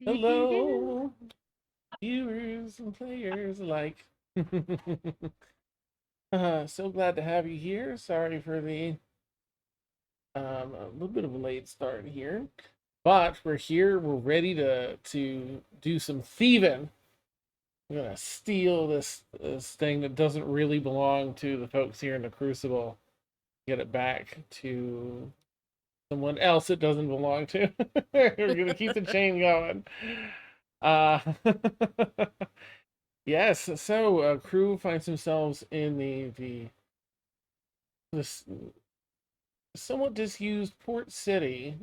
Hello, viewers and players alike. So glad to have you here. Sorry for the a little bit of a late start here, but we're here. We're ready to do some thieving. We're gonna steal this thing that doesn't really belong to the folks here in the Crucible. Get it back to someone else it doesn't belong to. We're gonna keep the chain going. Uh, yes. So, crew finds themselves in this somewhat disused port city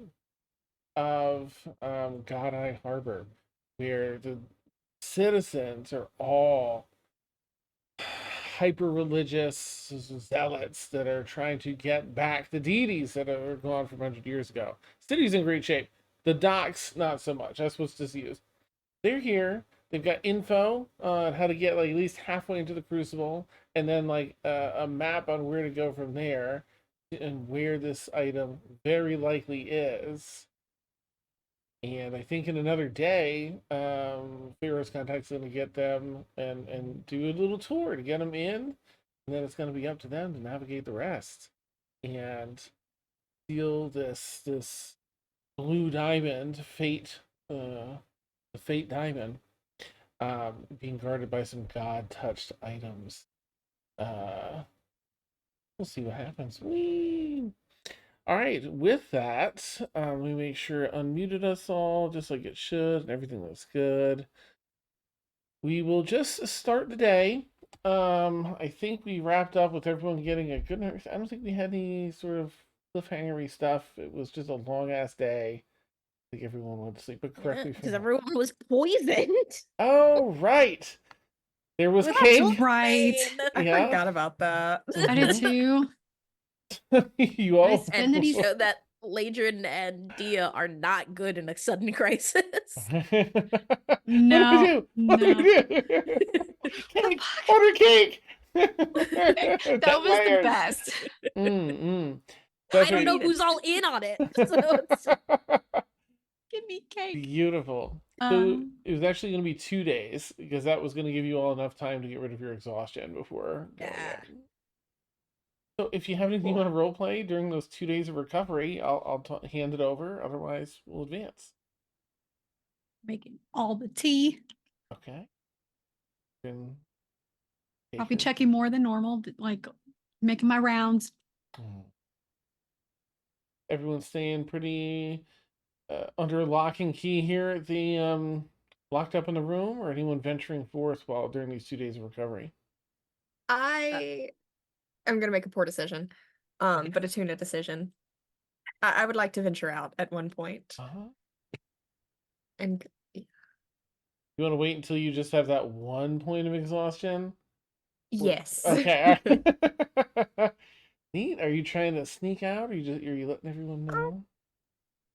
of God Harbor, where the citizens are all hyper religious zealots that are trying to get back the deities that are gone from 100 years ago. City's in great shape. The docks, not so much. That's what's disused. They're here. They've got info on how to get like at least halfway into the Crucible, and then like a map on where to go from there, and where this item very likely is. And I think in another day, Pharaoh's contact's going to get them and do a little tour to get them in, and then it's going to be up to them to navigate the rest and steal this blue diamond, fate, the fate diamond, being guarded by some god-touched items. We'll see what happens. Whee! All right, with that, let me make sure it unmuted us all just like it should, and everything looks good. We will just start the day. I think we wrapped up with everyone getting a good night. I don't think we had any sort of cliffhangery stuff. It was just a long ass day. I think everyone went to sleep, but correct me if I'm Because wrong. everyone was poisoned. Oh, right. There was With cake. Right. Bane. I Yeah. forgot about that. I did Mhm. too. You all. Nice. And then he's- Showed that Ladrin and Dia are not good in a sudden crisis. What do we No, do? What do we no. do? Cake. fuck? Order cake. That was the best. I don't know who's all in on it. So it's Give me cake. Beautiful. So it was actually going to be 2 days because that was going to give you all enough time to get rid of your exhaustion before going Yeah. in. So if you have anything you want to role play during those 2 days of recovery, I'll hand it over. Otherwise, we'll advance. Making all the tea. Okay. Then Probably checking more than normal, but, like making my rounds. Everyone's staying pretty under lock and key here at the locked up in the room, or anyone venturing forth while during these 2 days of recovery? I am gonna make a poor decision, but a tuna decision. I would like to venture out at one point. And You want to wait until you just have that 1 point of exhaustion? yes. Okay. Neat. Are you trying to sneak out, or are you letting everyone know?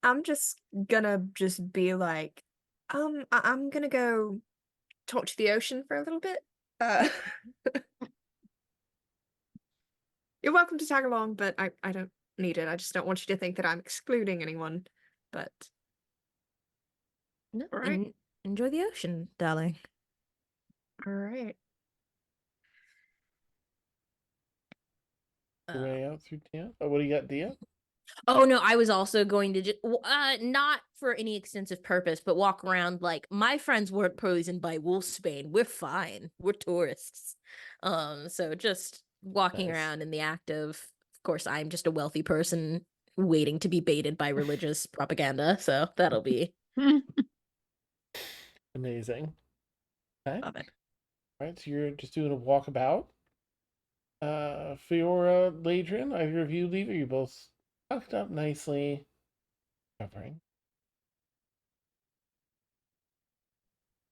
I'm just gonna be like, I'm gonna go talk to the ocean for a little bit. You're welcome to tag along, but I don't need it. I just don't want you to think that I'm excluding anyone. But no, all right. enjoy the ocean, darling. All right. Way out through Dia. Oh, what do you got, Dia? Oh no, I was also going to just not for any extensive purpose, but walk around like my friends weren't poisoned by wolfsbane. We're fine. We're tourists. So just walking Nice. around in the act of course, I'm just a wealthy person waiting to be baited by religious propaganda. So that'll be Amazing. Okay. Love it. All right, so you're just doing a walkabout. Fiora, Ladrin, either of you leave, or you both tucked up nicely, covering.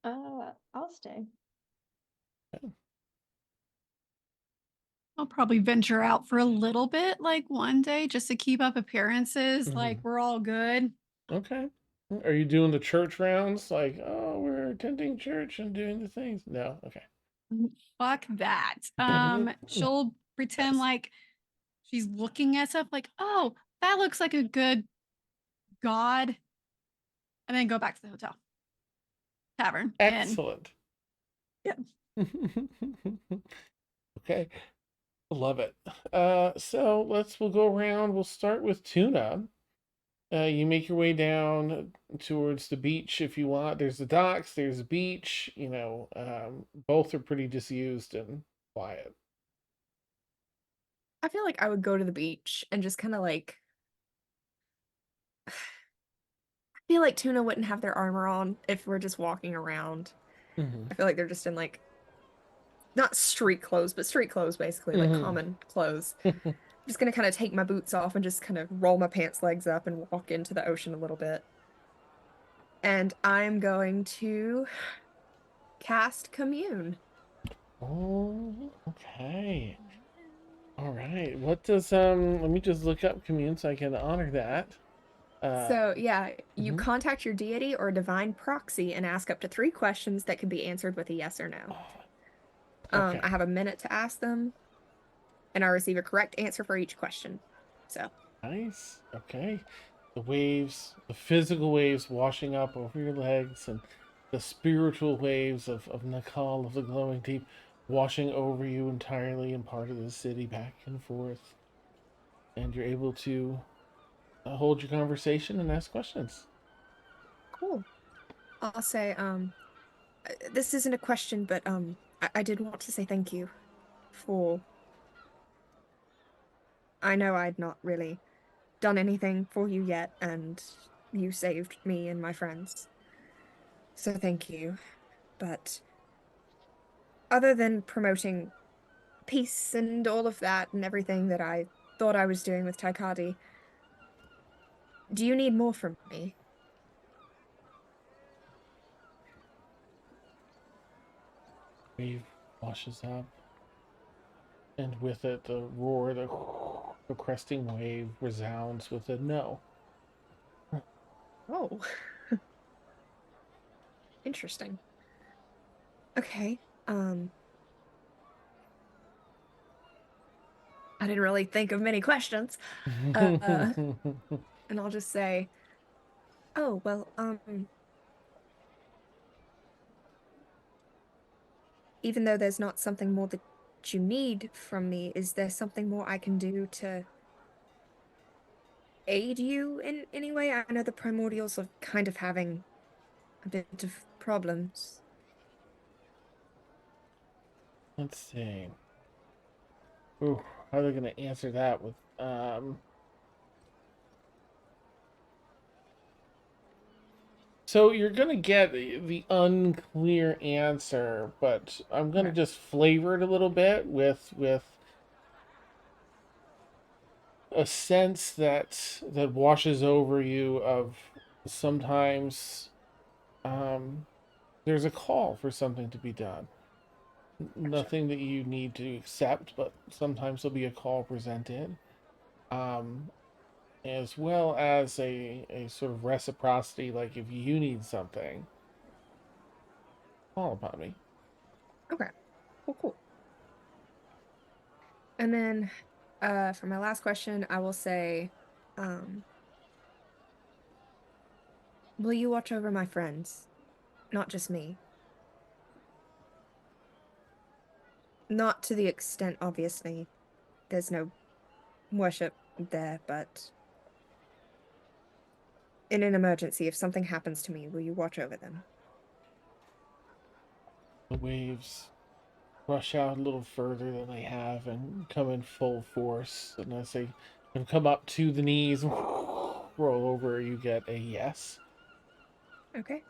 I'll stay. Okay. I'll probably venture out for a little bit, like one day, just to keep up appearances. Like we're all good. Okay. Are you doing the church rounds? Like, oh, we're attending church and doing the things? No. Okay. Fuck that. She'll pretend like she's looking at stuff like, oh, that looks like a good god. And then go back to the hotel. tavern. Excellent. Yep. Okay. Love it. So we'll go around. We'll start with Tuna. You make your way down towards the beach if you want. There's the docks, there's the beach, both are pretty disused and quiet. I feel like I would go to the beach and just kind of like. I feel like Tuna wouldn't have their armor on if we're just walking around. Mm-hmm. I feel like they're just in like. Not street clothes, but street clothes basically, like Mhm. common clothes. I'm just gonna kind of take my boots off and just kind of roll my pants legs up and walk into the ocean a little bit. And I'm going to cast Commune. Oh, okay. All right. What does let me just look up commune so I can honor that. So yeah, you Mhm. contact your deity or divine proxy and ask up to 3 questions that can be answered with a yes or no. Okay. I have a minute to ask them, and I receive a correct answer for each question. So Nice. Okay. The waves, the physical waves washing up over your legs, and the spiritual waves of Nakal of the glowing deep washing over you entirely and part of the city back and forth. And you're able to hold your conversation and ask questions. cool. I'll say, this isn't a question, but I did want to say thank you for. I know I'd not really done anything for you yet, and you saved me and my friends. So thank you. But other than promoting peace and all of that and everything that I thought I was doing with Taikadi, do you need more from me? Wave washes up, and with it, the roar, the cresting wave resounds with a no. Oh, interesting. Okay. I didn't really think of many questions. And I'll just say, oh, well, even though there's not something more that you need from me, is there something more I can do to aid you in any way? I know the primordials are kind of having a bit of problems. Let's see. Ooh, how are they going to answer that with So you're gonna get the unclear answer, but I'm gonna Okay. just flavor it a little bit with a sense that washes over you of sometimes there's a call for something to be done. Gotcha. Nothing that you need to accept, but sometimes there'll be a call presented. Um, as well as a sort of reciprocity, like if you need something, call upon me. Okay. Cool, cool. And then for my last question, I will say, um, will you watch over my friends? Not just me. Not to the extent, obviously, there's no worship there, but in an emergency, if something happens to me, will you watch over them? The waves rush out a little further than they have and come in full force. And as they come up to the knees, roll over, you get a yes. Okay.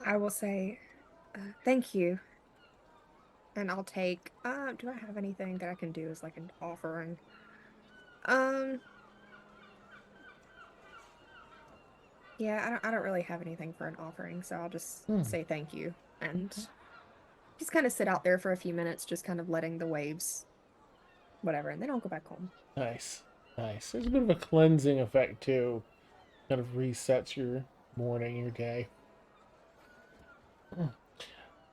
I will say, thank you. And I'll take, do I have anything that I can do as like an offering? Um, yeah, I don't really have anything for an offering, so I'll just Hmm. say thank you and just kind of sit out there for a few minutes, just kind of letting the waves, whatever, and then I'll go back home. Nice. Nice. There's a bit of a cleansing effect too. Kind of resets your morning, your day. Hmm.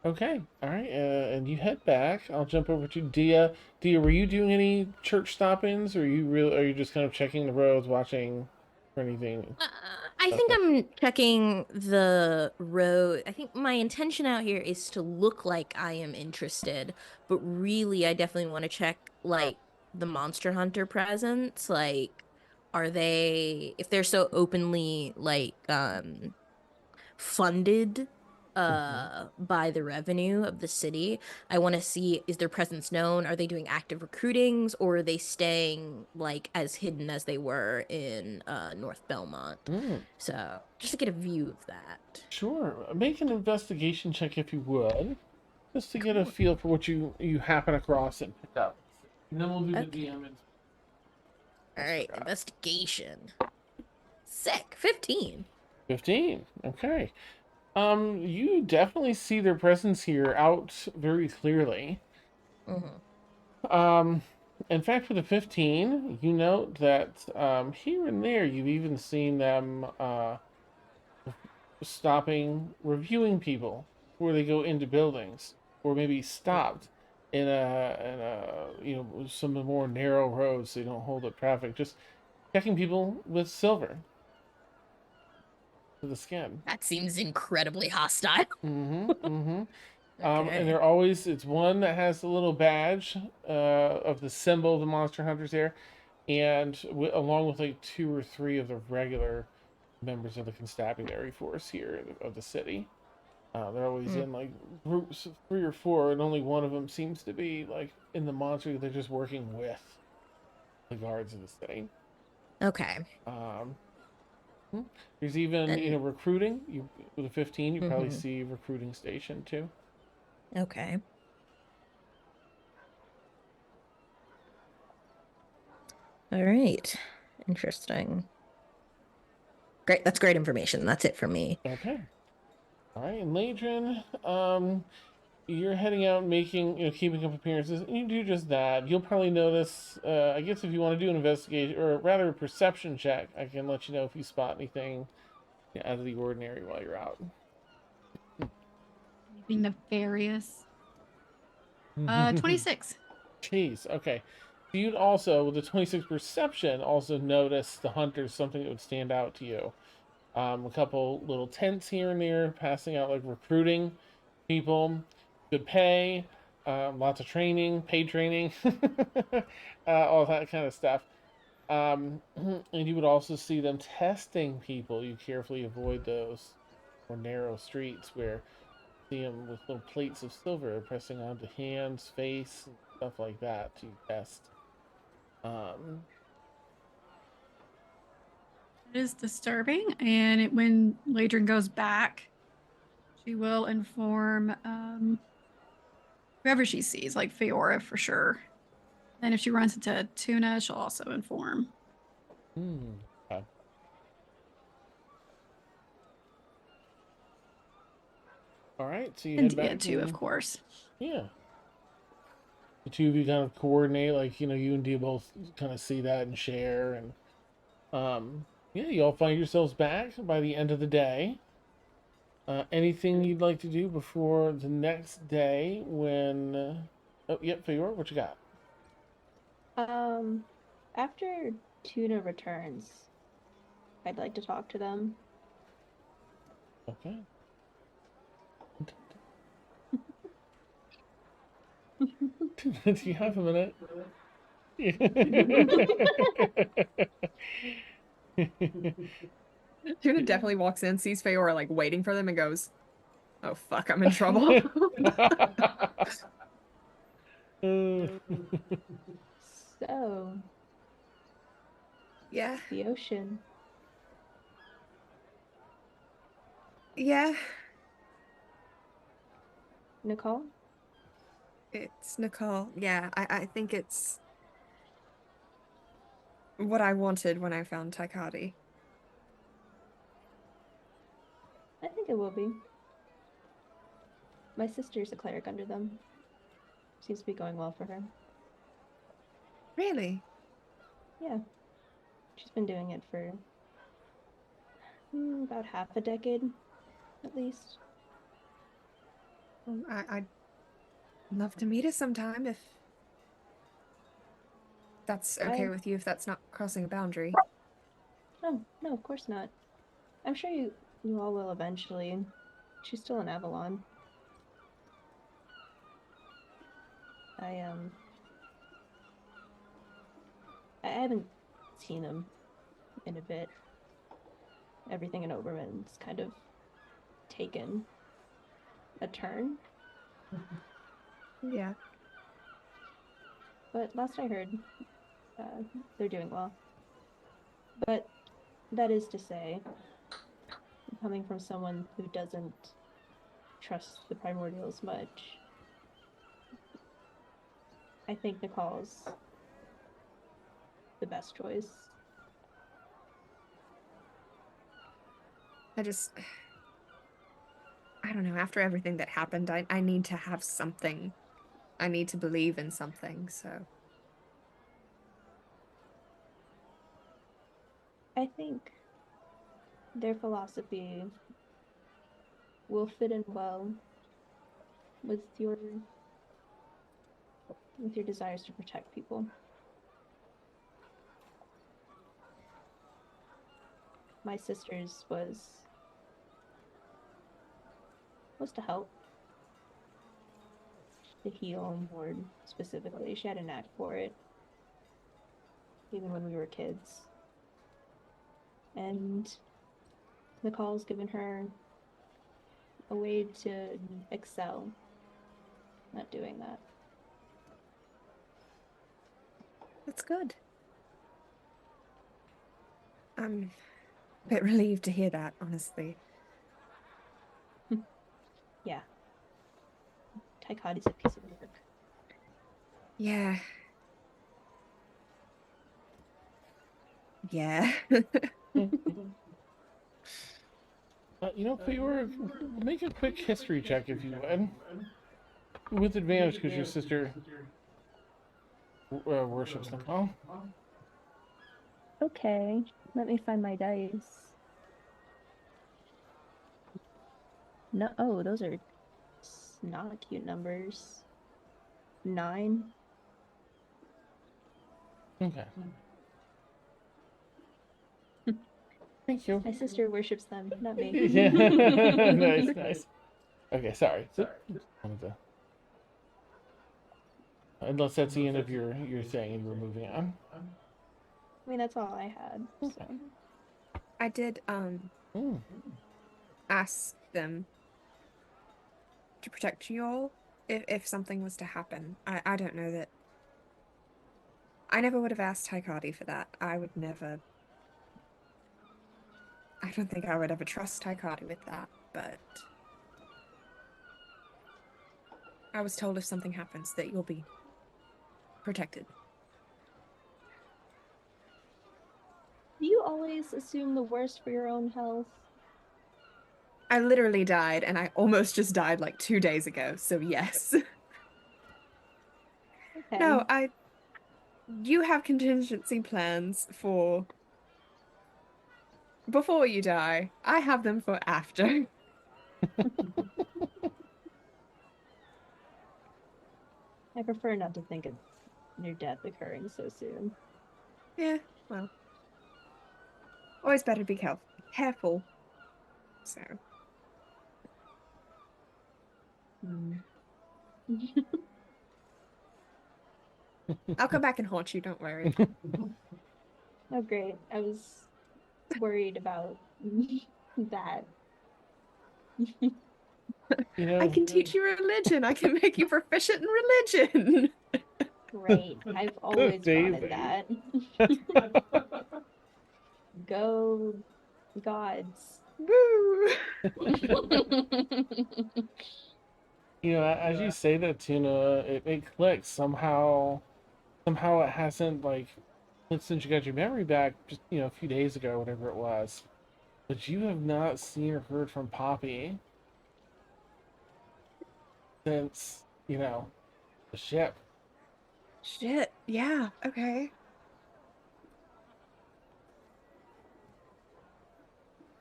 Okay. All right. And you head back. I'll jump over to Dia. Dia, were you doing any church stoppings, or are you just kind of checking the roads, watching for anything? I I think Okay. I'm checking the road. I think my intention out here is to look like I am interested, but really I definitely want to check like the Monster Hunter presence. Like, are they, if they're so openly like funded Mhm. by the revenue of the city, I want to see, is their presence known? Are they doing active recruitings, or are they staying like as hidden as they were in North Belmont? Mm, So just to get a view of that. sure. Make an investigation check if you would, just to get a Cool. feel for what you happen across and pick up. And then we'll do the Okay. DM. All Almost right, forgot. investigation. Sick. 15. 15. Okay. You definitely see their presence here out very clearly. Mm-hmm. Um, in fact, for the 15, you note that here and there you've even seen them stopping, reviewing people before they go into buildings, or maybe stopped in a some of the more narrow roads so they don't hold up traffic. Just checking people with silver to the skin. That seems incredibly hostile. Mm-hmm. Mm-hmm. And Okay. they're always, it's one that has the little badge of the symbol of the Monster Hunters there, and along with like two or three of the regular members of the constabulary force here of the city. They're always Mm. in like groups of three or four, and only one of them seems to be like in the monster. They're just working with the guards of the city. Okay. Um, hmm. There's even And recruiting. You with a 15, you probably mm-hmm. see recruiting station too. Okay. All right. Interesting. Great. That's great information. That's it for me. Okay. All right, and Ladrin, you're heading out, making, keeping up appearances, and you do just that. You'll probably notice, I guess if you want to do an investigation, or rather a perception check, I can let you know if you spot anything out of the ordinary while you're out. Anything nefarious. 26. Jeez, okay. So you'd also, with the 26 perception, also notice the hunters, something that would stand out to you. A couple little tents here and there, passing out like recruiting people, good pay, lots of training, paid training, all that kind of stuff. And you would also see them testing people. You carefully avoid those more narrow streets where you see them with little plates of silver pressing onto hands, face, and stuff like that to test. Um, It is disturbing. And when Ladrin goes back, she will inform whoever she sees, like Feora for sure. Then if she runs into Tuna, she'll also inform. okay. All right, so you And head Dia back too, of and course. yeah, the two of you kind of coordinate, like you and Dia both kind of see that and share, and yeah, you all find yourselves back by the end of the day. Anything you'd like to do before the next day when? Oh, yep, Feyor, what you got? Um, After Tuna returns, I'd like to talk to them. Okay. Do you have a minute? Tuna definitely walks in, sees Feora like waiting for them, and goes, "Oh fuck, I'm in trouble." So, Yeah, the ocean. yeah, Nicole? it's Nicole. Yeah, I think it's what I wanted when I found Taikati. I think it will be. My sister's a cleric under them. Seems to be going well for her. Really? Yeah, she's been doing it for about half a decade, at least. Well, I'd love to meet her sometime if that's okay I with you, if that's not crossing a boundary. No, no, of course not. I'm sure you all will eventually. She's still in Avalon. I haven't seen him in a bit. Everything in Oberman's kind of taken a turn. Yeah. But last I heard, they're doing well. But that is to say, coming from someone who doesn't trust the primordials much, I think Nicole's the best choice. I don't know, after everything that happened, I need to have something. I need to believe in something, so. I think their philosophy will fit in well with your desires to protect people. My sister's was to help, to heal more specifically. She had a knack for it, even when we were kids. And Nicole's given her a way to excel at doing that. That's good. I'm a bit relieved to hear that, honestly. Yeah. Taikati's a piece of work. Yeah. Yeah. Peor, make a quick history check if you would. With advantage, because your sister worships Nicole. Okay, let me find my dice. No, oh, those are not cute numbers. 9. Okay. Thank you. My sister worships them, not me. Yeah. Nice. Okay, sorry. Wanted to... Unless that's the end of your thing and you were moving on. I mean, that's all I had. Okay. So. I did Mm. ask them to protect you all if something was to happen. I don't know that. I never would have asked Taikati for that. I would never. I don't think I would ever trust Taikati with that, but I was told if something happens that you'll be protected. Do you always assume the worst for your own health? I literally died, and I almost just died like 2 days ago, so yes. Okay. No, you have contingency plans for before you die. I have them for after. I prefer not to think of your death occurring so soon. Yeah, well. Always better to be careful. So. I'll come back and haunt you, don't worry. Oh, great. I was worried about that. I can teach you religion. I can make you proficient in religion. Great. I've always wanted that. Go gods. Woo! As you say that, Tuna, it clicks somehow. Somehow it hasn't since you got your memory back just a few days ago, whatever it was. But you have not seen or heard from Poppy since the ship. Shit. Yeah. Okay.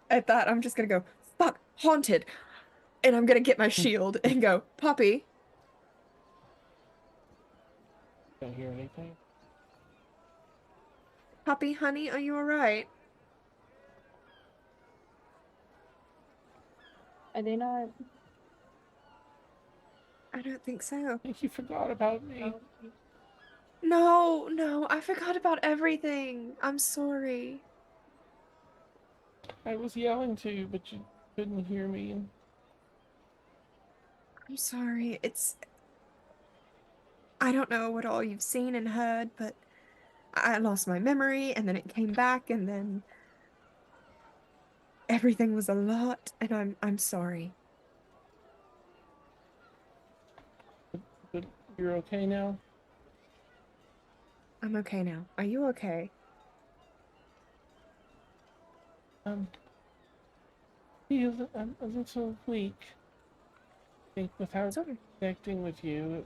At that, I'm just gonna go, fuck, haunted. And I'm gonna get my shield and go, Poppy. Don't hear anything. Poppy, honey, are you alright? Are they not? I don't think so. I think you forgot about me. No, no, I forgot about everything. I'm sorry. I was yelling to you, but you couldn't hear me. I'm sorry. I don't know what all you've seen and heard, but I lost my memory and then it came back and then everything was a lot and I'm sorry. But you're okay now? I'm okay now. Are you okay? Feel a little weak. I think without Sorry. connecting with you,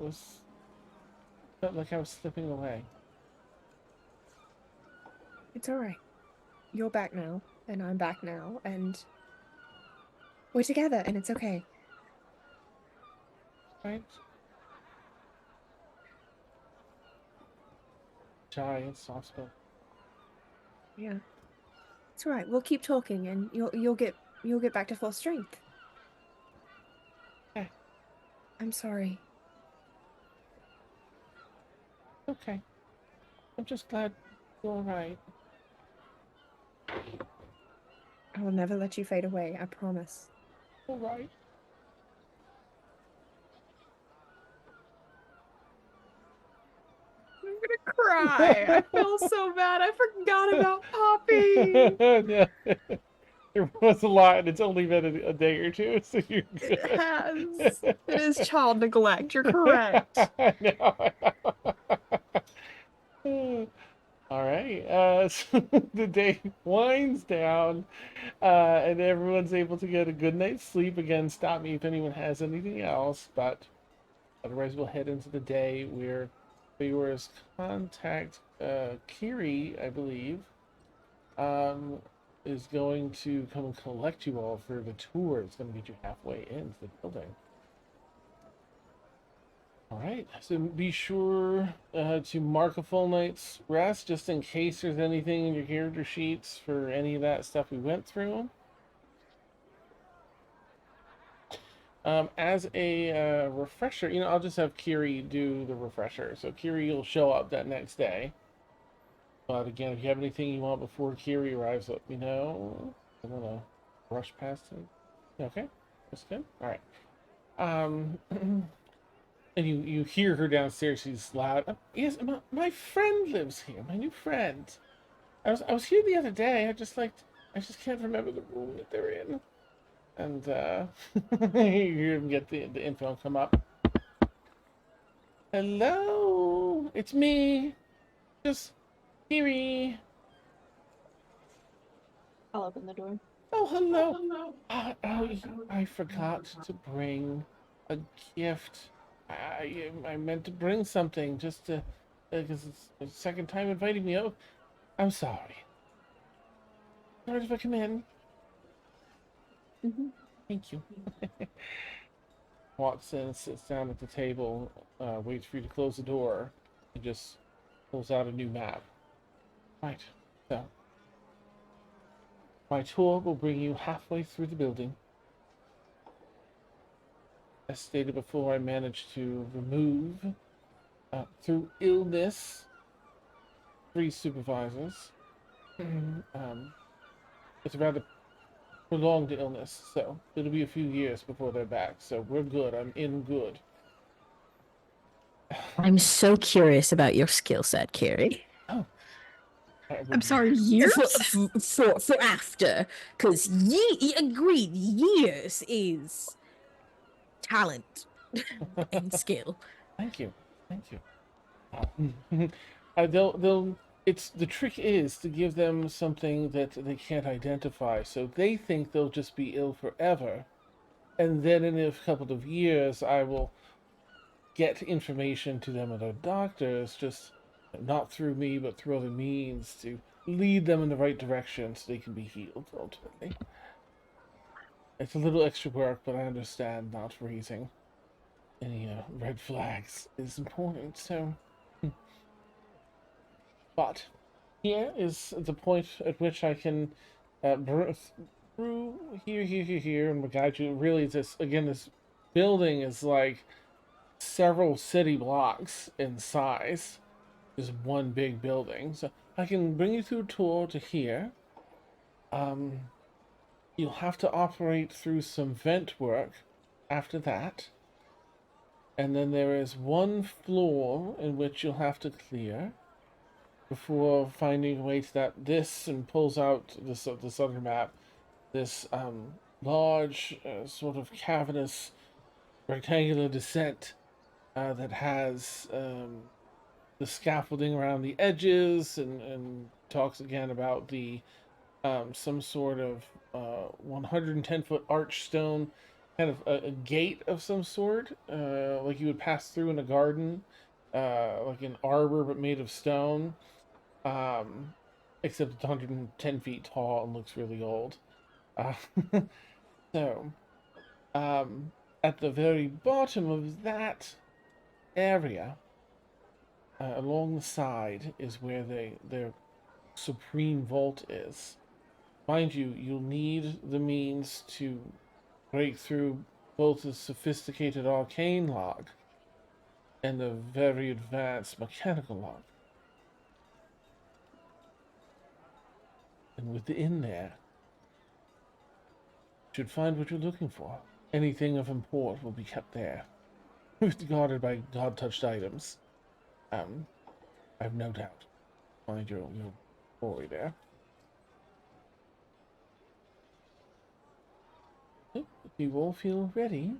felt like I was slipping away. It's all right. You're back now and I'm back now and we're together and it's okay. Right? Shy and soft spoken. Yeah. It's all right. We'll keep talking and you'll get back to full strength. Okay. I'm sorry. Okay. I'm just glad you're alright. I will never let you fade away, I promise. Alright. I'm gonna cry. I feel so bad. I forgot about Poppy. Yeah. There was a lot, and it's only been a day or two, so you're It good. has. It is child neglect. You're correct. I know. All right. So the day winds down, and everyone's able to get a good night's sleep. Again, stop me if anyone has anything else, but otherwise, we'll head into the day where viewers contact Kiri, I believe, um, is going to come and collect you all for the tour. It's going to get you halfway into the building. All right, so be sure to mark a full night's rest just in case there's anything in your character sheets for any of that stuff we went through. As a refresher, I'll just have Kiri do the refresher. So Kiri will show up that next day. But again, if you have anything you want before Kiri arrives, let me know. I'm gonna rush past him. Okay, that's good. All right. Um, and you hear her downstairs. She's loud. Yes, my friend lives here. My new friend. I was here the other day. I just can't remember the room that they're in. And you hear him get the info come up. Hello, it's me. Just Kiri. I'll open the door. Oh, hello. I forgot to bring a gift. I meant to bring something just to, because it's the second time inviting me. Oh, I'm sorry. Sorry if I come in. Mm-hmm. Thank you. Walks in, sits down at the table, waits for you to close the door, and just pulls out a new map. Right, so my tour will bring you halfway through the building. As stated before, I managed to remove, through illness, 3 supervisors. It's a rather prolonged illness, so it'll be a few years before they're back. So we're good. I'm in good. I'm so curious about your skill set, Carrie. Oh, I'm sorry, years? For after, because agreed, years is talent and skill. Thank you, thank you. They'll. It's the trick is to give them something that they can't identify, so they think they'll just be ill forever, and then in a couple of years, I will get information to them and their doctors, just not through me, but through other means, to lead them in the right direction so they can be healed ultimately. It's a little extra work, but I understand not raising any red flags is important, so. But here is the point at which I can through here, and we'll guide you. Really, this building is like several city blocks in size. Just one big building. So I can bring you through a tour to here. You'll have to operate through some vent work after that. And then there is one floor in which you'll have to clear before finding a way to this and pulls out this other map. This large sort of cavernous rectangular descent that has the scaffolding around the edges and talks again about the some sort of 110-foot arch stone, kind of a gate of some sort, like you would pass through in a garden, like an arbor but made of stone, except it's 110 feet tall and looks really old. Uh, so, at the very bottom of that area, along the side, is where their supreme vault is. Mind you, you'll need the means to break through both the sophisticated arcane lock and the very advanced mechanical lock. And within there, you should find what you're looking for. Anything of import will be kept there, guarded by god-touched items. I've no doubt. Find your glory there. If you all feel ready,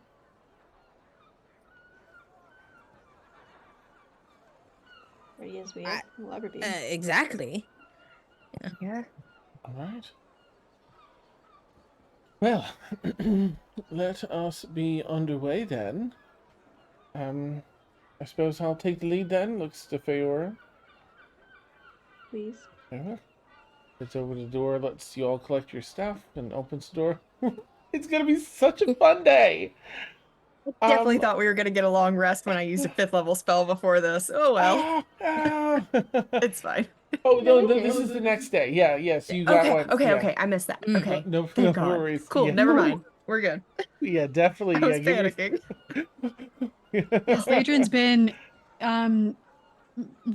Ready as I- will ever be. Exactly. Yeah. all right. Well, let us be underway then. I suppose I'll take the lead then. Looks to Feora. Please. Gets over the door, lets you all collect your stuff, and opens the door. It's gonna be such a fun day. Definitely thought we were gonna get a long rest when I used a 5th level spell before this. Oh well. It's fine. Oh no, No, this is the next day. Yeah. So you got Okay, one. okay, Yeah. okay. I missed that. Mm. Okay. No Thank God. worries. Cool. Yeah. Never mind. We're good. Yeah, definitely. I was Give panicking. Yes, Adrian's been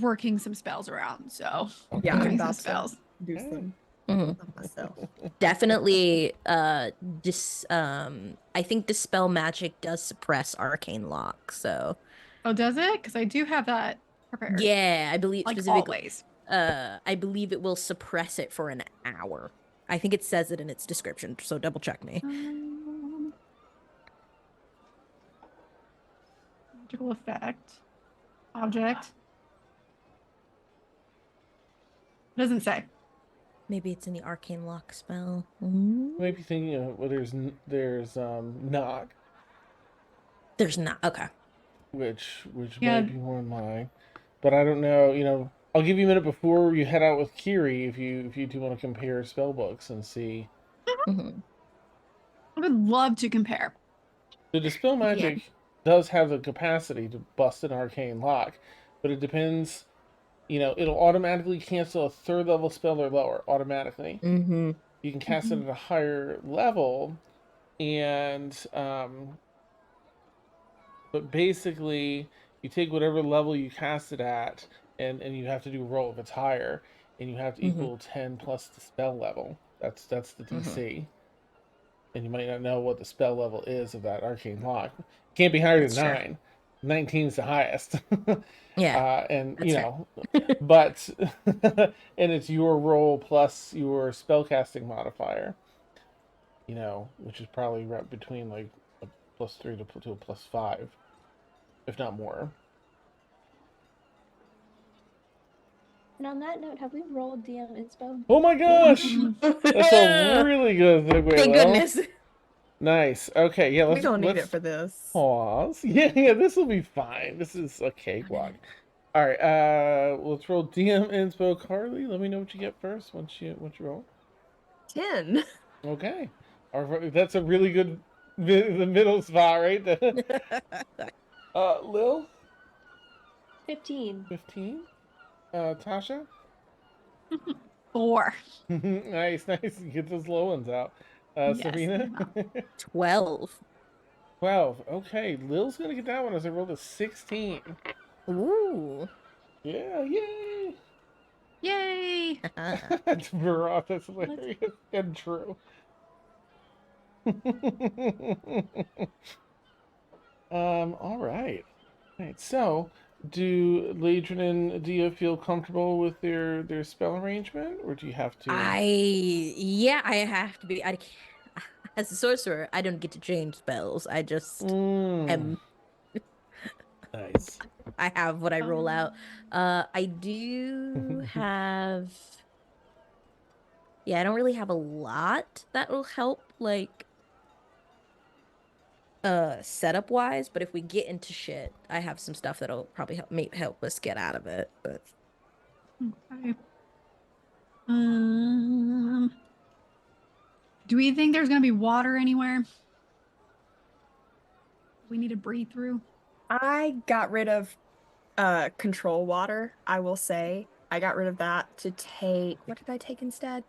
working some spells around, so Yeah, I'm doing some about to spells. do some Mhm. of myself. Definitely I think dispel magic does suppress arcane lock, so Oh, does it? Because I do have that prepared. yeah, I believe Like specifically always. I believe it will suppress it for an hour. I think it says it in its description, so double check me. Magical effect. Object. Doesn't say. Maybe it's in the arcane lock spell. Mm. Maybe thinking of well, there's knock, There's not. Okay. which Yeah. might be more in line, but I don't know. I'll give you a minute before you head out with Kiri if you do want to compare spell books and see. Mhm. I would love to compare. The dispel magic does have the capacity to bust an arcane lock, but it depends. It'll automatically cancel a 3rd level spell or lower automatically. Mhm. You can cast it at a higher level, and but basically you take whatever level you cast it at, and you have to do a roll if it's higher, and you have to equal 10 plus the spell level. That's the DC. And you might not know what the spell level is of that arcane lock. It can't be higher That's than true. 9. 19 is the highest. Yeah. And that's fair. but and it's your roll plus your spellcasting modifier. Which is probably right between like a +3 to a +5, if not more. And on that note, have we rolled DM inspo? Oh my gosh, that's a really good segue. Thank Will. goodness. Nice. Okay, yeah. We Let's don't need it let's for this. pause. Yeah. This will be fine. This is a cakewalk. All right. Let's roll DM inspo. Carly, let me know what you get first once you roll. 10. Okay. All right, that's a really good the middle spot right there. Lil 15. 15. Tasha. 4. Nice. Get those low ones out. Yes, Serena? no. 12. 12. Okay, Lil's gonna get that one as I rolled a 16. Ooh. Yeah, yay! Yay! That's Baroth, that's hilarious and true. All right. Right. So, do Ladrin and Dia feel comfortable with their spell arrangement, or do you have to? I have to be. I can't, as a sorcerer, I don't get to change spells. I just Mm, am. nice. I have what I roll out. Um, I do have. Yeah, I don't really have a lot that will help, like setup wise. But if we get into shit, I have some stuff that'll probably help us get out of it. But okay. Um, do we think there's gonna be water anywhere we need to breathe through? I got rid of control water, I will say. I got rid of that to take what did I take instead?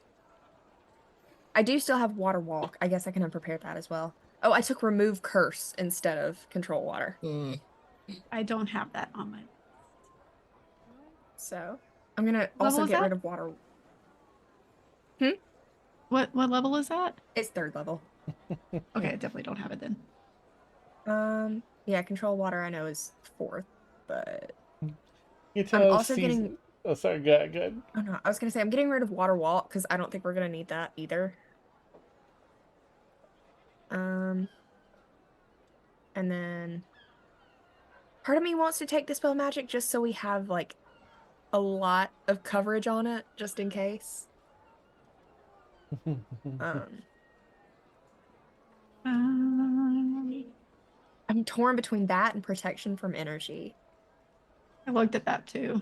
I do still have water walk. I guess I can unprepare that as well. Oh, I took remove curse instead of control water. mm. I don't have that on my. So I'm gonna What also level is get that? rid of water. What level is that? It's 3rd level. Okay, I definitely don't have it then. Yeah, control water I know is 4th, but You I'm tell us also getting. Oh, sorry. Good. Oh no, I was gonna say I'm getting rid of water walk because I don't think we're gonna need that either. And then part of me wants to take dispel magic just so we have like a lot of coverage on it, just in case. Um, Um, I'm torn between that and protection from energy, I looked at that too.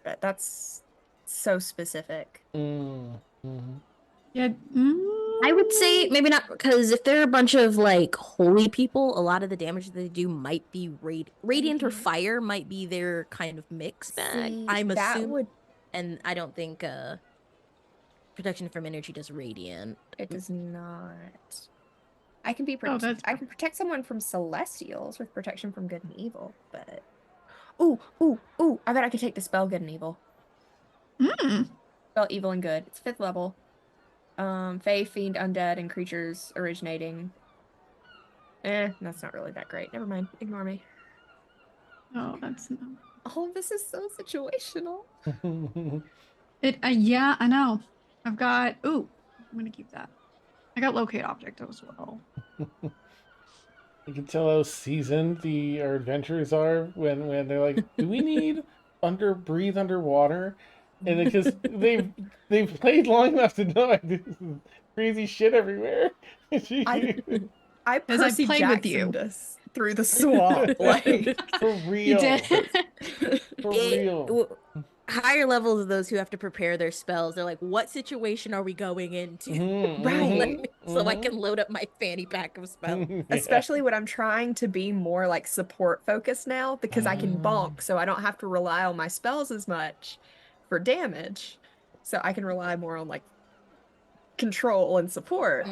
but that's so specific. Mhm. Yeah. I would say maybe not, because if they're a bunch of like holy people, a lot of the damage that they do might be radiant or Okay. fire might be their kind of mix bag. See, I'm that assuming, would and I don't think protection from energy does radiant. it does not. I can be Oh, that's I can protect someone from celestials with protection from good and evil, but ooh, I bet I could take the spell good and evil. Mm. Spell evil and good. It's 5th level. Fae, fiend, undead, and creatures originating. That's not really that great. Never mind. Ignore me. Oh, that's no. All of this is so situational. It. Yeah, I know. I've got. Ooh, I'm gonna keep that. I got locate object as well. You can tell how seasoned our adventurers are when they're like, "Do we need breathe underwater?" And because they've played long enough to know like, this is crazy shit everywhere. I As I Percy played with you. Jacksoned us through the swamp. Like For You real. did. For real. Higher levels of those who have to prepare their spells, they're like, what situation are we going into? Right. So I can load up my fanny pack of spells. Especially when I'm trying to be more like support focused now because I can bonk, so I don't have to rely on my spells as much for damage. So I can rely more on like control and support.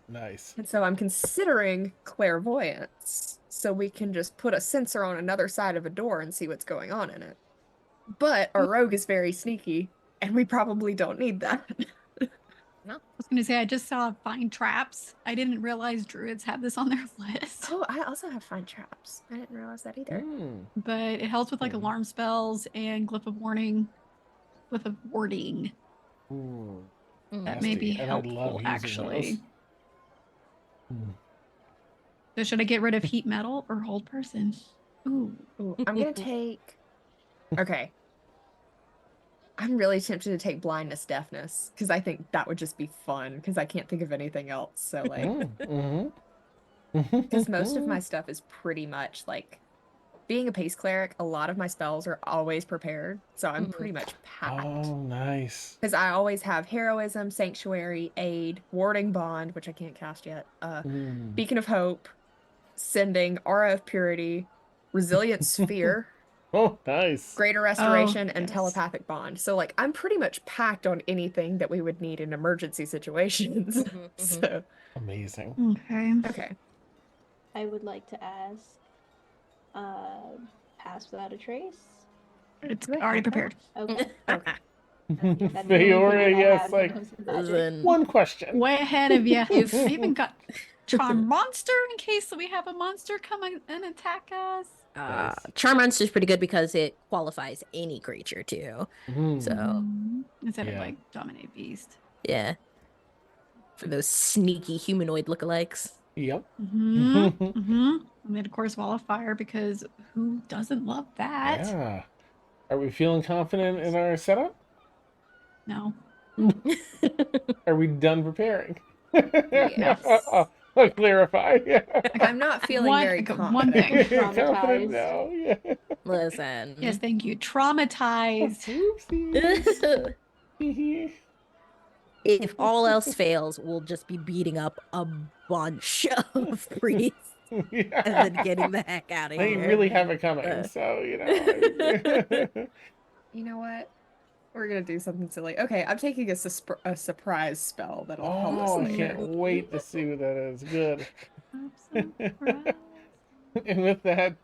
Nice. And so I'm considering clairvoyance. So we can just put a sensor on another side of a door and see what's going on in it. But our rogue is very sneaky, and we probably don't need that. I was gonna say I just saw find traps. I didn't realize druids had this on their list. Oh, I also have find traps. I didn't realize that either. But it helps with like alarm spells and glyph of warning, glyph of warding. Ooh, That may be nasty, and I love helpful, using actually. those. So should I get rid of heat metal or hold person? Ooh. Ooh, I'm gonna take. Okay. I'm really tempted to take blindness, deafness, because I think that would just be fun. Because I can't think of anything else. So like, because most of my stuff is pretty much like, being a pace cleric. A lot of my spells are always prepared, so I'm pretty much packed. Oh, nice. Because I always have heroism, sanctuary, aid, warding bond, which I can't cast yet. Beacon of hope, sending, aura of purity, resilient sphere. Oh, nice. Greater Restoration, and yes. Telepathic Bond. So, like, I'm pretty much packed on anything that we would need in emergency situations. Mhm, mhm. So, Amazing. Okay. okay. I would like to ask, pass without a trace. It's Do I already have that? prepared. Okay. Okay. That's the only Feora, thing I yes, have like when it comes to magic. Listen, one question. Way ahead of you. If- I even got Charm Monster in case we have a monster come and attack us. Nice. Charm Monster's pretty good because it qualifies any creature too. Mm. So Instead of Yeah. like Dominate Beast. yeah, for those sneaky humanoid lookalikes. Yep. And then of course Wall of Fire because who doesn't love that? Yeah. Are we feeling confident in our setup? No. Are we done preparing? Yes. I'll clarify. I'm not feeling very one thing. confident. Confident Traumatized. now. Yeah. Listen. Yes, thank you. Traumatized. Oopsies. If all else fails, we'll just be beating up a bunch of priests Yeah. and then getting the heck out of They here. really have it coming, so you know. You know what? We're gonna do something silly. Okay, I'm taking a surprise spell that'll help us Oh, I later. can't wait to see what that is. Good. I'm surprised. And with that,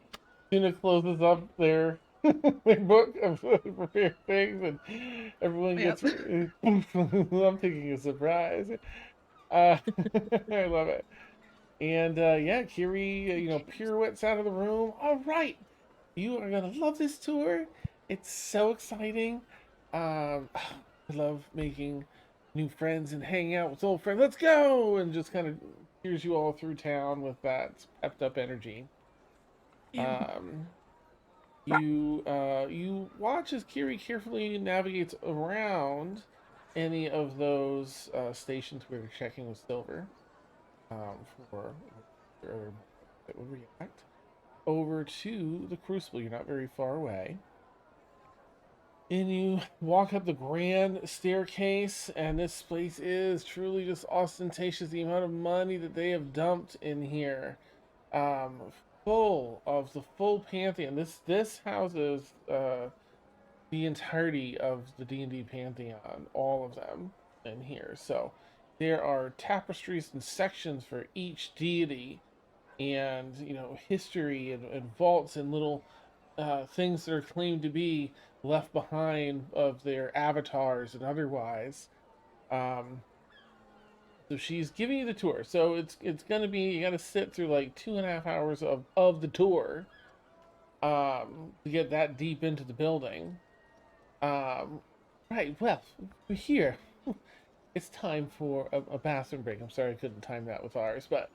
Tuna closes up their book of prepared things, and everyone gets. I'm thinking a surprise. I love it. And yeah, Kiri, pirouettes out of the room. All right, you are gonna love this tour. It's so exciting. I love making new friends and hanging out with old friends. Let's go! And just kind of steers you all through town with that pepped up energy. You watch as Kiri carefully navigates around any of those stations where you're checking with Silver for that would react over to the Crucible. You're not very far away. And you walk up the grand staircase, and this place is truly just ostentatious. The amount of money that they have dumped in here, full of the full pantheon. This houses the entirety of the D&D pantheon, all of them in here. So there are tapestries and sections for each deity, and history and vaults and little things that are claimed to be left behind of their avatars and otherwise. So she's giving you the tour. So it's gonna be, you gotta sit through like 2.5 hours of the tour to get that deep into the building. Right, well, we're here. It's time for a bathroom break. I'm sorry I couldn't time that with ours, but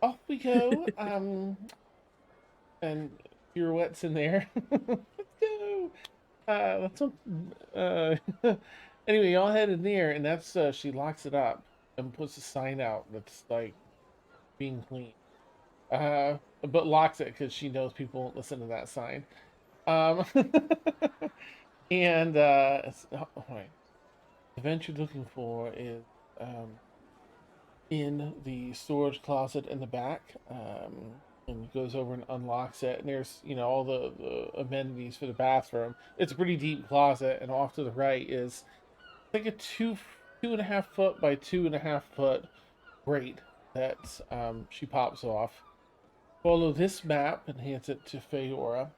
off we go. And pirouettes in there. Let's go. Anyway, y'all head in there, and that's she locks it up and puts a sign out that's like being clean. But locks it because she knows people won't listen to that sign. And right. The event you're looking for is in the storage closet in the back. And goes over and unlocks it, and there's all the amenities for the bathroom. It's a pretty deep closet, and off to the right is like a 2.5 foot by 2.5 foot grate that she pops off. Follow this map and hands it to Feora,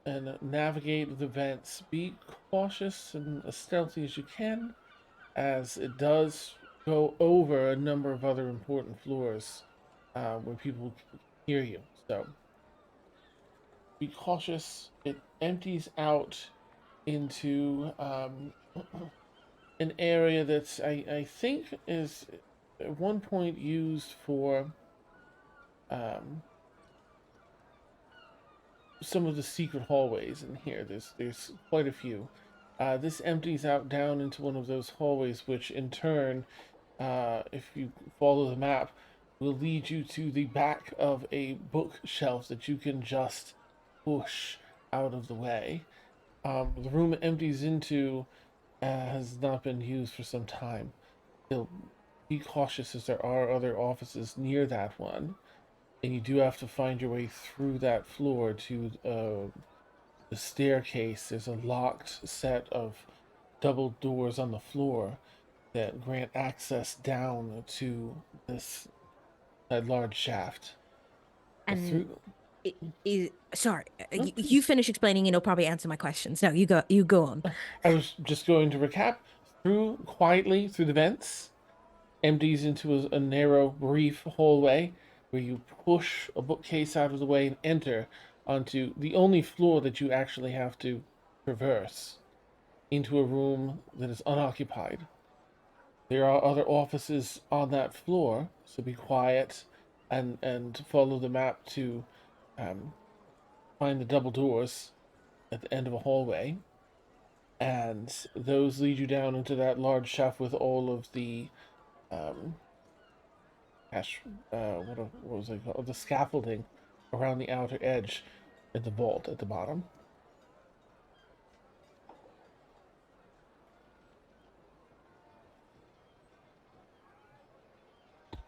and navigate the vents. Be cautious and as stealthy as you can, as it does go over a number of other important floors where people hear you. So be cautious. It empties out into an area that's I think is at one point used for some of the secret hallways in here. There's quite a few. This empties out down into one of those hallways, which in turn, if you follow the map, will lead you to the back of a bookshelf that you can just push out of the way. The room it empties into has not been used for some time. Still, be cautious as there are other offices near that one, and you do have to find your way through that floor to the staircase, there's a locked set of double doors on the floor that grant access down to this that large shaft. And Through, sorry, No, you please. finish explaining and it'll probably answer my questions. No, you go. You go on. I was just going to recap. Through quietly through the vents, empties into a narrow, brief hallway where you push a bookcase out of the way and enter onto the only floor that you actually have to traverse into a room that is unoccupied. There are other offices on that floor, so be quiet and follow the map to um, find the double doors at the end of a hallway, and those lead you down into that large shaft with all of the um, what was it called? The scaffolding around the outer edge in the vault at the bottom.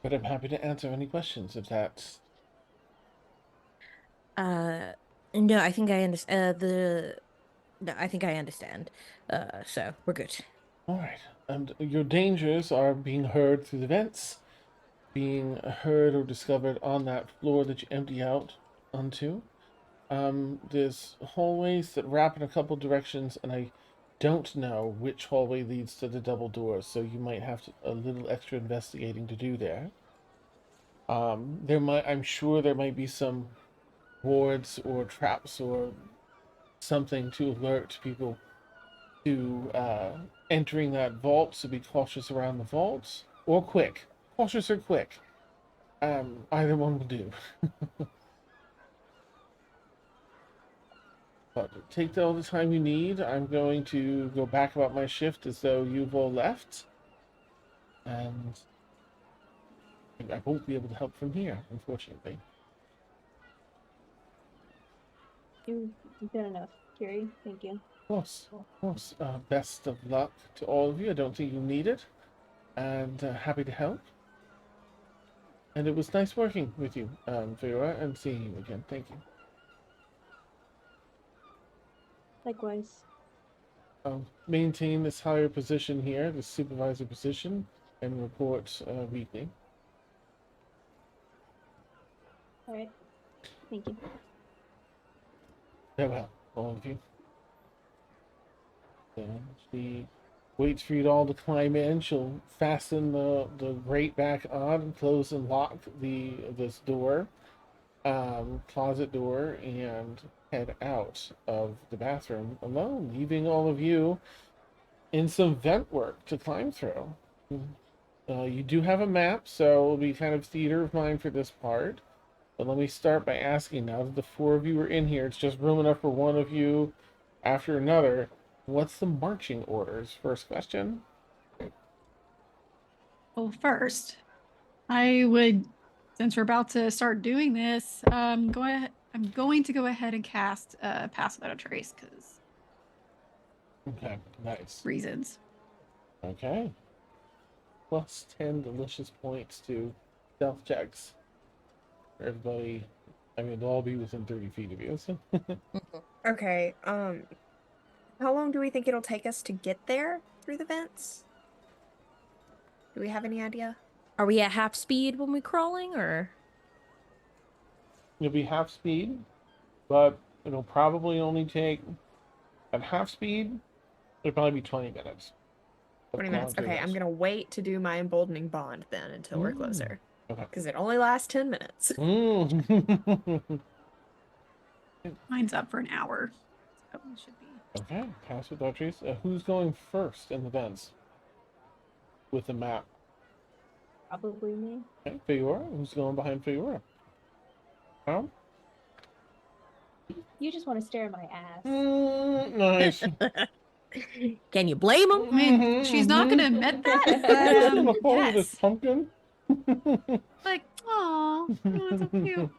But I'm happy to answer any questions if that's Uh, no, I think I understand. No, I think I understand. So we're good. all right. And your dangers are being heard through the vents, being heard or discovered on that floor that you empty out onto. There's hallways that wrap in a couple directions, and I don't know which hallway leads to the double doors, so you might have a little extra investigating to do there. I'm sure there might be some wards or traps or something to alert people to entering that vault, so be cautious around the vaults or quick. Cautious or quick. Either one will do. But take all the time you need. I'm going to go back about my shift as though you've all left. And I won't be able to help from here, unfortunately. You've done enough, Kiri. Thank you. Of course, of course. Best of luck to all of you. I don't think you need it. And happy to help. And it was nice working with you, Vera, and seeing you again. Thank you. Likewise. Maintain this higher position here, the supervisor position, and report weekly. All right. Thank you. Farewell, all of you. And she waits for you all to climb in. She'll fasten the grate back on and close and lock this door, closet door, and head out of the bathroom alone, leaving all of you in some vent work to climb through. You do have a map, so it'll be kind of theater of mind for this part. But let me start by asking, now that the four of you are in here, it's just room enough for one of you after another. What's the marching orders? First question. Well, first, I would, since we're about to start doing this, I'm going to go ahead and cast Pass Without a Trace because Okay, nice. reasons. Okay. Plus 10 delicious points to stealth checks. For everybody, I mean, they'll all be within 30 feet of you. So. Okay, how long do we think it'll take us to get there through the vents? Do we have any idea? Are we at half speed when we're crawling, or? You'll be half speed, but it'll probably only take, at half speed, it'll probably be 20 minutes. 20 minutes. Okay, I'm gonna wait to do my emboldening bond then until we're closer. Okay. Because it only lasts 10 minutes. Mine's up for an hour. So it should be. Okay, pass without trace. Who's going first in the vents? With the map. Probably me. Okay, Fiora. Who's going behind Fiora? Tom? You just want to stare at my ass. Nice. Can you blame him? I mean, she's not going to admit that. In the hole of this Yes. pumpkin. Like, oh, that's so cute.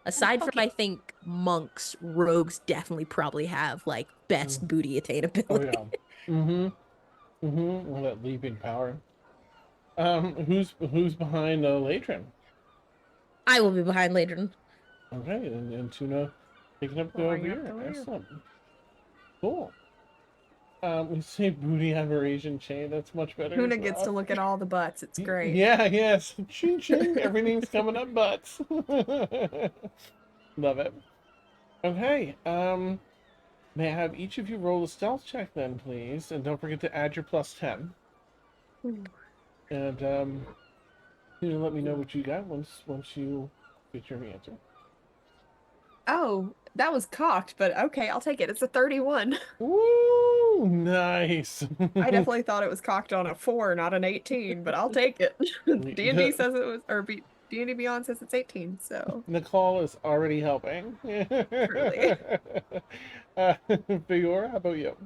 Aside from, Okay. I think monks, rogues definitely probably have like best booty attainability. Oh yeah. All that leaping power. Who's behind Latrin? I will be behind later. Okay, and Tuna Picking up the Flying rear. up the rear. Excellent. Cool. We say booty admiration chain. That's much better. Huna as gets to well. look at all the butts. It's great. Yeah, yes. Ching ching. Everything's coming up butts. Love it. Okay. May I have each of you roll a stealth check then, please? And don't forget to add your +10. Ooh. And you let me know what you got once you get your answer. Oh, that was cocked, but okay, I'll take it. It's a 31. Woo! Nice. I definitely thought it was cocked on a 4, not an 18, but I'll take it. D&D says it was, or D&D Beyond says it's 18, so Nicole is already helping. truly. Fiora, how about you?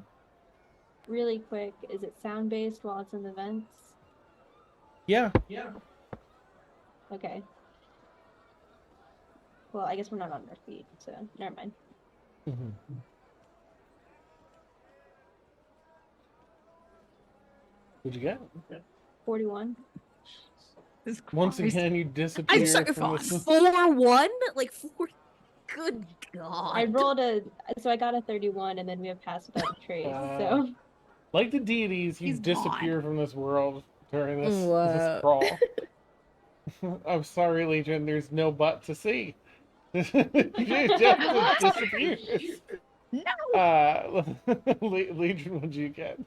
Really quick, is it sound based while it's in the vents? Yeah. Okay. Well, I guess we're not on our feet, so never mind. Mhm. What'd you get? 41. Jesus Once Christ. again, you disappear I'm from sacrificed. this. 4-1? Like 4. Good God. I rolled so I got a 31, and then we have passed without a trace. So Like the deities, you He's disappear from this world during this Whoa. crawl. I'm sorry, Legion. There's no butt to see. It just disappears. No. Legion, what'd you get?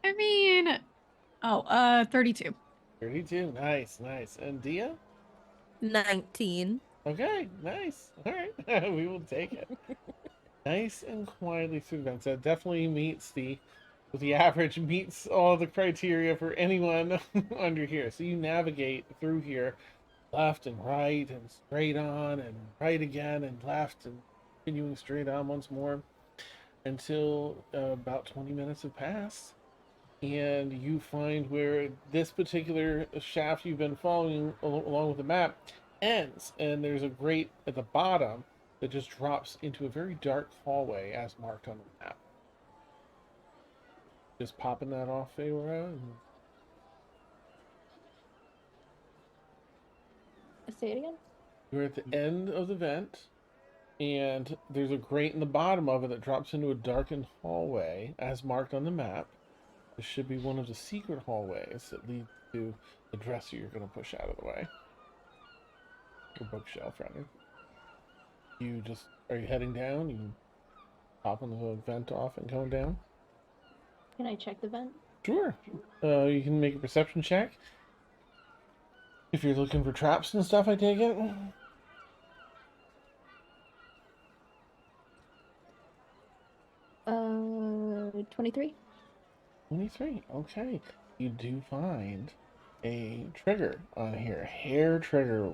I mean, 32. 32. Nice, nice. And Dia? 19. Okay, nice. All right, we will take it. Nice and quietly through the vents. That definitely meets the average, meets all the criteria for anyone under here. So you navigate through here, left and right, and straight on, and right again, and left, and continuing straight on once more until about 20 minutes have passed. And you find where this particular shaft you've been following along with the map ends, and there's a grate at the bottom that just drops into a very dark hallway as marked on the map. Just popping that off, Feora. And... say it again. You're at the end of the vent, and there's a grate in the bottom of it that drops into a darkened hallway as marked on the map. This should be one of the secret hallways that lead to the dresser you're going to push out of the way. Or bookshelf, rather. Are you heading down? You popping the vent off and going down? Can I check the vent? Sure. You can make a perception check. If you're looking for traps and stuff, I take it. 23. 23. Okay. You do find a trigger on here. Hair trigger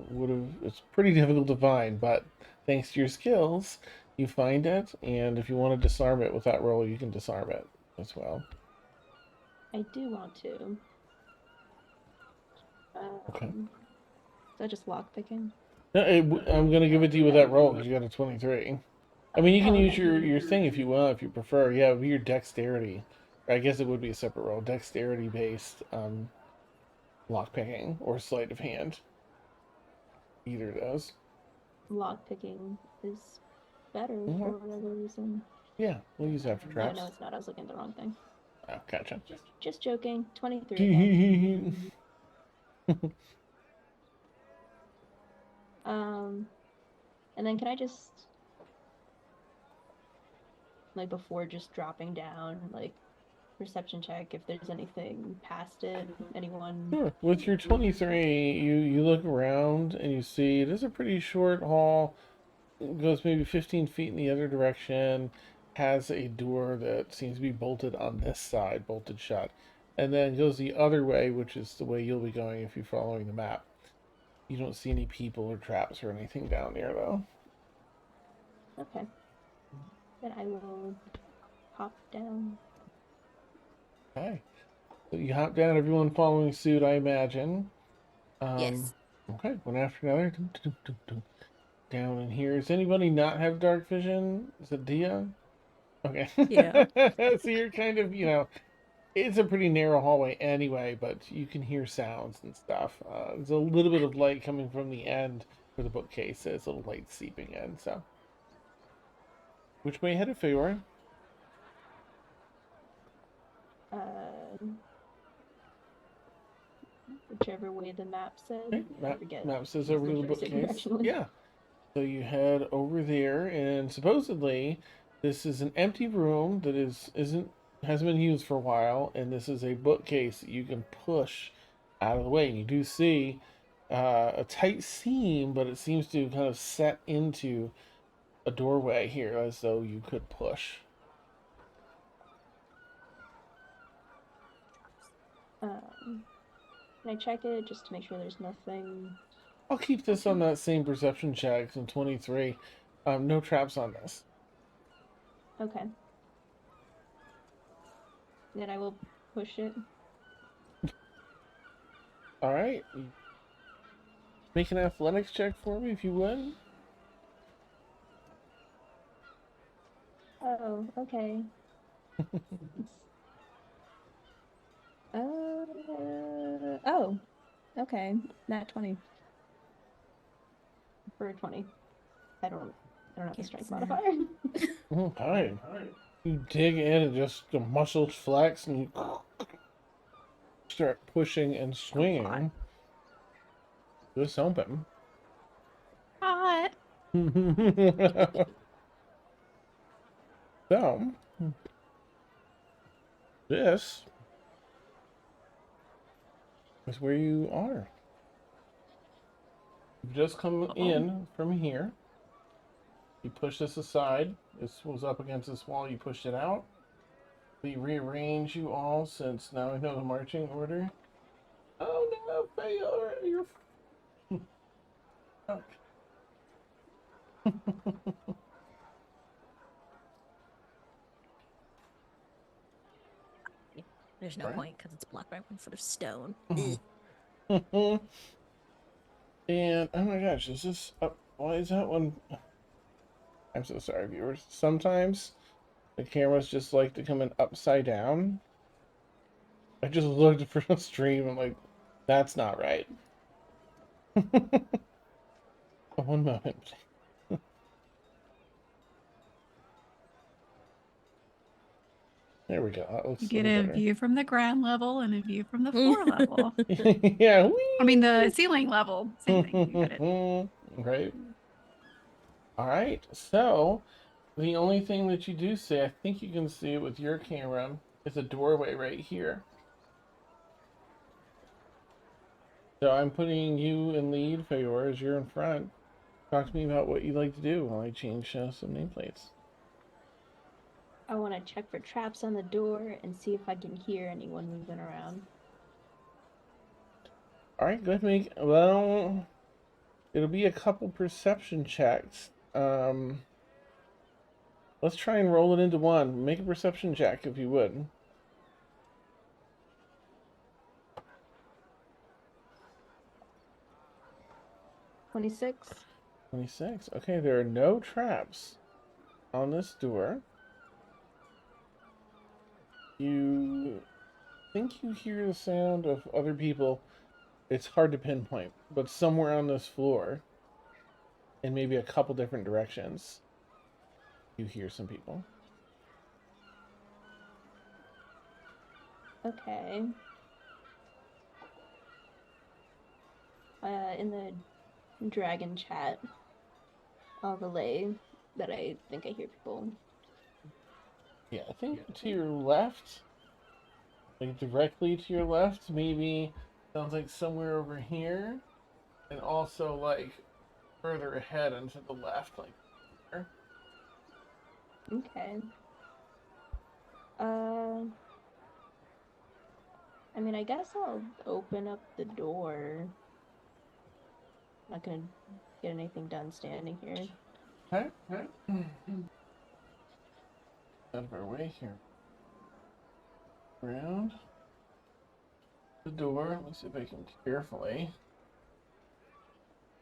it's pretty difficult to find, but thanks to your skills, you find it, and if you want to disarm it with that roll, you can disarm it as well. I do want to. Okay. Is that just lock picking? No, I'm gonna give it to you with that roll because you got a 23. I mean, you can use okay. your thing if you want, if you prefer. Yeah, it would be your dexterity. I guess it would be a separate roll. Dexterity based lockpicking or sleight of hand. Either of those. Lock picking is better Mhm. for whatever reason. Yeah, we'll use that for traps. No, it's not. I was looking at the wrong thing. Oh, gotcha. Just joking. 23 again. And then can I just, like, before just dropping down, like, perception check if there's anything past it, anyone? Sure. With your 23, you look around and you see it is a pretty short hall. It goes maybe 15 feet in the other direction. Has a door that seems to be bolted on this side, bolted shut. And then goes the other way, which is the way you'll be going if you're following the map. You don't see any people or traps or anything down there, though. Okay. Then I will hop down. Okay. So you hop down, everyone following suit, I imagine. Yes. Okay, one after another. Down in here. Does anybody not have dark vision? Is it Dia? Okay. Yeah. So you're kind of, it's a pretty narrow hallway anyway, but you can hear sounds and stuff. There's a little bit of light coming from the end where the bookcase is, a little light seeping in, so Which way headed, Feyor? Whichever way the map said. Okay, I forget. map says Just over to make the sure I say bookcase. directionally. Yeah. So you head over there, and supposedly this is an empty room that hasn't been used for a while, and this is a bookcase that you can push out of the way. And you do see a tight seam, but it seems to kind of set into a doorway here, as though you could push. Can I check it just to make sure there's nothing? I'll keep this on that same perception check in 23. No traps on this. Okay. Then I will push it. All right. Make an athletics check for me, if you would. Oh, okay. Oh, okay. Nat 20. For a 20. I don't have the Yes, strength no. modifier. Okay. You dig in and just the muscles flex and you start pushing and swinging. This open. Hot. So, this is where you are. You've just come in from here. You push this aside. This was up against this wall. You pushed it out. We rearrange you all since now we know the marching order. Oh no, Feyor, you're. Okay. There's no Right. point because it's blocked by 1 foot of stone. And oh my gosh, is this up? Why is that one? I'm so sorry, viewers. Sometimes the cameras just like to come in upside down. I just looked for a stream. I'm like, that's not right. One moment. There we go. That looks You a get little a better. view from the ground level and a view from the floor level. Yeah. I mean, the ceiling level. Same thing. You get it. Right. All right. So the only thing that you do see, I think you can see it with your camera, is a doorway right here. So I'm putting you in lead, Feyor, as you're in front. Talk to me about what you'd like to do while I change some nameplates. I want to check for traps on the door and see if I can hear anyone moving around. All right, go ahead and make. Well, it'll be a couple perception checks. Let's try and roll it into one. Make a perception check if you would. 26. 26. Okay, there are no traps on this door. You think you hear the sound of other people. It's hard to pinpoint, but somewhere on this floor, in maybe a couple different directions, you hear some people. Okay. In the dragon chat, I'll relay that I think I hear people. Yeah, I think to your left, like directly to your left, maybe sounds like somewhere over here, and also like further ahead and to the left, like here. Okay. I mean, I guess I'll open up the door. Not gonna get anything done standing here. Okay, okay. Out of our way here. Around the door. Let me see if I can carefully.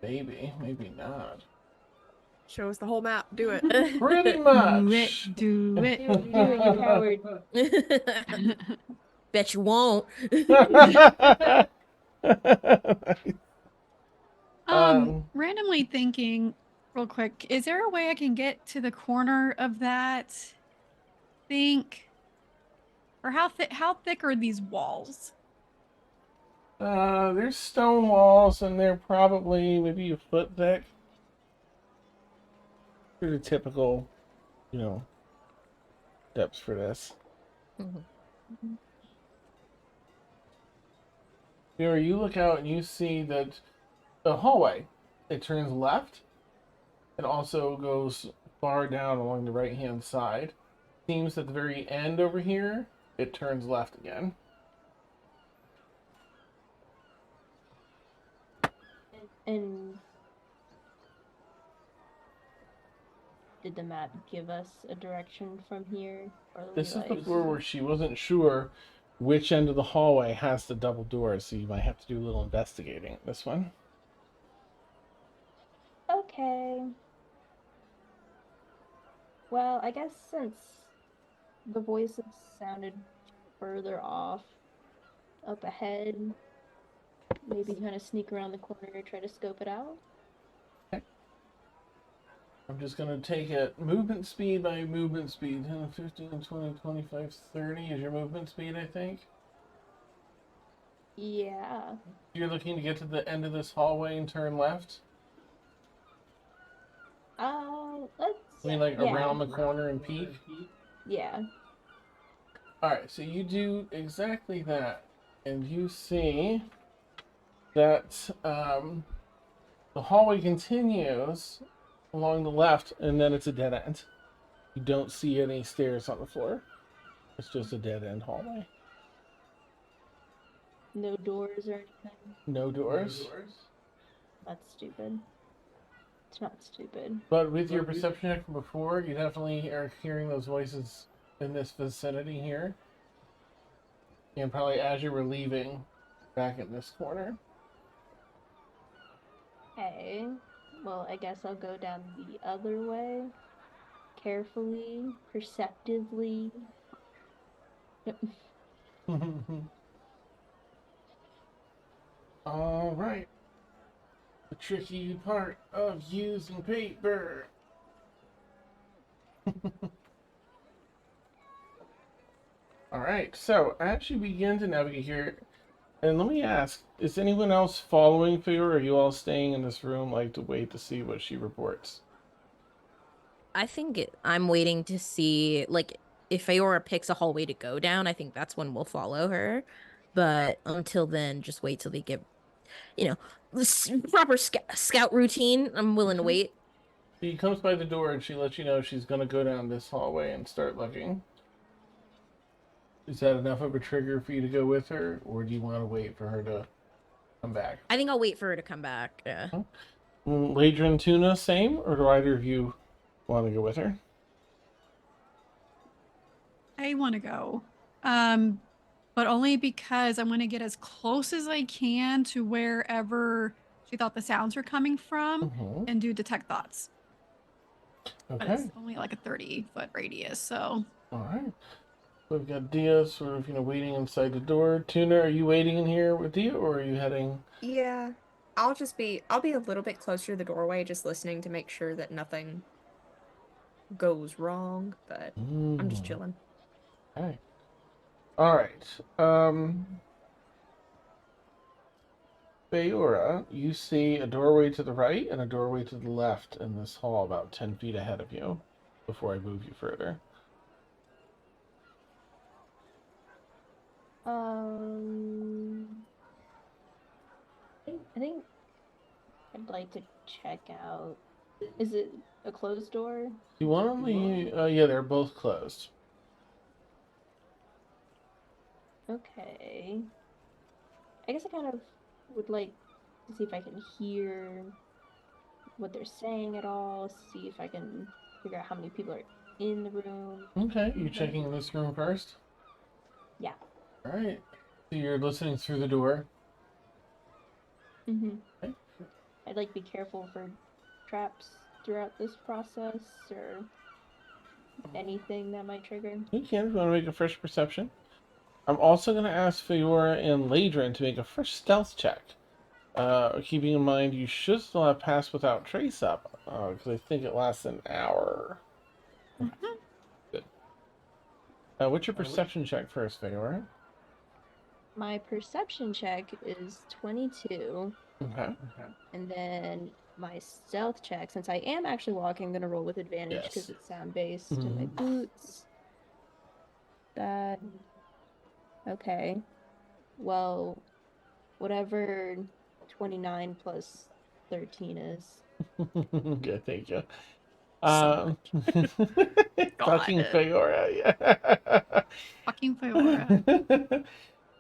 Maybe, maybe not. Show us the whole map. Do it. Pretty Do much. it. Do it. Do it, you coward. Bet you won't. Randomly thinking, real quick, is there a way I can get to the corner of that? Think, or how thick are these walls? There's stone walls, and they're probably maybe a foot thick. Pretty typical, you know, depths for this. Mhm. Here, you look out and you see that the hallway, it turns left. It also goes far down along the right-hand side. Seems at the very end over here, it turns left again. And did the map give us a direction from here? Or are we This is like before where she wasn't sure which end of the hallway has the double doors, so you might have to do a little investigating this one. okay. Well, I guess since the voices sounded further off up ahead, maybe kind of sneak around the corner, try to scope it out. I'm just going to take it movement speed by movement speed. 10, 15, 20, 25, 30 is your movement speed, I think. Yeah. You're looking to get to the end of this hallway and turn left? Let's. I mean, like yeah. around the corner and peek? Yeah. Alright, so you do exactly that. And you see that the hallway continues along the left, and then it's a dead end. You don't see any stairs on the floor. It's just a dead end hallway. No doors or anything. No doors. That's stupid. It's not stupid. But with your perception check from before, you definitely are hearing those voices in this vicinity here. And probably as you were leaving back in this corner. Okay. Well, I guess I'll go down the other way. Carefully, perceptively. Yep. All right. The tricky part of using paper. All right. So as you begin to navigate here, and let me ask: is anyone else following Fear, or are you all staying in this room, like to wait to see what she reports? I think I'm waiting to see, like, if Aora picks a hallway to go down, I think that's when we'll follow her. But until then, just wait till they get, this proper scout routine. I'm willing to Okay. wait. She comes by the door and she lets you know she's gonna go down this hallway and start looking. Is that enough of a trigger for you to go with her, or do you want to wait for her to come back? I think I'll wait for her to come back. Yeah. Ladra and Tuna, same, or do either of you want to go with her? I want to go. But only because I want to get as close as I can to wherever she thought the sounds were coming from Mm-hmm. and do detect thoughts. But Okay. it's only like a 30-foot radius, so. All right. So we've got Dia sort of, waiting inside the door. Tuna, are you waiting in here with Dia, or are you heading? Yeah. I'll be a little bit closer to the doorway, just listening to make sure that nothing goes wrong, but I'm just chilling. Okay. All right. Bayura, you see a doorway to the right and a doorway to the left in this hall about 10 feet ahead of you before I move you further. I think I'd like to check out. Is it a closed door? You want only, yeah, they're both closed. Okay. I guess I kind of would like to see if I can hear what they're saying at all, see if I can figure out how many people are in the room. Okay, you checking this room first? Yeah. All right. So you're listening through the door. Mm-hmm. Okay. I'd like to be careful for traps throughout this process or anything that might trigger. You can if you want to make a first perception. I'm also going to ask Fiora and Ladrin to make a first stealth check. Keeping in mind you should still have Pass Without Trace up, because I think it lasts an hour. Mhm. Good. What's your perception check first, Feyre? My perception check is 22. Okay. And then my stealth check, since I am actually walking, I'm gonna roll with advantage because Yes. it's sound based. And my Mhm. boots. That. Okay. Well, whatever 29 plus 13 is. Good, thank you. So much. Fucking God. Feyre, yeah. Fucking Fiora.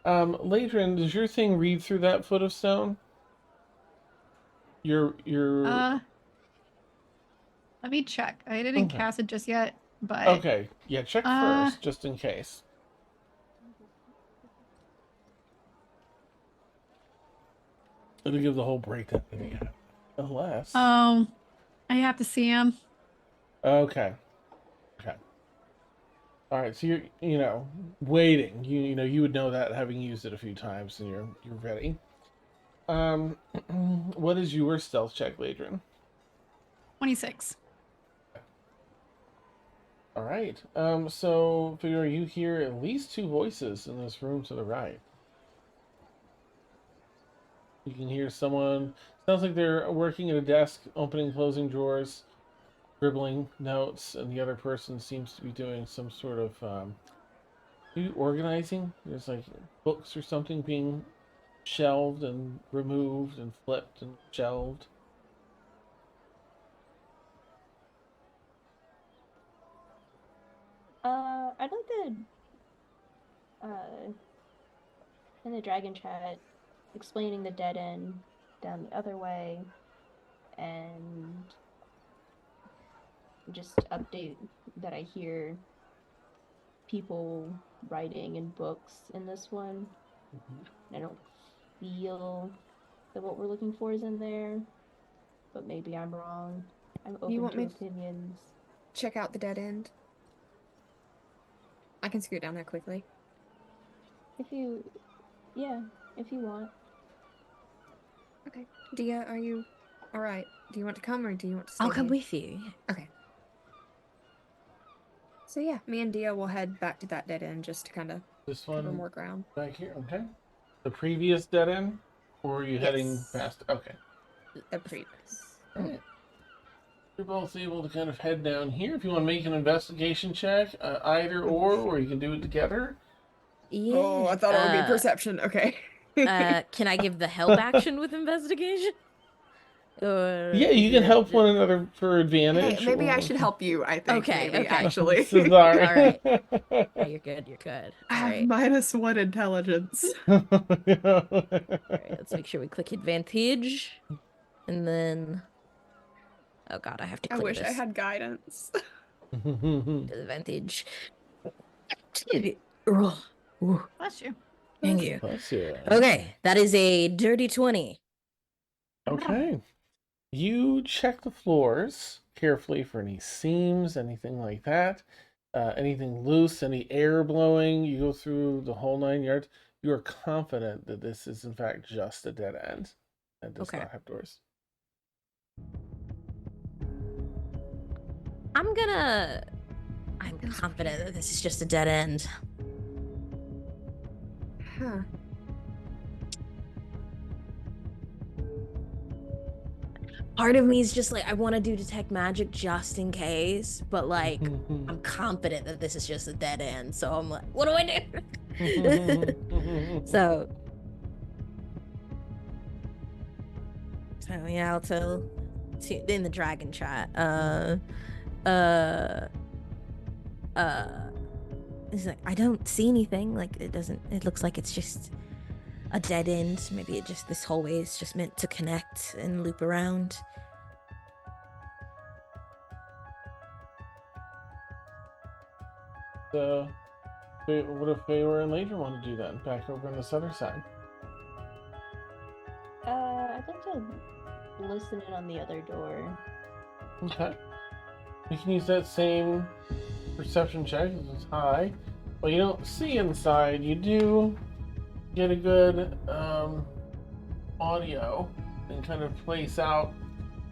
Ladrin, does your thing read through that foot of stone? Your Let me check. I didn't Okay. cast it just yet, but Okay, yeah, check first, just in case. It'll give the whole breakdown that we have. Unless. I have to see him. Okay. Okay. All right. So you're waiting. You would know that having used it a few times, and you're ready. What is your stealth check, Ladrin? 26. All right. So figure you hear at least two voices in this room to the right. You can hear someone. Sounds like they're working at a desk, opening, closing drawers, scribbling notes, and the other person seems to be doing some sort of maybe organizing. There's like books or something being shelved and removed and flipped and shelved. I'd like to, uh, in the dragon chat, explaining the dead end down the other way and just update that I hear people writing in books in this one. I don't feel that what we're looking for is in there, but maybe I'm wrong. I'm You open want to me to opinions. check out the dead end? I can scoot down there quickly. Yeah, if you want. Okay. Dia, are you all right? Do you want to come or do you want to stay I'll come here? with you. Okay. So yeah, me and Dia will head back to that dead end just to kind of This cover one more ground. back here, okay? The previous dead end? Or are you heading Yes. past? Okay. The previous. Alright. You're both able to kind of head down here. If you want to make an investigation check, either or you can do it together. Yeah. Oh, I thought it would be perception. Okay. Can I give the help action with investigation? Or Yeah, is you can it help just- one another for advantage. Hey, maybe I should help you, I think. Okay, maybe, okay. actually. Sorry. All right. Yeah, you're good. You're good. I All have right. -1 intelligence. All right. Let's make sure we click advantage, and then. Oh God, I have to I click wish this. I had guidance. Advantage. Ooh, Bless you. thank you. Bless you. Okay, that is a dirty 20. Okay. You check the floors carefully for any seams, anything like that. Anything loose, any air blowing. You go through the whole 9 yards. You are confident that this is, in fact, just a dead end and does Okay. not have doors. I'm confident that this is just a dead end. Huh. Part of me is just like, I want to do detect magic just in case, but like, I'm confident that this is just a dead end. So I'm like, what do I do? So yeah, I'll tell in the dragon chat. He's like, I don't see anything. Like it looks like it's just a dead end. Maybe this hallway is just meant to connect and loop around. So, what if they were in later want to do that? Back over on this other side. I'd like to listen in on the other door. Okay. You can use that same perception check. It's high. Well, you don't see inside. You do get a good audio and kind of place out.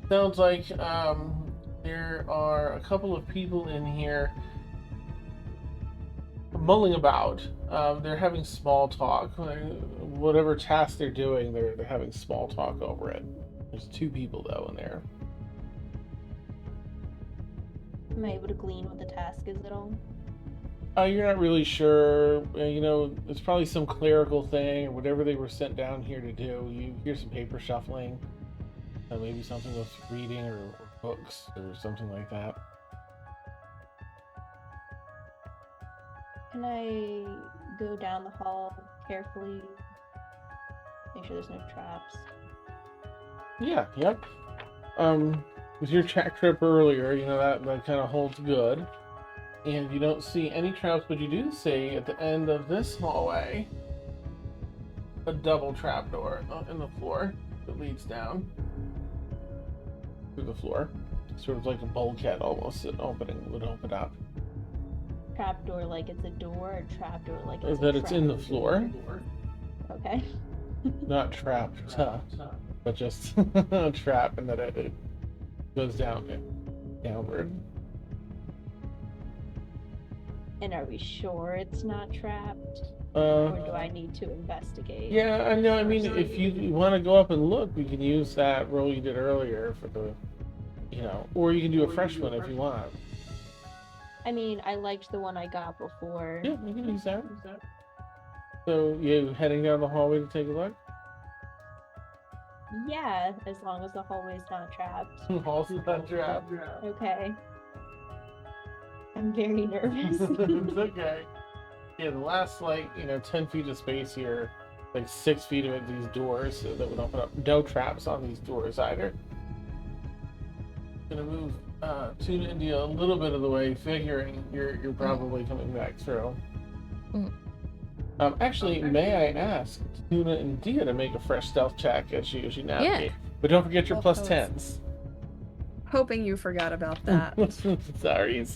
Sounds like there are a couple of people in here mulling about. They're having small talk. Whatever task they're doing, they're having small talk over it. There's 2 people though in there. Am I able to glean what the task is at all? You're not really sure. You know, it's probably some clerical thing or whatever they were sent down here to do. You hear some paper shuffling. Maybe something with reading or books or something like that. Can I go down the hall carefully? Make sure there's no traps. Yeah, yep. With your check trip earlier, you know, that kind of holds good. And you don't see any traps, but you do see at the end of this hallway a double trapdoor in the floor that leads down through the floor. Sort of like a bulkhead almost that would open up. Trapdoor like it's a door, or trapdoor like it's That a it's in the trap? floor. Okay. Not trapped, but just a trap, and that it goes downward. And are we sure it's not trapped? Uh, Or do I need to investigate? yeah, I know. I mean, if you want to go up and look, we can use that roll you did earlier for the, you know, or you can do a fresh one if you want. I mean, I liked the one I got before. Yeah, you can use that. So you heading down the hallway to take a look? Yeah, as long as the hallway's not trapped. Hall's not trapped. Okay. I'm very nervous. It's okay. Yeah, the last, like, 10 feet of space here, like 6 feet of it, these doors that would open up. No traps on these doors either. Gonna move Tuna India a little bit of the way, figuring you're probably coming back through. Mm. Actually, may I ask Tuna India to make a fresh stealth check as you navigate? But don't forget your Well, plus I was 10s. hoping you forgot about that. Sorry.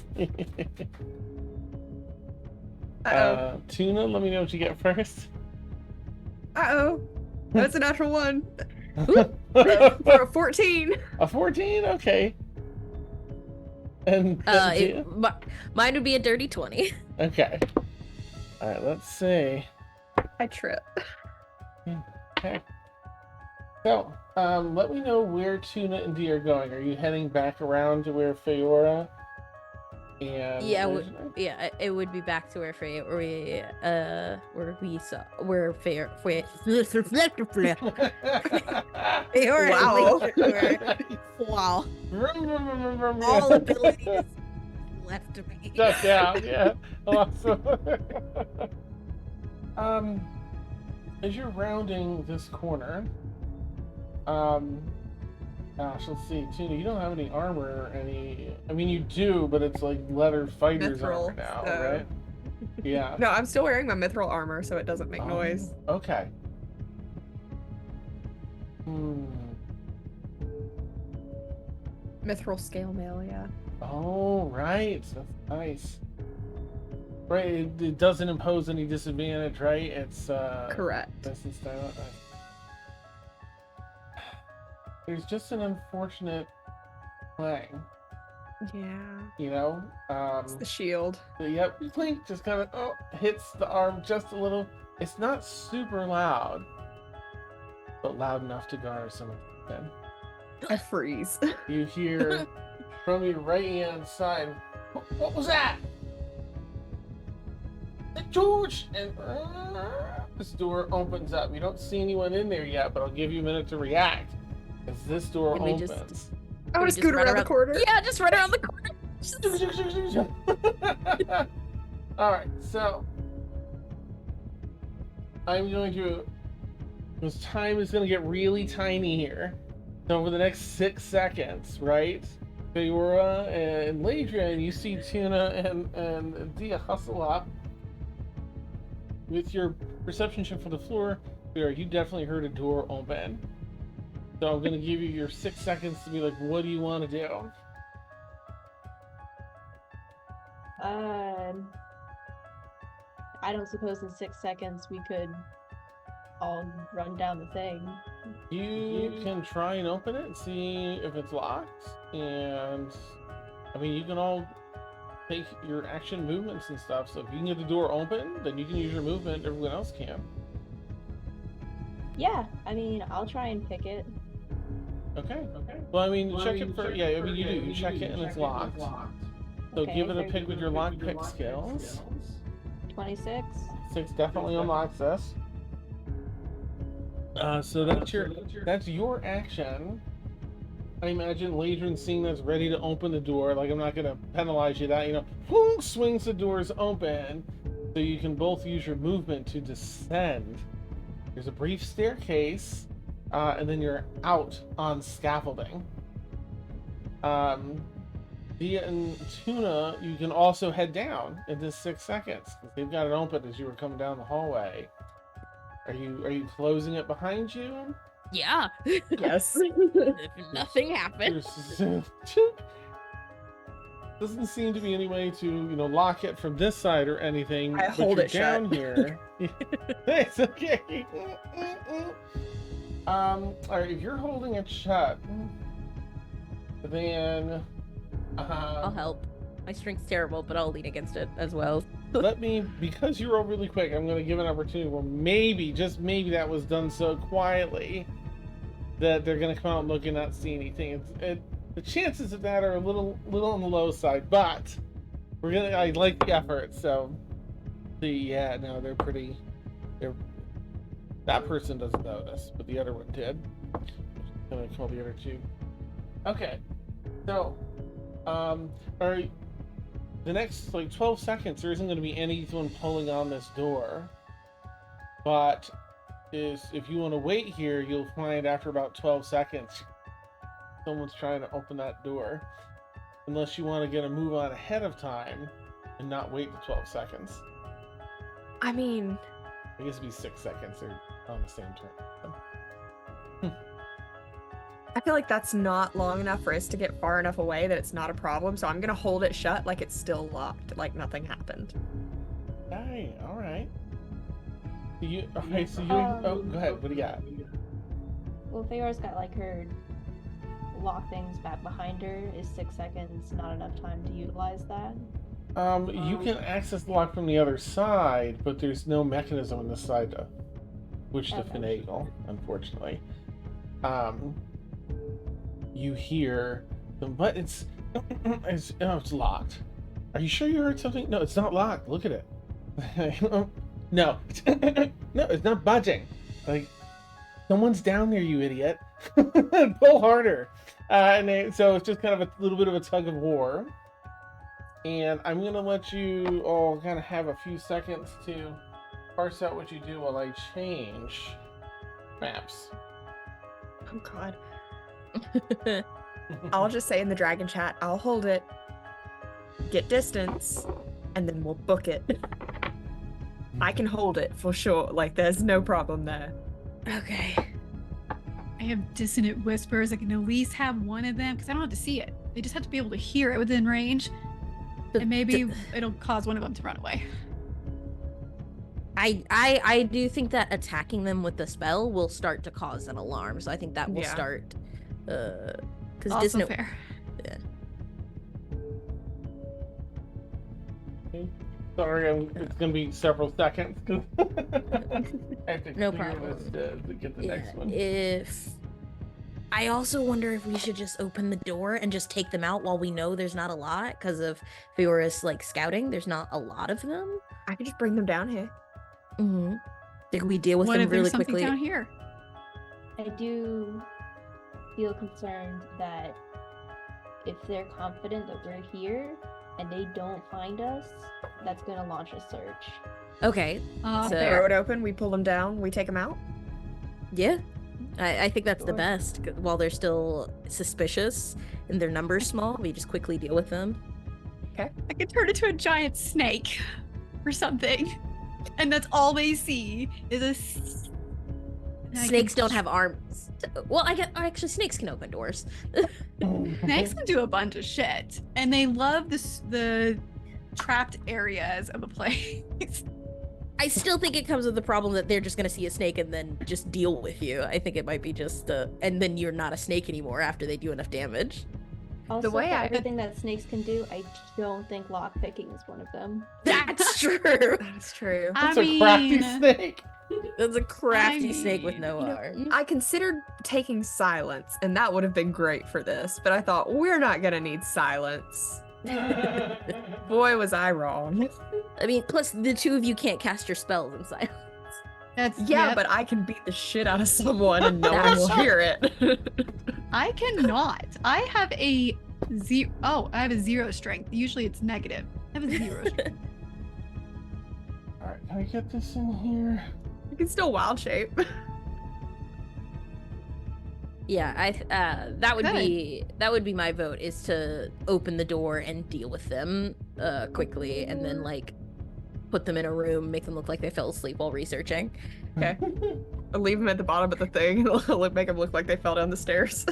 Uh-oh. Tuna, let me know what you get first. Uh-oh. That's a natural 1. For a 14. A 14? Okay. And India? Mine would be a dirty 20. Okay. Alright, let's see. I trip. Okay. So, let me know where Tuna and Dee are going. Are you heading back around to where Feora and Yeah, it would be back to where we saw where Feora Wow. wow. All abilities left to me. Shut down, yeah. Awesome. As you're rounding this corner, gosh, let's see, Tuna, you don't have any armor or any. I mean, you do, but it's like leather fighter's Mithril, armor now, so- right? Yeah. No, I'm still wearing my mithril armor, so it doesn't make noise. Okay. Mithril scale mail, yeah. Oh, right. That's nice. Right, it doesn't impose any disadvantage, right? It's Correct. This is style. There's just an unfortunate clang, Yeah. It's the shield. Yep, clink just kind of hits the arm just a little. It's not super loud, but loud enough to garner some attention. I freeze. You hear from your right hand side, what was that? George! And this door opens up. You don't see anyone in there yet, but I'll give you a minute to react. As this door Can we opens. I want just to scoot run around the corner. Yeah, just run around the corner. Alright, so I'm going to. This time is going to get really tiny here. So over the next 6 seconds, right? Feora and Ladrian, you see Tuna and Dia hustle up. With your perception check for the floor, Feora, you definitely heard a door open. So I'm going to give you your 6 seconds to be like, what do you want to do? I don't suppose in 6 seconds we could I'll run down the thing. You can try and open it and see if it's locked. And I mean, you can all take your action movements and stuff. So if you can get the door open, then you can use your movement. Everyone else can. Yeah, I mean, I'll try and pick it. Okay. Well, I mean, check it for. Yeah, I mean, you do. You check it and it's locked. So Okay, give it a pick with your lock pick skills. 26. 6 definitely unlocks this. So that's your action. I imagine Ladrin, seeing that's ready to open the door, like I'm not gonna penalize you that, whoom, swings the doors open, so you can both use your movement to descend. There's a brief staircase, and then you're out on scaffolding. Dia and Tuna, you can also head down in this 6 seconds. They've got it open as you were coming down the hallway. Are you closing it behind you? Yeah. Yes. If nothing happened. Doesn't seem to be any way to, lock it from this side or anything. I but hold you're it down shut. here. It's okay. All right, if you're holding it shut, then I'll help. My strength's terrible, but I'll lean against it as well. let me, because you roll really quick, I'm going to give an opportunity where maybe, just maybe, that was done so quietly that they're going to come out and look and not see anything. The chances of that are a little on the low side, but I like the effort. So, yeah, no, that person doesn't notice, but the other one did. I'm going to call the other two. Okay, so, the next 12 seconds, there isn't going to be anyone pulling on this door. But if you want to wait here, you'll find after about 12 seconds, someone's trying to open that door. Unless you want to get a move on ahead of time and not wait the 12 seconds. I mean, I guess it'd be 6 seconds. They're on the same turn. I feel like that's not long enough for us to get far enough away that it's not a problem, so I'm gonna hold it shut like it's still locked, like nothing happened. All right. Oh, go ahead. What do you got? Well, Feor's got like her lock things back behind her. Is 6 seconds not enough time to utilize that? You can access the lock from the other side, but there's no mechanism on this side to which to finagle, unfortunately. You hear them, but it's locked. Are you sure you heard something? No, it's not locked. Look at it. No, no, it's not budging. Like, someone's down there, you idiot. Pull harder. So it's just kind of a little bit of a tug of war. And I'm going to let you all kind of have a few seconds to parse out what you do while I change maps. Oh god. I'll just say in the dragon chat, I'll hold it, get distance, and then we'll book it. I can hold it for sure. Like, there's no problem there. Okay. I have dissonant whispers. I can at least have one of them because I don't have to see it. They just have to be able to hear it within range. And maybe it'll cause one of them to run away. I do think that attacking them with the spell will start to cause an alarm. So I think that will start. Because Also dissonant. fair. Yeah. Sorry, it's going to be several seconds. I have to No clear problem. this to get the next one. If I also wonder if we should just open the door and just take them out while we know there's not a lot, because of Fiora's scouting, there's not a lot of them. I could just bring them down here. Mm-hmm. Think we deal with What them if there's really something quickly? down here? I do feel concerned that if they're confident that we're here and they don't find us, that's going to launch a search. Okay. So, So- Throw it open, we pull them down, we take them out. Yeah. I think that's the Sure. best. While they're still suspicious and their numbers small, we just quickly deal with them. I could turn into a giant snake or something. And that's all they see is and I Snakes can- don't have arms. Well, actually snakes can open doors. Snakes can do a bunch of shit. And they love the trapped areas of a place. I still think it comes with the problem that they're just gonna see a snake and then just deal with you. I think it might be just and then you're not a snake anymore after they do enough damage. Also, way for I- everything that snakes can do, I don't think lockpicking is one of them. That's true. That's true. That's a crafty snake. That's a crafty snake with mean, no You know, arms. I considered taking silence, and that would have been great for this, but I thought, we're not gonna need silence. Boy, was I wrong. I mean, plus the two of you can't cast your spells in silence. That's Yeah, yep. but I can beat the shit out of someone and no one will hear it. I cannot. I have a zero. Oh, I have a 0 strength. Usually it's negative. I have a 0 strength. Alright, can I get this in here? You can still wild shape. Yeah, that would Okay. be my vote, is to open the door and deal with them quickly, and then like put them in a room, make them look like they fell asleep while researching. Okay. I'll leave them at the bottom of the thing and make them look like they fell down the stairs.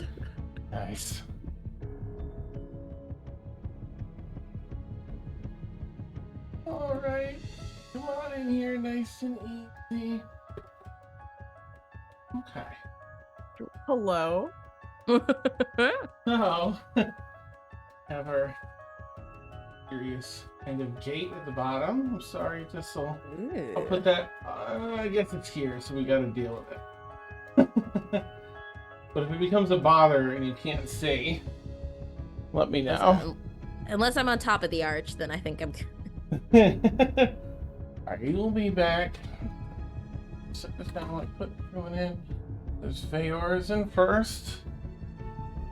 Nice. Alright. Come on in here, nice and easy. Okay. Hello. So, have our curious kind of gate at the bottom. I'm sorry, this'll. I'll put that. I guess it's here, so we gotta deal with it. But if it becomes a bother and you can't see, let me know. Unless I'm on top of the arch, then I think I'm. Alright, you will be back. Set this down like put everyone in. There's Feyor's in first.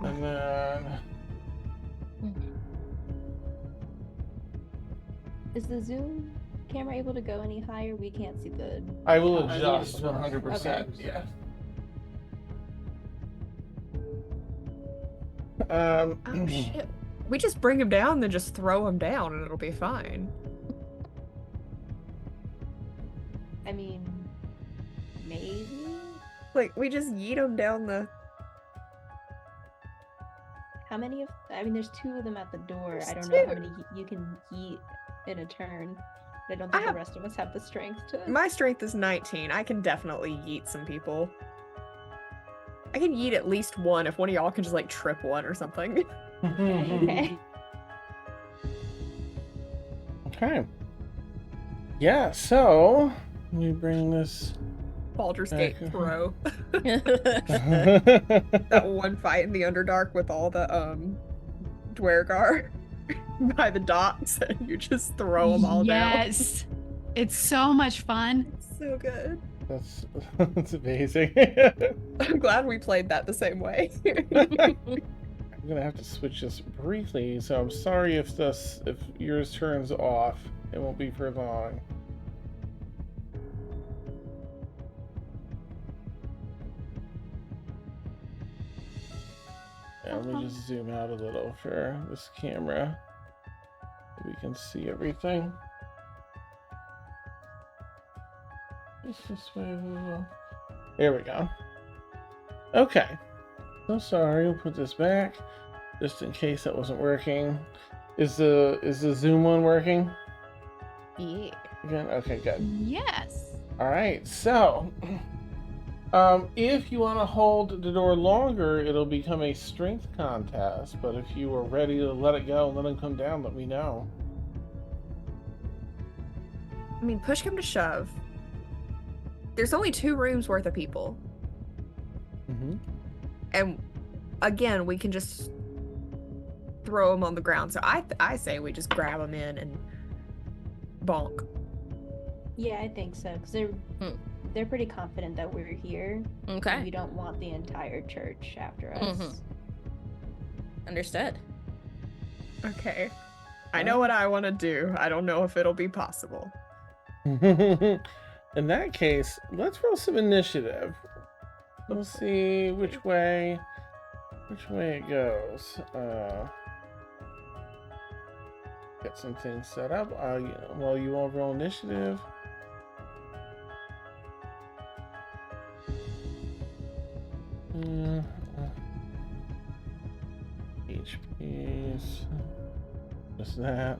And then Is the zoom camera able to go any higher? We can't see the. I will Oh, adjust yeah. 100%. Okay. Yeah. Oh shit. We just bring him down, then just throw him down, and it'll be fine. I mean, maybe. Like, we just yeet him down the. How many of? I mean, there's 2 of them at the door. I don't There's know how 2. many you can yeet in a turn. But I don't I think have- the rest of us have the strength to. My strength is 19. I can definitely yeet some people. I can yeet at least one if one of y'all can just like trip one or something. Okay. Okay. Yeah, so let me bring this. Baldur's Gate Okay. throw. That That one fight in the Underdark with all the Dwergar by the docks, and you just throw them all down. Yes. It's so much fun. It's so good. that's amazing. I'm glad we played that the same way. I'm gonna have to switch this briefly, so I'm sorry if yours turns off. It won't be for long. Yeah, let me just zoom out a little for this camera so we can see everything. Just this way. There we go. Okay. So sorry, we'll put this back just in case that wasn't working. Is the zoom one working? Yeah. Again? Okay, good. Yes. All right, so if you want to hold the door longer, it'll become a strength contest. But if you are ready to let it go and let him come down, let me know. I mean, push come to shove. There's only 2 rooms worth of people. Mm-hmm. And again, we can just throw them on the ground. So I say we just grab them in and bonk. Yeah, I think so. Because they're pretty confident that we're here. And Okay. we don't want the entire church after us. Mhm. Understood. Okay. I know what I want to do. I don't know if it'll be possible. In that case, let's roll some initiative. Let's see which way it goes. Get some things set up. While you all roll initiative. HPs. Just that.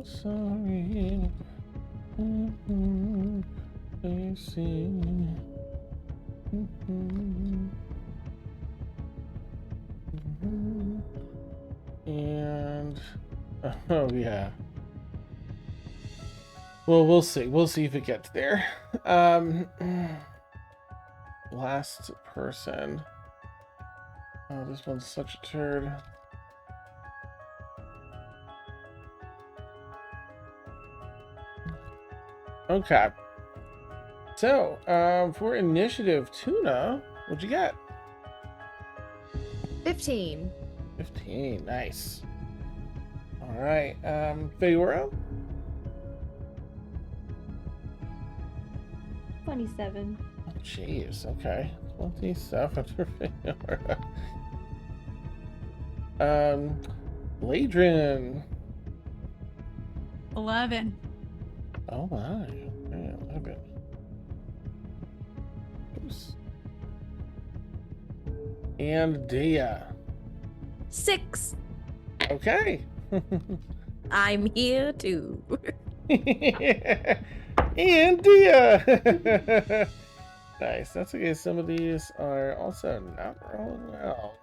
sorry. I see. And oh yeah. Well, we'll see. We'll see if it gets there. Last person. Oh, this one's such a turd. Okay. So, for initiative, Tuna, what'd you get? 15. 15. Nice. All right. Feora? 27. Oh, jeez. Okay. 27 for Feora. Ladrin. 11. Oh my. Okay, 11. Oops. And Dia. 6. Okay. I'm here too. And Dia. Nice. That's okay. Some of these are also not rolling well.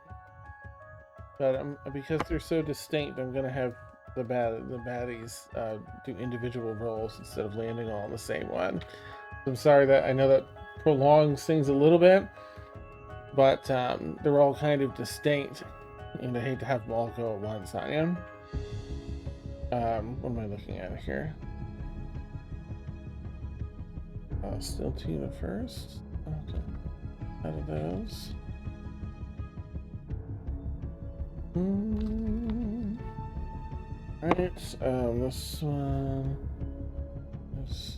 But because they're so distinct, I'm gonna have the baddies do individual rolls instead of landing all on the same one. I'm sorry that I know that prolongs things a little bit, but they're all kind of distinct, and I hate to have them all go at once. I am. What am I looking at here? Still Tina first. Okay. Out of those. Right. This one. This.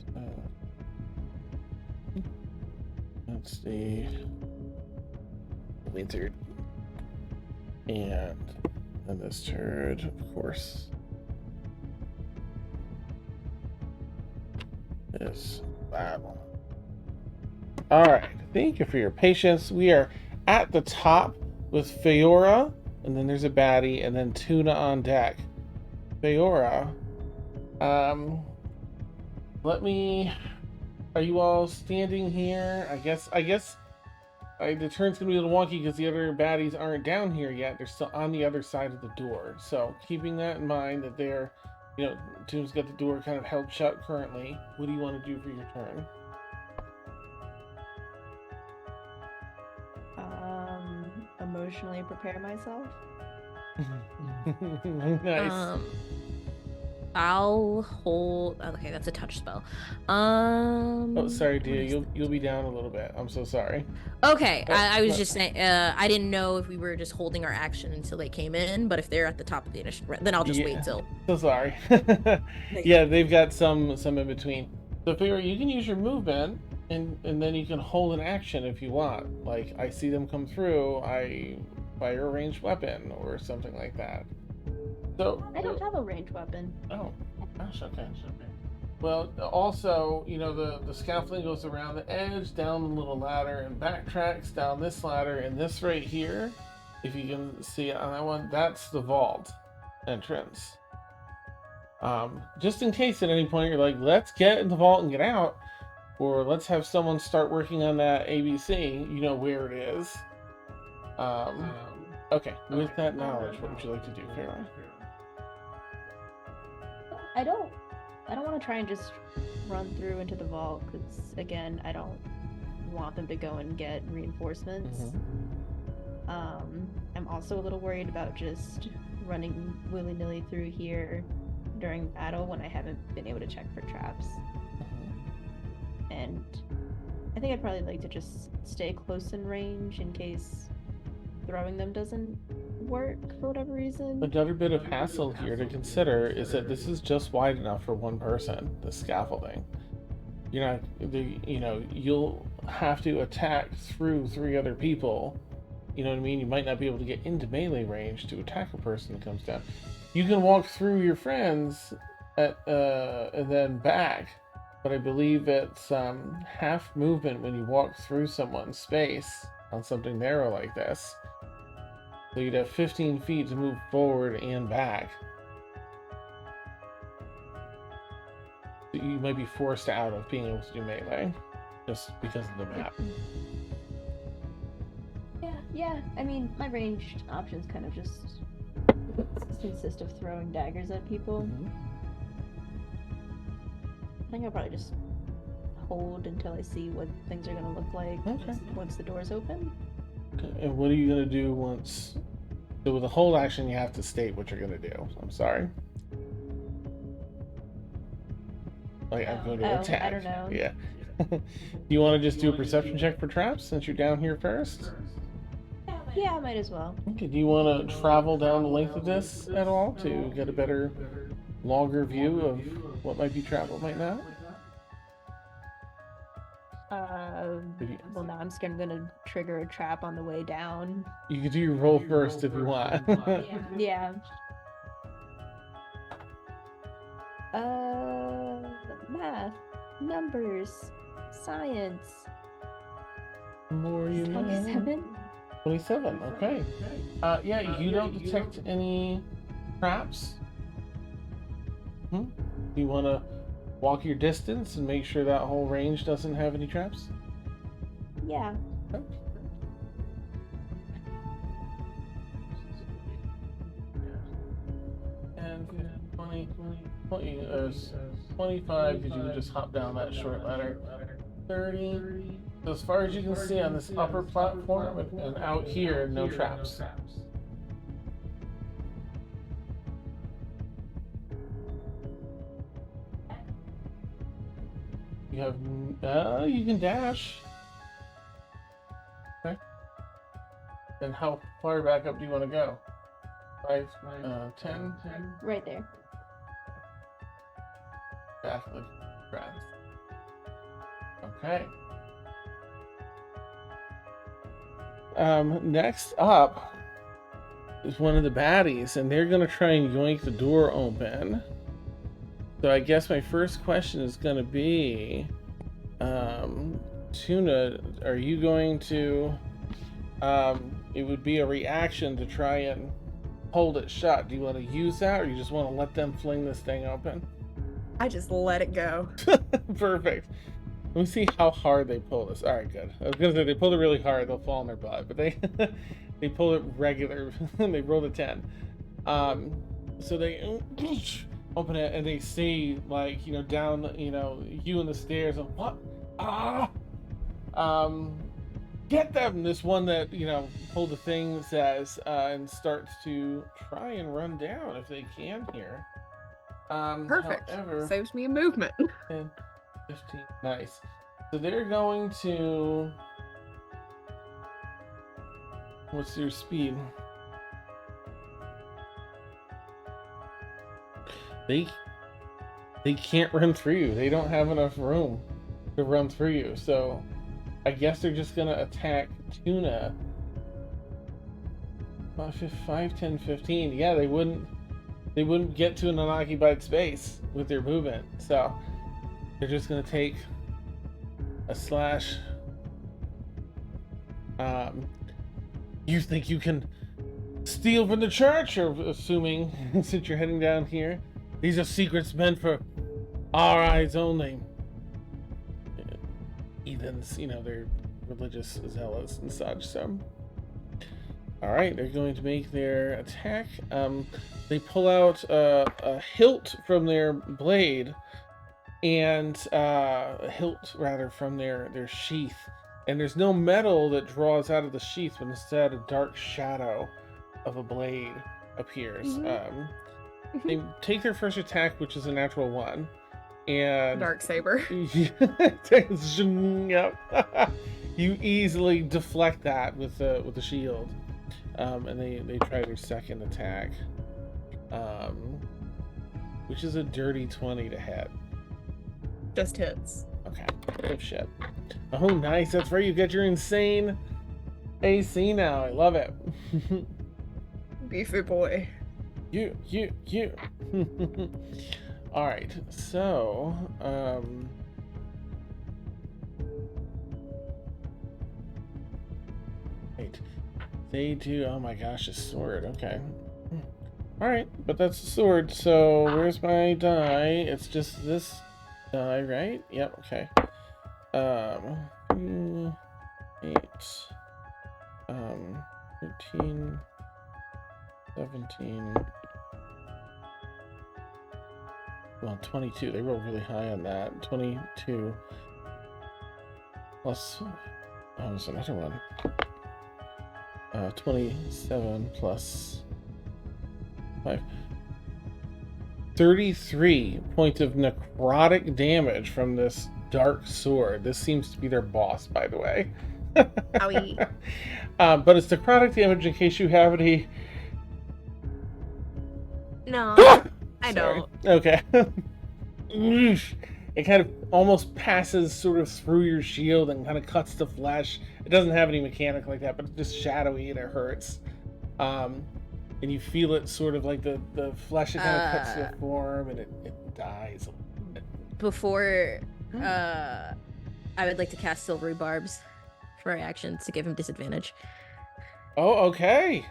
That's the wizard. And this turd, of course. Is that one. Alright, thank you for your patience. We are at the top with Feora, and then there's a baddie, and then Tuna on deck. Feora, are you all standing here? I guess the turn's gonna be a little wonky because the other baddies aren't down here yet. They're still on the other side of the door. So keeping that in mind, that they're, Toon's got the door kind of held shut currently. What do you want to do for your turn? Emotionally prepare myself. Nice. I'll hold. Okay, that's a touch spell. Oh, sorry, what Dia. is You'll be down a little bit. I'm so sorry. Okay, I was but- just saying. I didn't know if we were just holding our action until they came in, but if they're at the top of the initiative, then I'll just Yeah. wait till. So sorry. Yeah, they've got some in between. So Feora, you can use your movement, and then you can hold an action if you want. Like, I see them come through, I fire a ranged weapon or something like that. So I don't have a ranged weapon. Oh, gosh, okay. Well, also, the scaffolding goes around the edge, down the little ladder, and backtracks down this ladder, and this right here, if you can see it on that one, that's the vault entrance. Just in case at any point you're like, let's get in the vault and get out, or let's have someone start working on that ABC, you know where it is. Okay, with that knowledge, what would you like to do, Farrah? I don't want to try and just run through into the vault because, again, I don't want them to go and get reinforcements. I'm also a little worried about just running willy-nilly through here during battle when I haven't been able to check for traps. And I think I'd probably like to just stay close in range in case throwing them doesn't work for whatever reason. Another bit of hassle here to consider is that this is just wide enough for one person, the scaffolding. You're not, you'll have to attack through 3 other people. You know what I mean? You might not be able to get into melee range to attack a person that comes down. You can walk through your friends and then back, but I believe it's half movement when you walk through someone's space on something narrow like this. So you'd have 15 feet to move forward and back. You might be forced out of being able to do melee just because of the map. Yeah. I mean, my ranged options kind of just consist of throwing daggers at people. I think I'll probably just hold until I see what things are gonna look like once the doors open. Okay. And what are you gonna do once? So with a hold action, you have to state what you're gonna do. I'm sorry. Like I'm going to attack. I don't know. Yeah. You want to just do a perception check for traps since you're down here first? Yeah, I might as well. Okay. Do you want to travel down the length of this at all to get a better, longer view of what might be trapped, what might not? Well, now I'm scared I'm gonna trigger a trap on the way down. You can do your roll first if you want. Yeah. Math, numbers, science. More you know. 27. 27. Okay. Yeah, you don't detect any traps. Do you want to walk your distance and make sure that whole range doesn't have any traps? Yeah. Okay. And 20, 25 because you can just hop down that short ladder. 30. So as far as you can see on this upper platform and out here, no traps. You have, you can dash. Okay. And how far back up do you want to go? 5, 10? Right there. Back the grass. Okay. Next up is one of the baddies, and they're gonna try and yoink the door open. So I guess my first question is gonna be, Tuna, are you going to, it would be a reaction to try and hold it shut. Do you want to use that, or you just want to let them fling this thing open? I just let it go. Perfect. Let me see how hard they pull this. All right, good. I was gonna say they pulled it really hard, they'll fall on their butt, but they they pull it regular. They rolled a 10. So they open it and they see, like, you know, down, you know, you in the stairs and what? Get them. This one that, you know, pulled the thing says, and starts to try and run down if they can here. Perfect. However, Saves me a movement. 10, 15. Nice. So they're going to. What's your speed? They can't run through you. They don't have enough room to run through you. So I guess they're just gonna attack Tuna. 5, 10, 15. Yeah, they wouldn't get to an unoccupied space with their movement. So they're just gonna take a slash. You think you can steal from the church? Or assuming, since you're heading down here, these are secrets meant for our eyes only. Heathens, you know, they're religious zealots and such, so. Alright, they're going to make their attack. They pull out a hilt from their blade, and a hilt, rather, from their sheath. And there's no metal that draws out of the sheath, but instead a dark shadow of a blade appears. They take their first attack, which is a natural 1. And Dark saber. Yep. You easily deflect that with the shield. And they try their second attack. Which is a dirty 20 to hit. Just hits. Okay. Oh shit. Oh nice, that's right, you get your insane AC now. I love it. Beefy boy. You. Alright, so wait. They do, oh my gosh, a sword, okay. Alright, but that's a sword, so where's my die? It's just this die, right? Yep, okay. 3, 8, 13, 17. Well, 22. They rolled really high on that. 22 plus. Oh, there's another one. 27 plus 5. 33 points of necrotic damage from this dark sword. This seems to be their boss, by the way. Owie. But it's necrotic damage in case you have any. No, I Sorry. don't. Okay. It kind of almost passes sort of through your shield and kind of cuts the flesh. It doesn't have any mechanic like that, but it's just shadowy and it hurts. And you feel it sort of like the flesh, it kind of cuts the form and it dies. Before, I would like to cast Silvery Barbs for actions to give him disadvantage. Oh, okay.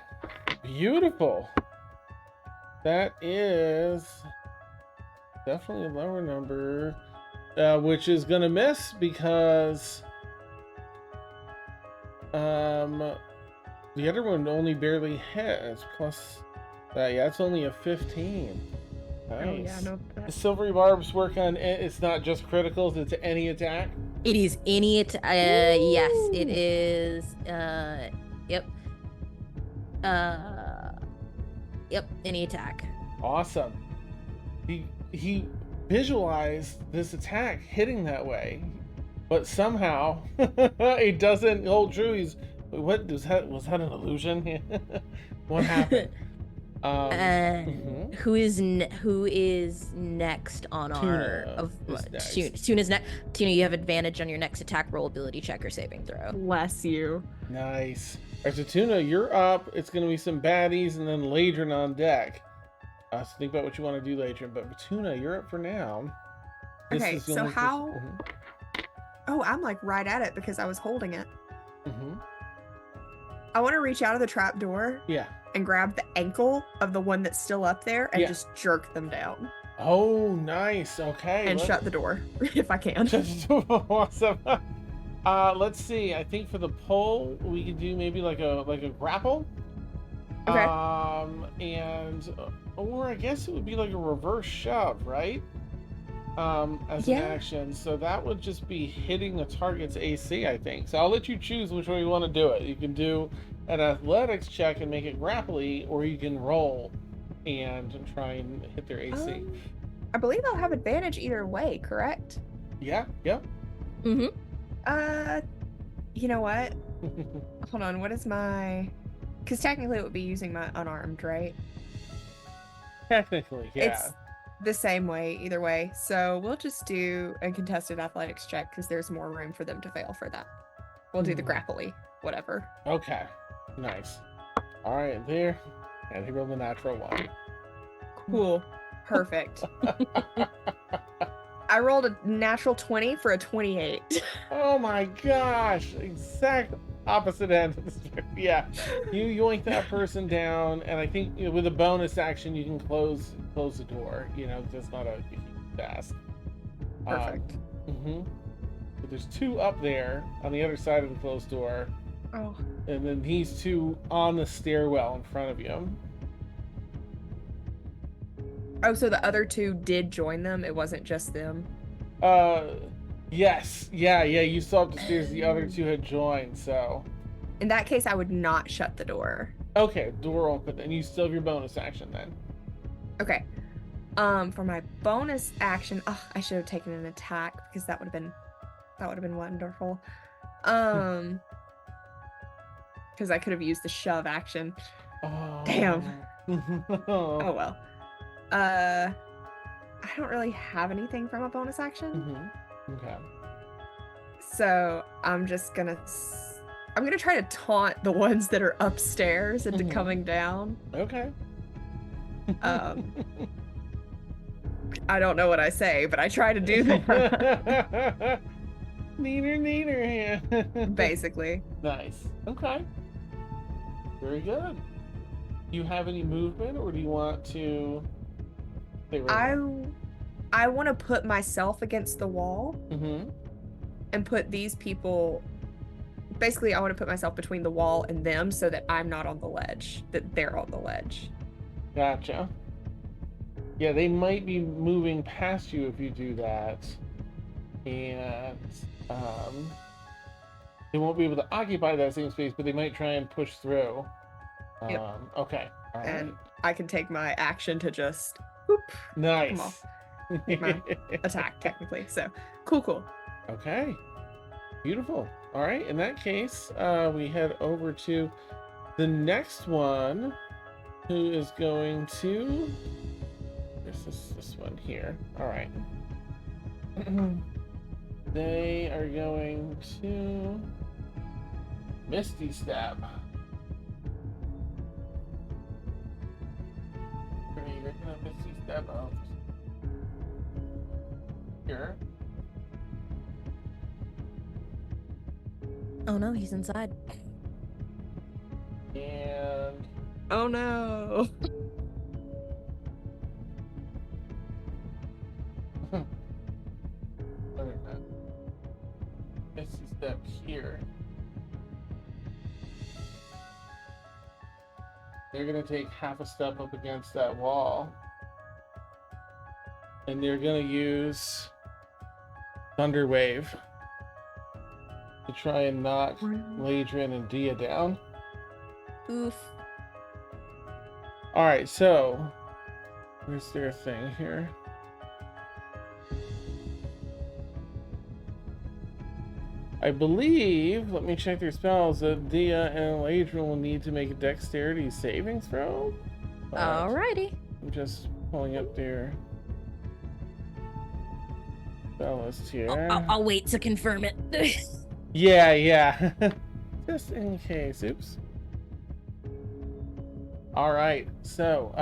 Beautiful. That is definitely a lower number, which is gonna miss because the other one only barely hits. Plus, yeah, it's only a 15. Nice. Oh yeah, no. The Silvery Barbs work on it's not just criticals; it's any attack. It is any yes, it is. Yep. Yep, any attack. Awesome. He visualized this attack hitting that way, but somehow it doesn't hold true. He's what was that an illusion? What happened? Who is next on Tuna our is next. Tuna's next. Tuna, you have advantage on your next attack roll, ability check, or saving throw. Bless you. Nice. All right, so Tuna, you're up. It's going to be some baddies and then Ladrin on deck. So think about what you want to do, Ladrin. But Tuna, you're up for now. This Okay, is the so only how? person- Oh, I'm like right at it because I was holding it. Mhm. I want to reach out of the trap door Yeah. and grab the ankle of the one that's still up there and Yeah. just jerk them down Oh, nice. Okay. and shut the door if I can. Awesome. Let's see. I think for the pull, we could do maybe like a grapple. Okay. Or I guess it would be like a reverse shove, right? As Yeah. an action. So that would just be hitting the target's AC, I think. So I'll let you choose which way you want to do it. You can do an athletics check and make it grapply, or you can roll and try and hit their AC. I believe I'll have advantage either way, correct? Yeah, yep. You know what? Hold on, what is my... Because technically it would be using my unarmed, right? Technically, yeah. It's the same way either way. So we'll just do a contested athletics check because there's more room for them to fail for that. We'll do the grapply, whatever. Okay, nice. All right, there. And he rolled a natural 1. Cool. Perfect. I rolled a natural 20 for a 28. Oh my gosh! Exact opposite end of the spectrum. Yeah, you yoink that person down, and I think with a bonus action you can close the door. That's not a huge task. Perfect. But there's 2 up there on the other side of the closed door, Oh. and then these 2 on the stairwell in front of you. Oh, so the other 2 did join them? It wasn't just them? Yes. Yeah, you saw up the stairs the other 2 had joined, so... In that case, I would not shut the door. Okay, door open, and you still have your bonus action then. Okay. For my bonus action... Oh, I should have taken an attack, because that would have been wonderful. Because I could have used the shove action. Oh. Damn. Oh, well. I don't really have anything from a bonus action. Okay. So I'm just gonna try to taunt the ones that are upstairs into coming down. Okay. I don't know what I say, but I try to do that. Neater. Basically. Nice. Okay. Very good. Do you have any movement, or do you want to stay right I now? I want to put myself against the wall Mm-hmm. and put these people. Basically, I want to put myself between the wall and them so that I'm not on the ledge, that they're on the ledge. Gotcha. Yeah, they might be moving past you if you do that. And they won't be able to occupy that same space, but they might try and push through. Yep. Okay. All right. And I can take my action to just whoop, Nice. my attack, technically. So, cool. Okay. Beautiful. All right. In that case, we head over to the next one, who is going to. This one here. All right. They are going to Misty Step. You're gonna Misty Step out here. Oh no, he's inside. And Oh no. Misty Step here. They're gonna take half a step up against that wall. And they're gonna use Thunder Wave to try and knock Ladrin and Dia down. Oof. Alright, so where's their thing here? I believe, let me check their spells, that Dia and Ladrin will need to make a dexterity saving throw. But Alrighty. I'm just pulling up their spell list here. I'll wait to confirm it. Yeah. Just in case. Oops. Alright, so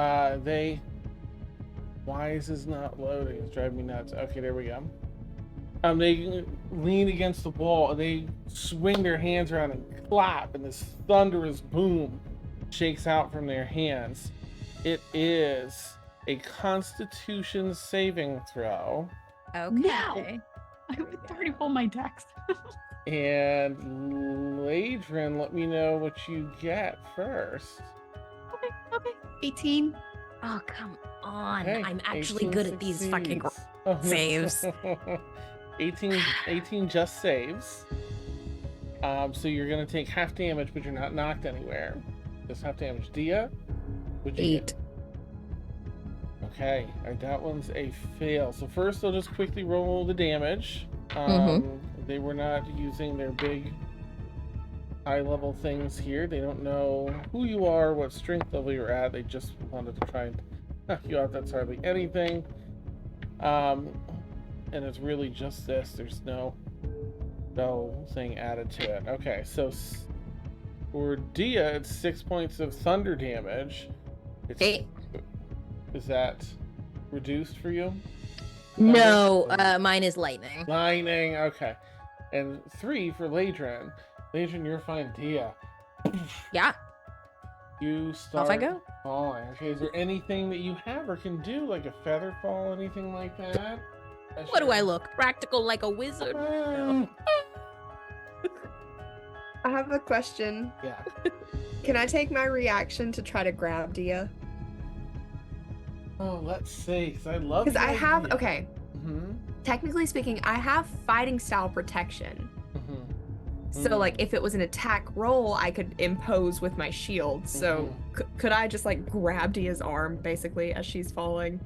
why is this not loading? It's driving me nuts. Okay, there we go. They lean against the wall and they swing their hands around and clap, and this thunderous boom shakes out from their hands. It is a Constitution saving throw. Okay. I would already roll my dex. And Ladrin, let me know what you get first. Okay. 18. Oh, come on. Okay, I'm actually 18 good at these fucking succeeds. Oh, no. saves. 18 just saves. So you're gonna take half damage, but you're not knocked anywhere. Just half damage. Dia, what'd you 8. get? Okay, that one's a fail. So first, I'll just quickly roll the damage. They were not using their big high-level things here. They don't know who you are, what strength level you're at. They just wanted to try and knock you out. That's hardly anything. And it's really just this. There's no thing added to it. Okay, so for Dia, it's 6 points of thunder damage. It's, 8. Is that reduced for you? No, mine is lightning. Lightning, okay. And 3 for Ladrin. Ladrin, you're fine. Dia, Yeah, you start off I go. falling. Okay, is there anything that you have or can do, like a feather fall, anything like that? What do I look? Practical like a wizard? I have a question. Yeah. Can I take my reaction to try to grab Dia? Oh, let's see, because I love. Because I have, idea. okay, Mm-hmm. technically speaking, I have fighting style protection. Mm-hmm. So, like, if it was an attack roll, I could impose with my shield. So, could I just, like, grab Dia's arm, basically, as she's falling?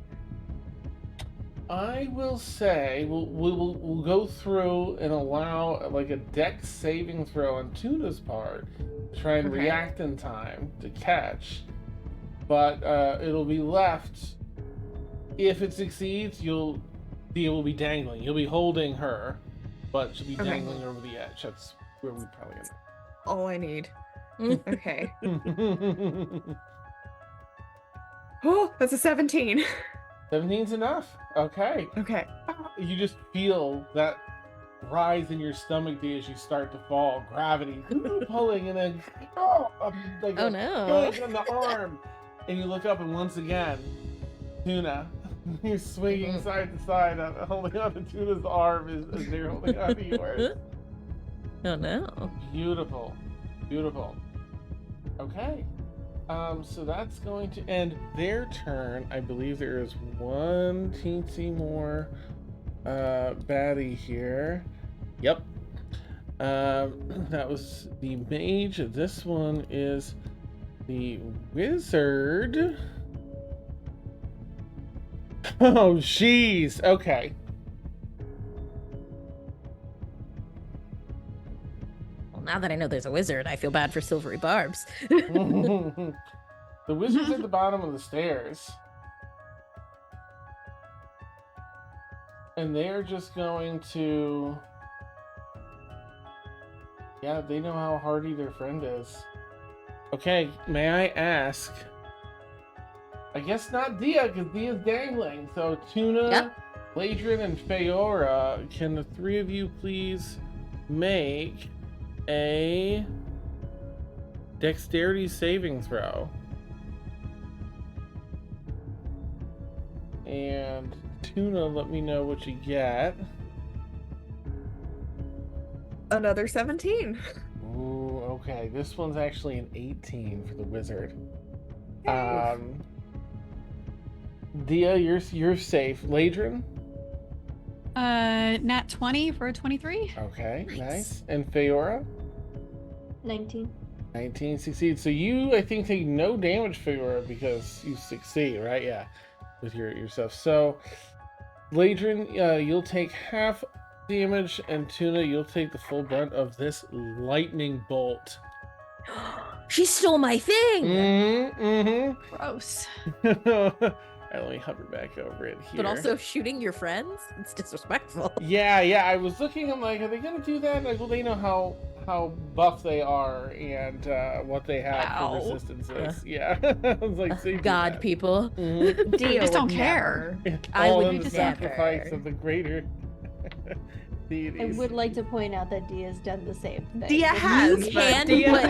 I will say we'll go through and allow like a dex saving throw on Tuna's part to try and Okay. react in time to catch, but it'll be left. If it succeeds, Dia will be dangling. You'll be holding her, but she'll be Okay. dangling over the edge. That's where we probably end All I need. Mm. Okay. up. Oh, that's a 17. 17's enough. Okay. Okay. You just feel that rise in your stomach, Dia, as you start to fall. Gravity pulling, and then like Oh a no. yoink on the arm, and you look up, and once again, Tuna He's swinging side to side, holding on to Tuna's arm as they're holding on to yours. Oh no. Beautiful. Beautiful. Okay. So that's going to end their turn. I believe there is one teensy more baddie here. Yep. That was the mage. This one is the wizard. Oh, jeez. Okay. Well, now that I know there's a wizard, I feel bad for Silvery Barbs. The wizard's at the bottom of the stairs. And they're just going to... Yeah, they know how hardy their friend is. Okay, may I ask... I guess not Dia, because Dia's dangling. So Tuna, Yep. Ladrin, and Feora, can the three of you please make a dexterity saving throw? And Tuna, let me know what you get. Another 17. Ooh, okay. This one's actually an 18 for the wizard. Dia, you're safe. Ladrin? Nat 20 for a 23. Okay, Nice. nice. And Feora? 19. 19 succeeds. So you, I think, take no damage, Feora, because you succeed, right? Yeah, with your stuff. So, Ladrin, you'll take half damage, and Tuna, you'll take the full brunt of this lightning bolt. She stole my thing! Mm-hmm. Gross. Let me hover back over it here. But also shooting your friends? It's disrespectful. Yeah. I was looking. I'm like, are they gonna do that? Like, well, they know how buff they are and what they have Wow. for resistances. Yeah. I was like, so you do God, that. people. Mhm. Dia just don't would care. never. It's I all would in the just sacrifice never. of the greater I deities. would like to point out that Dia's done the same thing. Dia With has, me. but can, Dia- but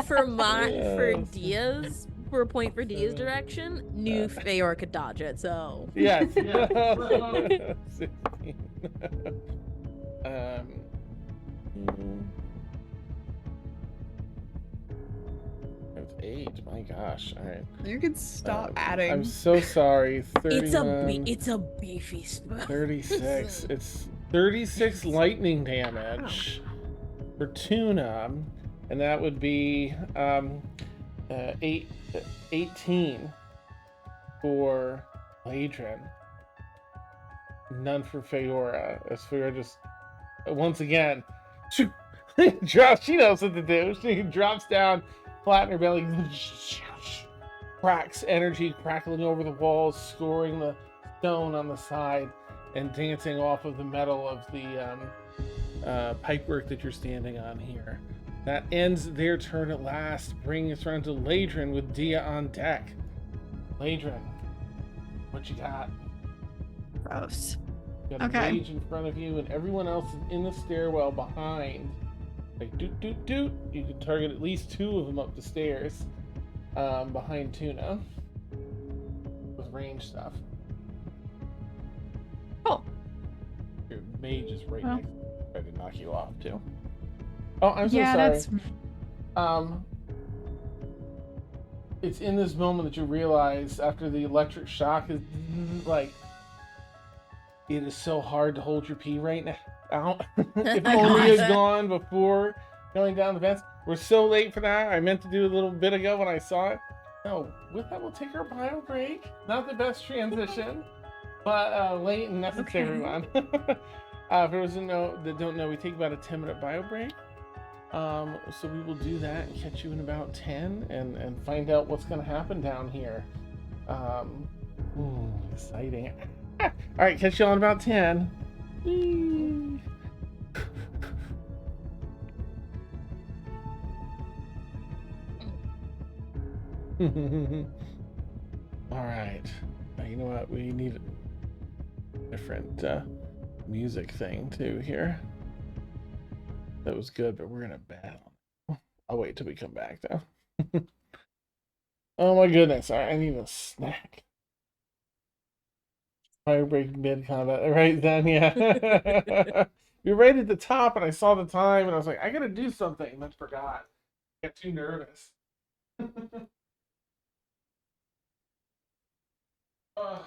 for Yes. Dia's, for a point for Dia's direction, knew Feor could dodge it, so. Yes. Yeah. 16. Hmm. That's 8. My gosh. All right. You could stop adding. I'm so sorry. 31, It's a beefy spell. 36. It's 36 lightning damage for Tuna, and that would be 18 for Ladrin. None for Feora. As Feora just once again drops. She knows what to do. She drops down, flat in her belly, cracks energy crackling over the walls, scoring the stone on the side, and dancing off of the metal of the pipework that you're standing on here. That ends their turn at last, bringing us around to Ladrin with Dia on deck. Ladrin, what you got? Gross. You got Okay. a mage in front of you, and everyone else is in the stairwell behind. Like doot doot doot. You can target at least 2 of them up the stairs, behind Tuna, with range stuff. Cool. Your mage is right Well. next to you, try to knock you off too. Oh, I'm so Yeah, sorry. that's It's in this moment that you realize, after the electric shock is like, it is so hard to hold your pee right now. If only it had gone before going down the vents. We're so late for that. I meant to do a little bit ago when I saw it. No, with that we'll take our bio break. Not the best transition, but late and necessary one. For those that don't know, we take about a 10-minute bio break. So we will do that and catch you in about 10 and find out what's going to happen down here. Exciting. All right, catch you all in about 10. Whee! All right. Now, you know what? We need a different music thing too here. That was good, but we're in a battle. I'll wait till we come back though. Oh my goodness. All right, I need a snack. Fire break mid combat. Right then, yeah. You're right at the top, and I saw the time, and I was like, I gotta do something, and then forgot. Got too nervous. Ugh.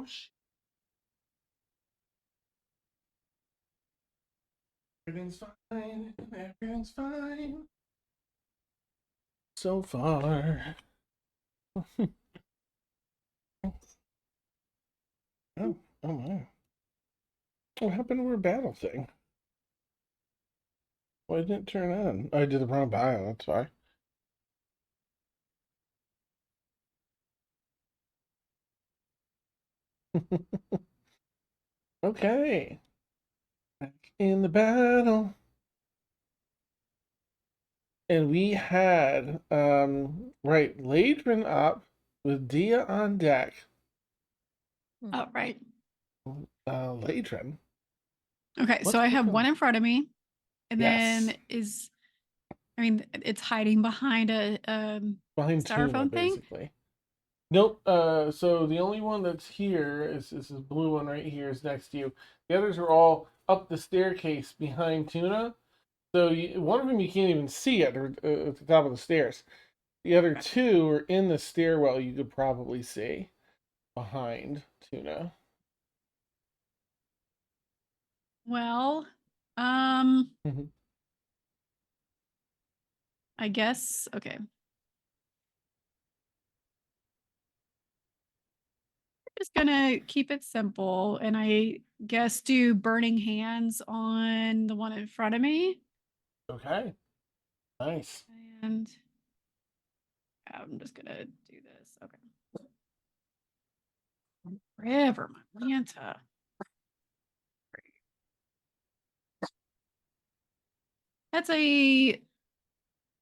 Oh, everything's fine. Everything's fine. So far. Oh my. What happened to our battle thing? Why didn't it turn on? I did the wrong bio, that's why. Okay. Back in the battle. And we had right, Ladrin up with Dia on deck. Oh, right. Ladrin. Okay, What's so I have cooking? one in front of me, and Yes. then it's hiding behind a Behind Tuna, styrofoam thing. basically. Nope. So the only one that's here is this blue one right here is next to you. The others are all up the staircase behind Tuna. So one of them you can't even see it, or at the top of the stairs. The other two are in the stairwell. You could probably see behind Tuna. Well, Mhm. I guess okay. Just gonna keep it simple, and I guess do burning hands on the one in front of me. Okay. Nice. And I'm just gonna do this. Okay. River, my Manta. That's a.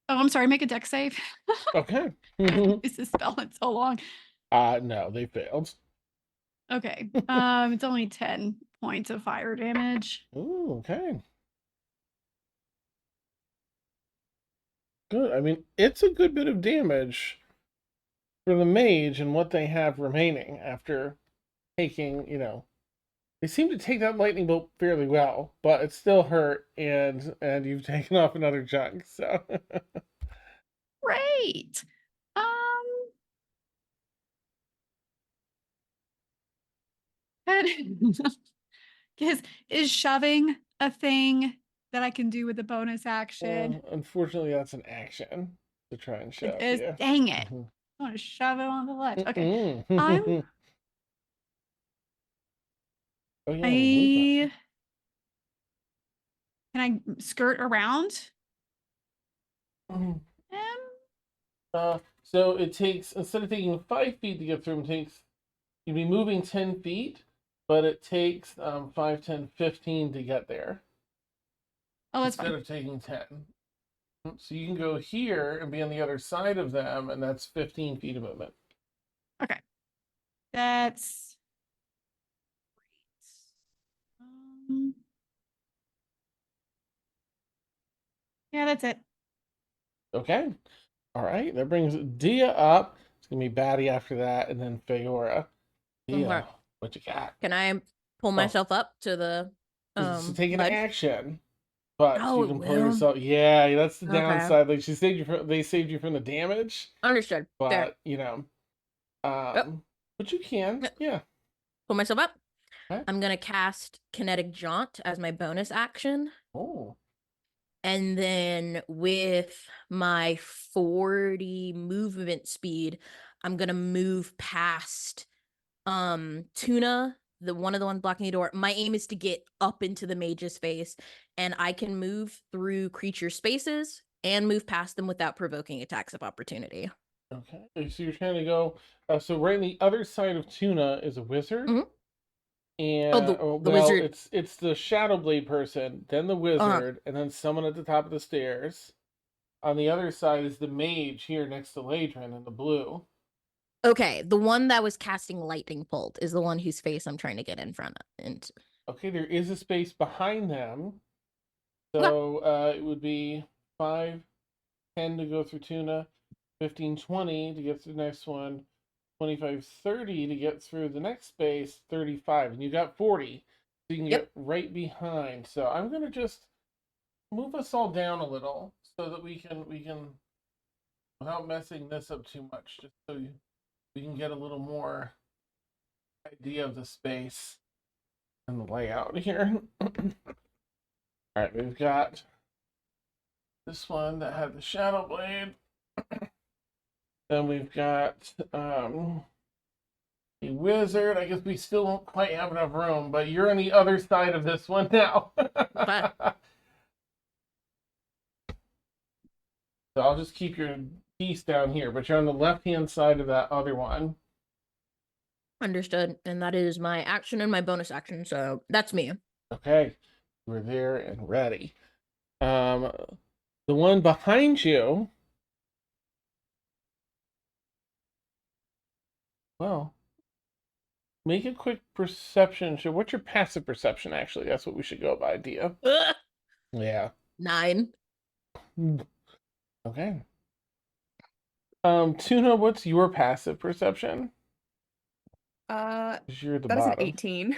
Oh, I'm sorry. Make a deck save. Okay. Is this spell in so long? No, they failed. Okay. It's only 10 points of fire damage. Ooh, okay. Good. I mean, it's a good bit of damage for the mage and what they have remaining after taking, they seem to take that lightning bolt fairly well, but it's still hurt, and you've taken off another chunk, so. Great. Is shoving a thing that I can do with a bonus action? Unfortunately, that's an action to try and It shove. is. Yeah. Dang it. Mhm. I want to shove it on the ledge. Okay. Mm-mm. Oh yeah, movement. Can I skirt around Mhm. him? So it takes, instead of taking 5 feet to get through, you'd be moving 10 feet, but it takes 5, 10, 15 to get there. Oh, that's Instead fine. of taking 10. So you can go here and be on the other side of them, and that's 15 feet of movement. Okay. That's great. Yeah, that's it. Okay. All right. That brings Dia up. It's going to be Batty after that, and then Feora. Dia, Okay. what you got? Can I pull myself up to the So take an ledge? action, but Oh, you it can pull will? yourself. Yeah, that's the Okay. downside. Like they saved you from the damage, Understood. Fair. but Yep. but you can. Yeah. Pull myself up. Okay. I'm gonna cast Kinetic Jaunt as my bonus action. Oh. And then with my 40 movement speed, I'm gonna move past Tuna, the one blocking the door. My aim is to get up into the mage's face, and I can move through creature spaces and move past them without provoking attacks of opportunity. Okay. So you're trying to go. So right on the other side of Tuna is a wizard. Mhm. And The well, wizard. it's the Shadow Blade person, then the wizard, and then someone at the top of the stairs. On the other side is the mage here next to Ladrin in the blue. Okay, the one that was casting lightning bolt is the one whose face I'm trying to get in front of. And Okay, there is a space behind them. okay. So it would be 5, 10 to go through Tuna, 15, 20 to get through the next one, 25, 30 to get through the next space, 35. And you got 40. So you can Yep. get right behind. So I'm going to just move us all down a little so that we can without messing this up too much, just so we can get a little more idea of the space and the layout here. All right, we've got this one that had the shadow blade. Then we've got the wizard. I guess we still don't quite have enough room, but you're on the other side of this one now. So I'll just keep your piece down here, but you're on the left-hand side of that other one. Understood. And that is my action and my bonus action. So that's me. Okay, we're there and ready. The one behind you. Well, make a quick perception. So what's your passive perception, actually? That's what we should go by, Dia. Ugh. Yeah. 9. Okay. Tuna, what's your passive perception? 'Cause you're at the That is an bottom. 18.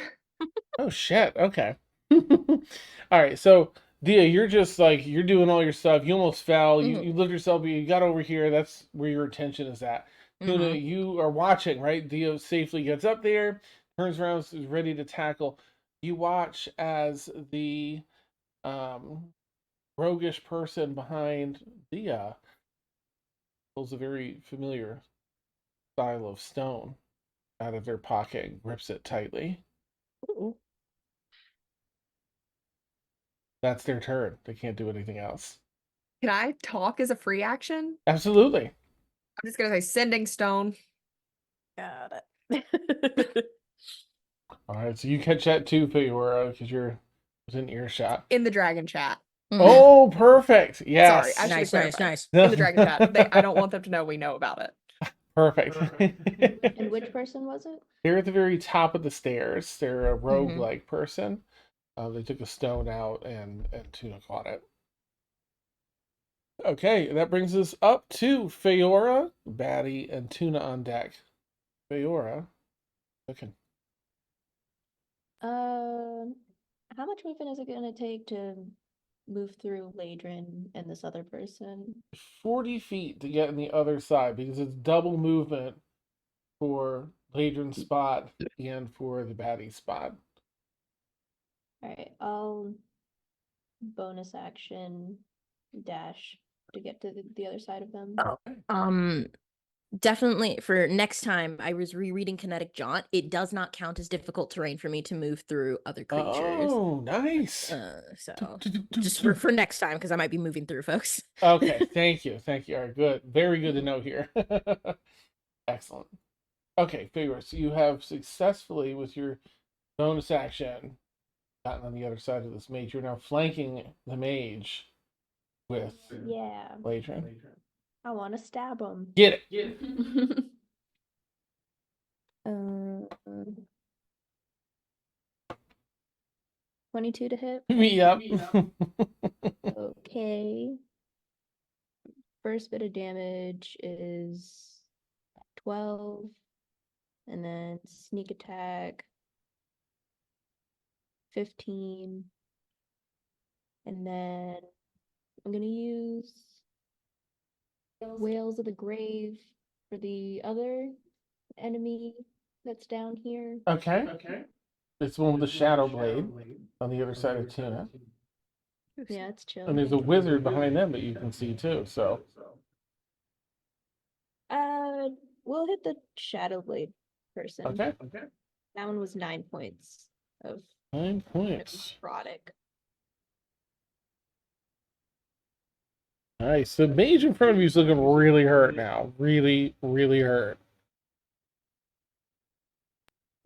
Oh shit. Okay. All right. So Dia, you're just like you're doing all your stuff. You almost fell. You lived yourself. You got over here. That's where your attention is at. Tuna, you are watching, right? Dia safely gets up there, turns around, is ready to tackle. You watch as the roguish person behind Dia pulls a very familiar style of stone out of their pocket and grips it tightly. Ooh. That's their turn. They can't do anything else. Can I talk as a free action? Absolutely. I'm just gonna say sending stone. Got it. All right, so you catch that too, Figura, because you're within earshot. In the dragon chat. Oh, perfect. Yes. Sorry, I should Nice, nice, clarify. nice. In the dragon chat. I don't want them to know we know about it. Perfect. And which person was it? They're at the very top of the stairs. They're a rogue-like person. They took a stone out and Tuna caught it. Okay, that brings us up to Feora, Batty, and Tuna on deck. Feora, looking. How much movement is it gonna take to move through Ladrin and this other person? 40 feet to get in the other side because it's double movement for Ladrin's spot and for the Batty spot. Alright, I'll bonus action dash to get to the other side of them. Oh, definitely for next time I was rereading Kinetic Jaunt. It does not count as difficult terrain for me to move through other creatures. Oh, nice. So just for next time, because I might be moving through, folks. Okay, thank you. All right, good. Very good to know here. Excellent. Okay, Figure, so you have successfully, with your bonus action, gotten on the other side of this mage. You're now flanking the mage with Ladrin. I want to stab him. Get it. 22 to hit. Yep. Okay. First bit of damage is 12. And then sneak attack 15. And then I'm gonna use Whales of the Grave for the other enemy that's down here. Okay. It's one with the shadow blade on the other side of Tuna. Yeah, it's chill. And there's a wizard behind them that you can see too, so. We'll hit the Shadow Blade person. Okay. That one was 9 points of 9 points. necrotic. Nice. The mage in front of you is looking really hurt now. Really, really hurt.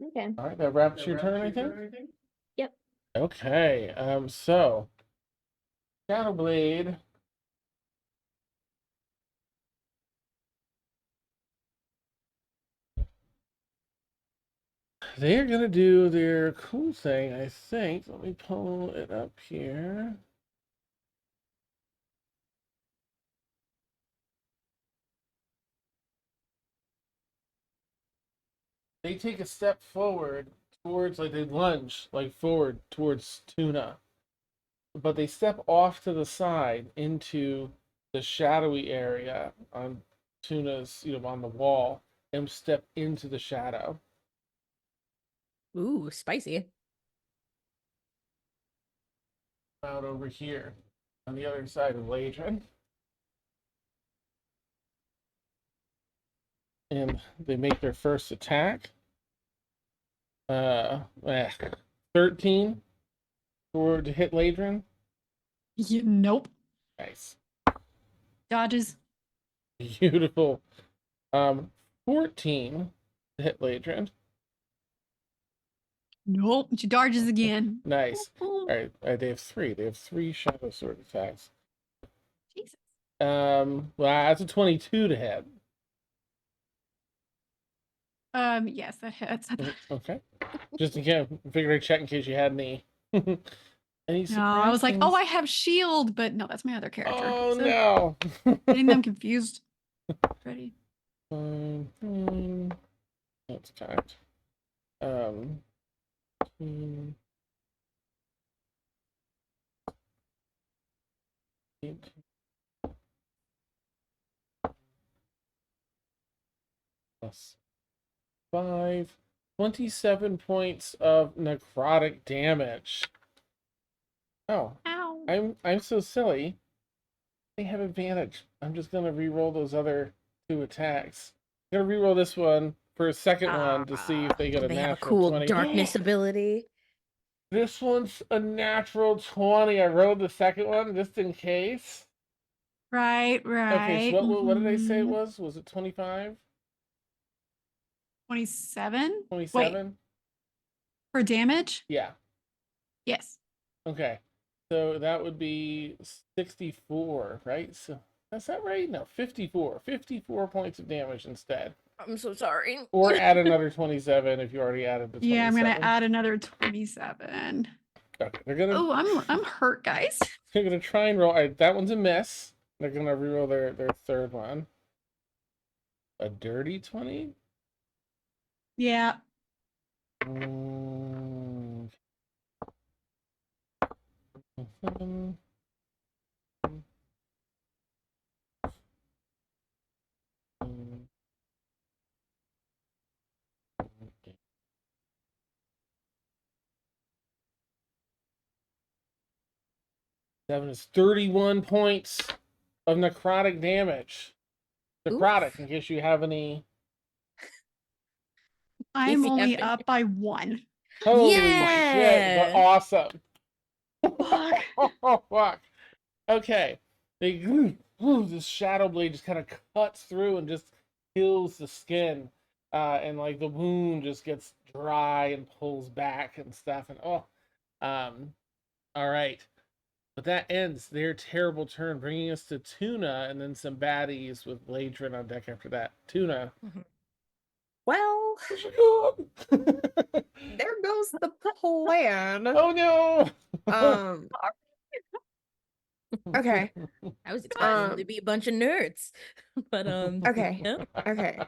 Okay. All right, that wraps your turn, I think? Yep. Okay, so Shadowblade. They're gonna do their cool thing, I think. Let me pull it up here. They take a step forward towards, like they lunge, like forward towards Tuna. But they step off to the side into the shadowy area on Tuna's, on the wall, and step into the shadow. Ooh, spicy. Out over here on the other side of Ladrin. And they make their first attack. 13 to hit Ladrin. Nope. Nice. Dodges. Beautiful. 14 to hit Ladrin. Nope. She dodges again. Nice. All right, they have three. They have 3 shadow sword attacks. Jesus. Well, that's a 22 to hit. Yes, that hits. Okay. Just in case, figure I'd check in case you had any. Any No, I was like, oh, surprises? I have shield, but no, that's my other character. Oh So, no. getting them confused. Ready? That's kind. Hmm, 18. Plus 5. 27 points of necrotic damage. Oh, Ow. I'm so silly. They have advantage. I'm just gonna re-roll those other 2 attacks. I'm gonna re-roll this one for a second one to see if they get a They have a natural cool 20. darkness ability. This one's a natural 20. I rolled the second one just in case. Right. Okay, so what did I say it Mhm. was? Was it 25? 27? 27? Wait, for damage? Yeah. Yes. Okay. So that would be 64, right? So that's that right? No, 54. 54 points of damage instead. I'm so sorry. Or add another 27 if you already added the 27. Yeah, I'm gonna add another 27. Okay, they're gonna Oh, I'm hurt, guys. they're gonna try and roll. That one's a miss. They're gonna reroll their third one. A dirty 20? Yeah. Mm. 7 is 31 points of necrotic damage. Necrotic, Oof. in case you have any. I'm Easy only effort. up by 1. Holy shit, Yeah. but awesome. Fuck. Oh, fuck. Okay. This shadow blade just kind of cuts through and just kills the skin. And like the wound just gets dry and pulls back and stuff. And all right. But that ends their terrible turn, bringing us to Tuna and then some baddies with Ladrin on deck after that. Tuna. Well, Where's she going? there goes the plan. Oh no! Okay. I was expecting them to Um, be a bunch of nerds. But Okay. no. Okay.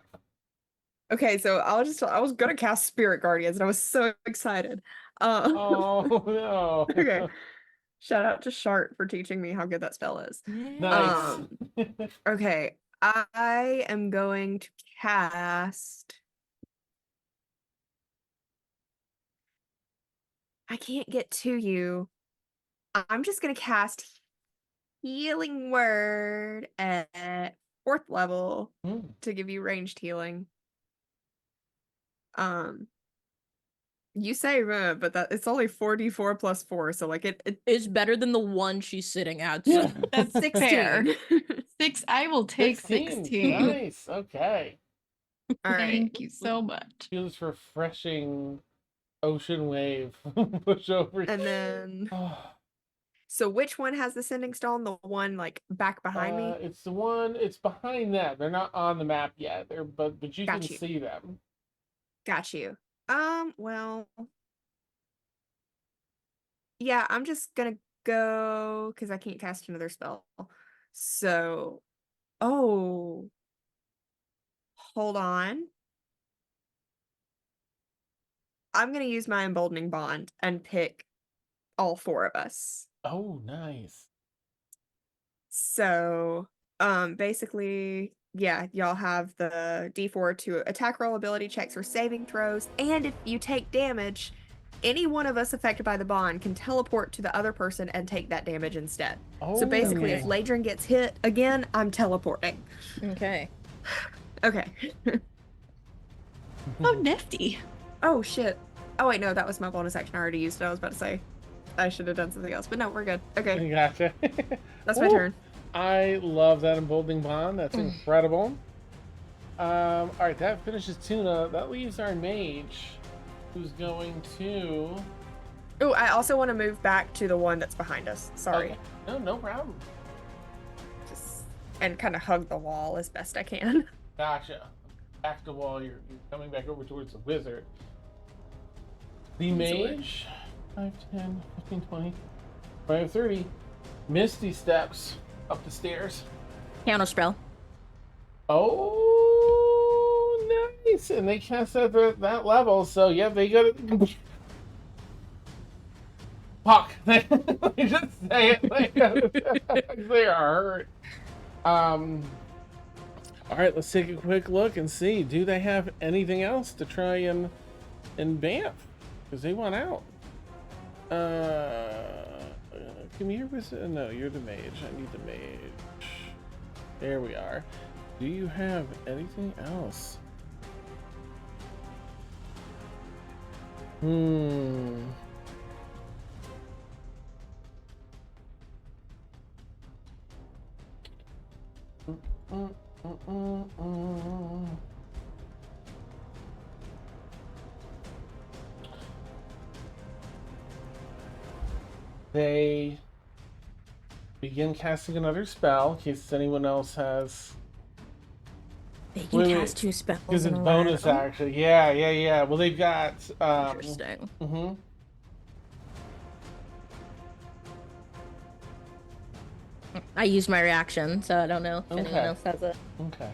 Okay, so I was gonna cast Spirit Guardians and I was so excited. Oh no! Okay. Shout out to Shart for teaching me how good that spell is. Nice. Okay, I am going to cast. I can't get to you. I'm just gonna cast Healing Word at 4th level to give you ranged healing. You say, but that it's only 4d4 plus 4, so like it It's better than the one she's sitting at. So. That's 16. fair. 6. I will take 16. Nice. Okay. All right. Thank you so much. Feel this refreshing ocean wave push over. And then, so which one has the sending stone? The one like back behind me? It's the one. It's behind them. They're not on the map yet. But you Got can you. see them. Got you. Well, yeah, I'm just gonna go because I can't cast another spell. So, oh, hold on. I'm gonna use my emboldening bond and pick all 4 of us. Oh, nice. So, basically, yeah, y'all have the D4 to attack roll, ability checks, or saving throws. And if you take damage, any one of us affected by the bond can teleport to the other person and take that damage instead. So basically, if Oh. Ladrin gets hit again, I'm teleporting. Okay. Okay. Oh, nifty. Oh, shit. Oh, wait, no, that was my bonus action. I already used it. I was about to say I should have done something else, but no, we're good. Okay, Gotcha. that's my Ooh, turn. I love that emboldening bond. That's incredible. All right, that finishes Tuna. That leaves our mage, who's going to. Oh, I also want to move back to the one that's behind us. Sorry. Okay. No problem. Just and kind of hug the wall as best I can. Gotcha. Back to the wall. You're coming back over towards the wizard. The mage. 5, 10, 15, 20, 25, 30. Misty steps up the stairs. Counter spell. Oh, nice! And they cast at that level, so yeah, they got it. Fuck! They just say it. They are hurt. All right, let's take a quick look and see. Do they have anything else to try and bamf? Because they want out. Come here, wizard. No, you're the mage. I need the mage. There we are. Do you have anything else? They begin casting another spell in case anyone else has. They can Wait, cast 2 spells. Because in it's a bonus round. action. Yeah. Well, they've got. Interesting. Mm-hmm. I used my reaction, so I don't know if anyone Okay. else has it. Okay.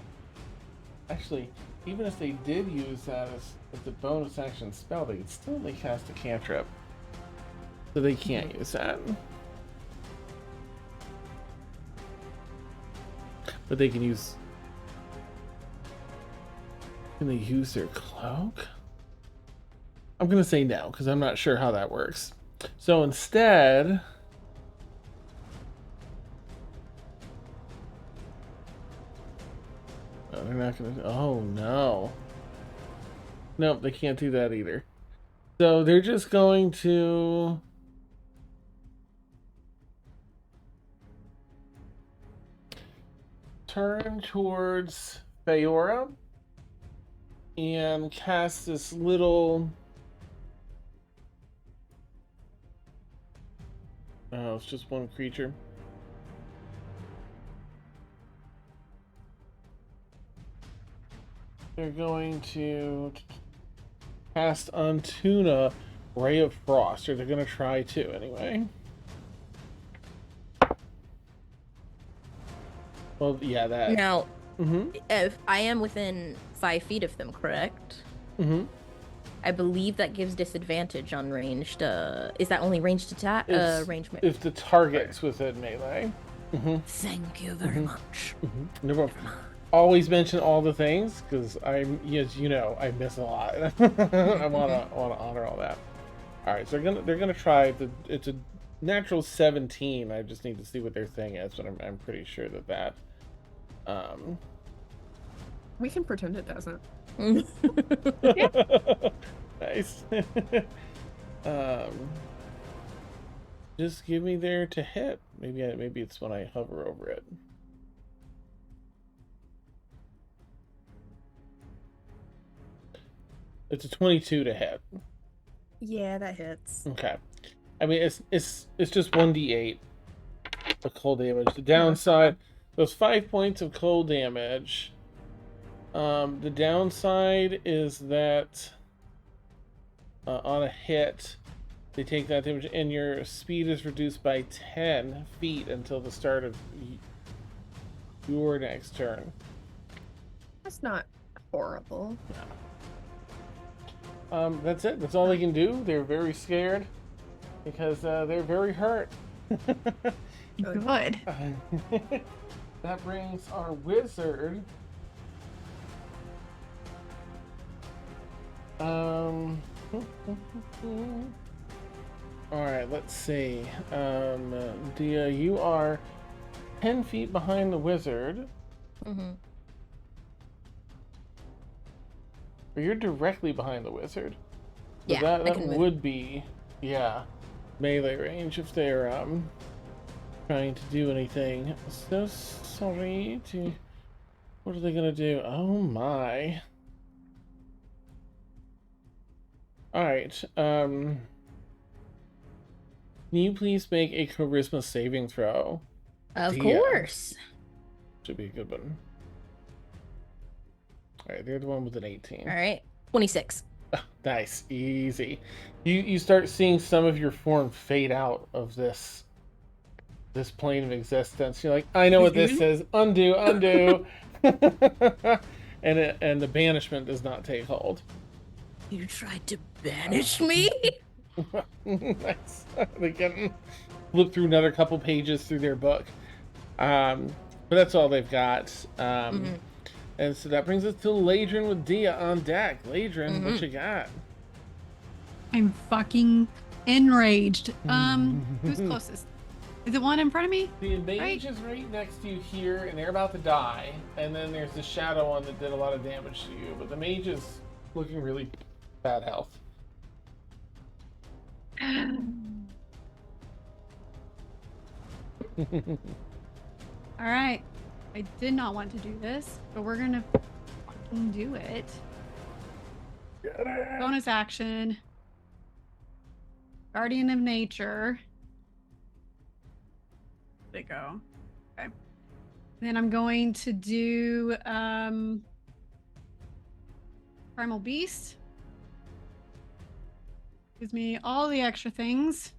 Actually, even if they did use that as the bonus action spell, they could still only cast a cantrip. So they can't use that. But they can use. Can they use their cloak? I'm gonna say no, because I'm not sure how that works. So instead. No, they're not gonna. Oh no. Nope, they can't do that either. So they're just going to. Turn towards Feora and cast this little. Oh, it's just one creature. They're going to cast on Tuna Ray of Frost, or they're going to try to anyway. Well, yeah, that. Now, Mm-hmm. if I am within 5 feet of them, correct? Mm-hmm. I believe that gives disadvantage on ranged. Is that only ranged attack? Ranged. If the target's within melee. Mm-hmm. Thank you very much. Mm-hmm. Never always mention all the things because I'm, as you know, I miss a lot. I wanna honor all that. All right, so they're gonna try. It's a natural 17. I just need to see what their thing is, but I'm pretty sure that. We can pretend it doesn't. Nice. Just give me there to hit. Maybe it's when I hover over it. It's a 22 to hit. Yeah, that hits. Okay. I mean, it's just 1d8 of cold damage. The downside, those 5 points of cold damage. The downside is that on a hit, they take that damage, and your speed is reduced by 10 feet until the start of your next turn. That's not horrible. That's it. That's all they can do. They're very scared because they're very hurt. Good. That brings our wizard All right, let's see. Dia, you are 10 feet behind the wizard. Mm-hmm. Or you're directly behind the wizard. Yeah, That I can move. would be, yeah, melee range if they're trying to do anything. So sorry to. What are they gonna do? Oh my. Alright, can you please make a charisma saving throw? Of Dia. course. Should be a good one. Alright, they're the one with an 18. All right. 26. Nice, easy. You start seeing some of your form fade out of this plane of existence. You're like, I know what this says. Undo, undo. and the banishment does not take hold. You tried to banish me? Nice. They can flip through another couple pages through their book. But that's all they've got. And so that brings us to Ladrin with Dia on deck. Ladrin, what you got? I'm fucking enraged. Who's closest? Is the one in front of me? The mage is right next to you here, and they're about to die. And then there's the shadow one that did a lot of damage to you. But the mage is looking really bad health. All right. I did not want to do this, but we're gonna fucking do it. Get it. Bonus action. Guardian of Nature. There they go. Okay. Then I'm going to do Primal Beast. Gives me all the extra things.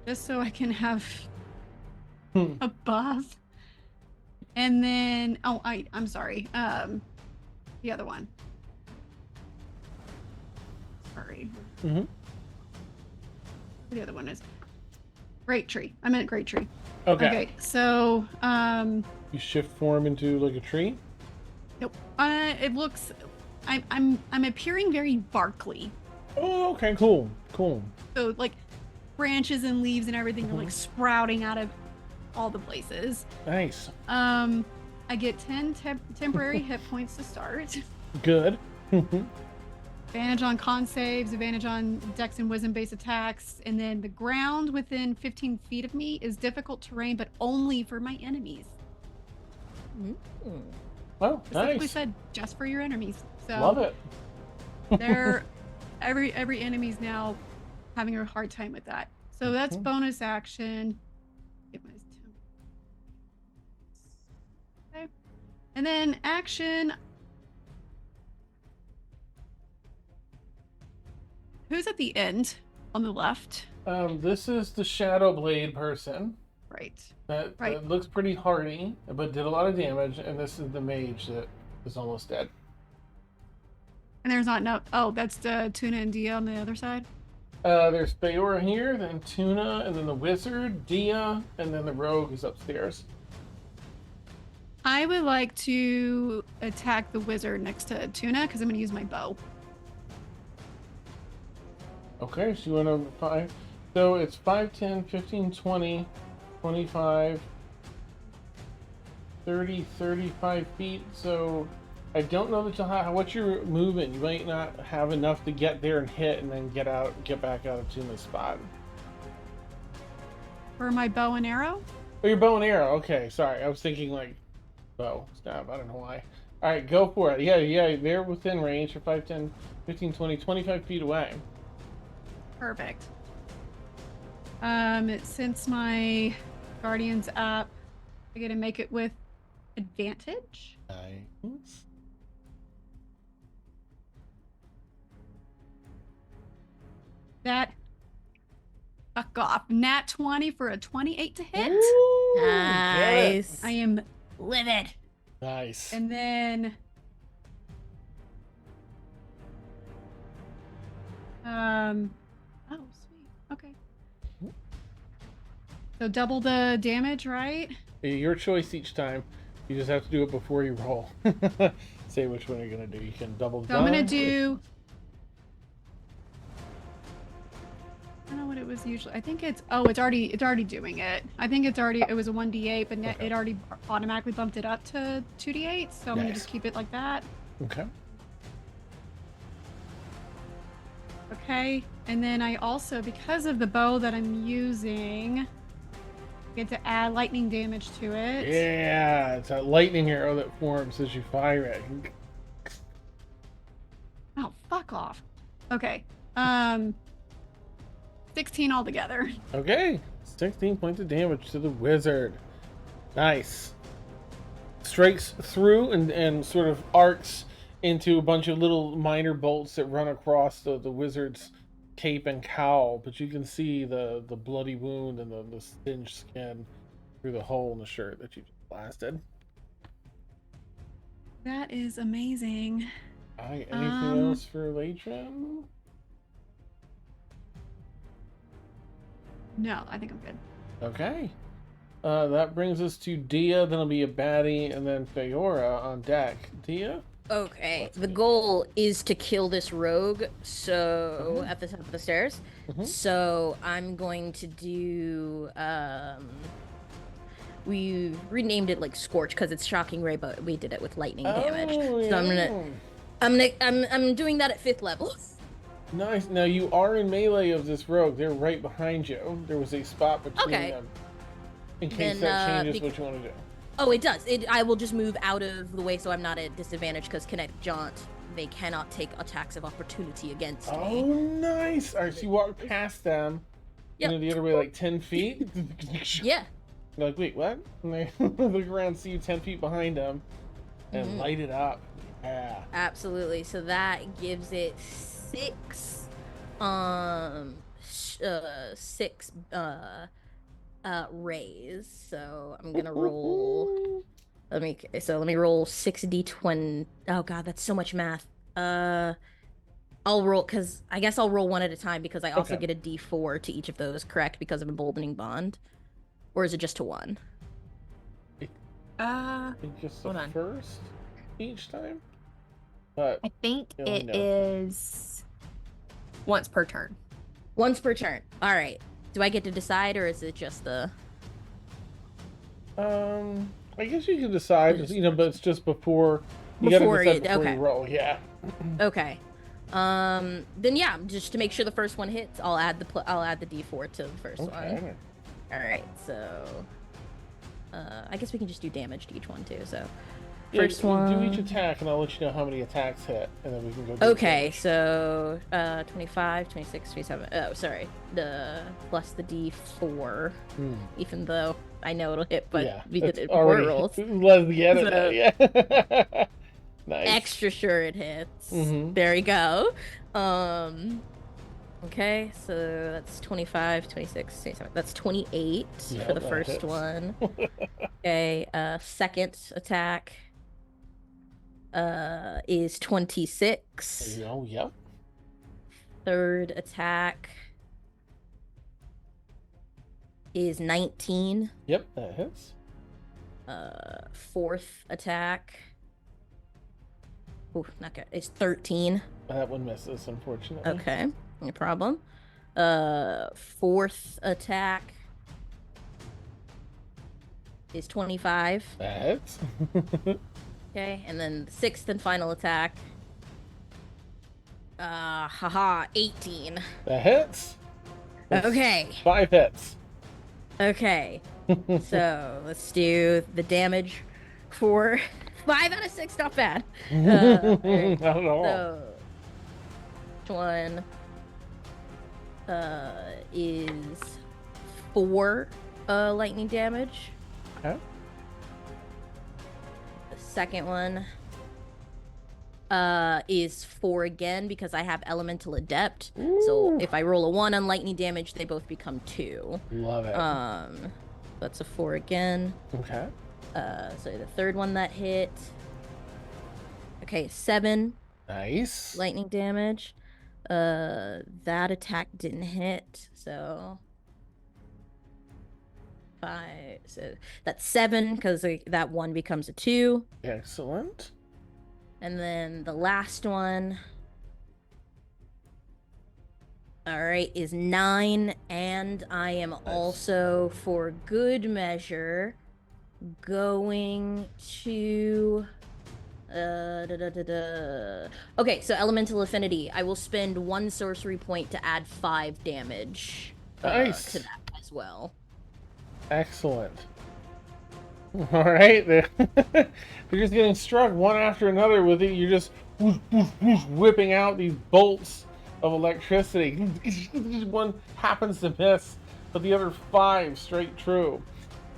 Just so I can have a buff. And then I'm sorry. The other one. Sorry. The other one is Great Tree. I meant Great Tree. Okay. So You shift form into like a tree? nope. It looks I'm appearing very barkly. Oh, okay, cool. So like branches and leaves and everything are like sprouting out of all the places. Nice. I get 10 temporary hit points to start. Good. Advantage on con saves, advantage on dex and wisdom based attacks, and then the ground within 15 feet of me is difficult terrain, but only for my enemies. Oh, Specifically nice. said just for your enemies. So Love it. they're every enemy's now having a hard time with that. So that's bonus action. Get my temp. Okay. And then action. Who's at the end on the left? This is the Shadow Blade person. Right. That looks pretty hardy, but did a lot of damage, and this is the mage that is almost dead. And there's not oh, that's the Tuna and Dia on the other side. There's Feora here, then Tuna, and then the wizard, Dia, and then the rogue is upstairs. I would like to attack the wizard next to Tuna because I'm going to use my bow. Okay, so you want to 5. So it's 5, 10, 15, 20, 25, 30, 35 feet. So I don't know that you'll have what you're moving. You might not have enough to get there and hit and then get back out of Tuna's spot. For my bow and arrow? Oh, your bow and arrow. Okay, sorry. I was thinking like bow. Snap. I don't know why. All right, go for it. Yeah. They're within range for 5, 10, 15, 20, 25 feet away. Perfect. Since my Guardian's up, I get to make it with advantage. Nice. That fuck off. Nat 20 for a 28 to hit. Ooh, Nice. I am livid. Nice. And then oh sweet. Okay. So double the damage, right? Your choice each time. You just have to do it before you roll. Say which one you're gonna do. You can double. So I'm gonna die. do. I don't know what it was usually. I think it's. Oh, it's already doing it. I think it's already. It was a 1d8, but Okay. it already automatically bumped it up to 2d8. So I'm gonna Nice. just keep it like that. Okay. Okay. And then I also, because of the bow that I'm using, get to add lightning damage to it. Yeah, it's a lightning arrow that forms as you fire it. Oh, fuck off. Okay. 16 altogether. Okay, 16 points of damage to the wizard. Nice. Strikes through and sort of arcs into a bunch of little minor bolts that run across the wizard's cape and cowl, but you can see the bloody wound and the singed skin through the hole in the shirt that you just blasted. That is amazing. Alright, anything else for Latrim? No, I think I'm good. Okay. That brings us to Dia, then it'll be a baddie, and then Feora on deck. Dia? Okay, Let's the see. goal is to kill this rogue, so at the top of the stairs. Mhm. So I'm going to do we renamed it like Scorch because it's shocking ray, but we did it with lightning damage. Oh, So yeah. I'm doing that at 5th level. Nice. Now you are in melee of this rogue. They're right behind you. There was a spot between Okay. them. In case Then, that changes what you want to do. Oh, it does. I will just move out of the way so I'm not at disadvantage because kinetic jaunt. They cannot take attacks of opportunity against Oh, me. nice. All right, so you walk past them. Yep. You know, the other way, like 10 feet. Yeah. You're like, wait, what? And they look around, see you 10 feet behind them, and Mhm. light it up. Yeah. Absolutely. So that gives it 6 6 rays. So I'm gonna roll. Let me roll 6d20. Oh god, that's so much math. I'll roll because I guess I'll roll one at a time because I also Okay. get a d4 to each of those, correct? Because of emboldening bond, or is it just to one? I think just the Hold on. first each time. But I think Yeah, let me it is once per turn. Once per turn. All right. Do I get to decide, or is it just the? I guess you can decide, you know, but it's just before you gotta Before decide it- before okay. you roll. Yeah. Okay. Then yeah, just to make sure the first one hits, I'll add the d4 to the first one. Okay. All right. So, I guess we can just do damage to each one too. So, Yeah, first do one. each attack, and I'll let you know how many attacks hit, and then we can go. Do Okay, damage. so 25, 26, 27. Oh, sorry. The plus the d4, Hmm. even though I know it'll hit, but Yeah, we did it's it before already. it rolls. Let's get it. So- Yeah. Nice. Extra sure it hits. Mhm. There we go. Okay, so that's 25, 26, 27. That's 28 Yeah, for the that first hits. one. Okay, second attack is 26. Oh, yep. Third attack is 19. Yep, that hits. Fourth attack. Ooh, not good. It's 13. That one misses, unfortunately. Okay, no problem. Fourth attack is 25. That hits. Okay, and then the sixth and final attack. 18. That hits. That's Okay, 5 hits. okay. So let's do the damage for 5 out of 6. Not bad. Alright, Not at all. so one is 4 lightning damage. Okay. The second one is 4 again because I have elemental adept. So Ooh. if I roll a 1 on lightning damage, they both become 2. Love it. That's a 4 again. Okay. So the third one that hit. Okay, 7 Nice. lightning damage. That attack didn't hit, so 5. So that's 7 because that 1 becomes a 2. Excellent. And then the last one, all right, is 9. And I am also, for good measure, going to okay, so elemental affinity. I will spend 1 sorcery point to add 5 damage Nice. to that as well. Excellent. All right, they're just getting struck one after another with it. You're just whoosh, whoosh, whoosh, whipping out these bolts of electricity. One happens to miss, but the other 5 straight true.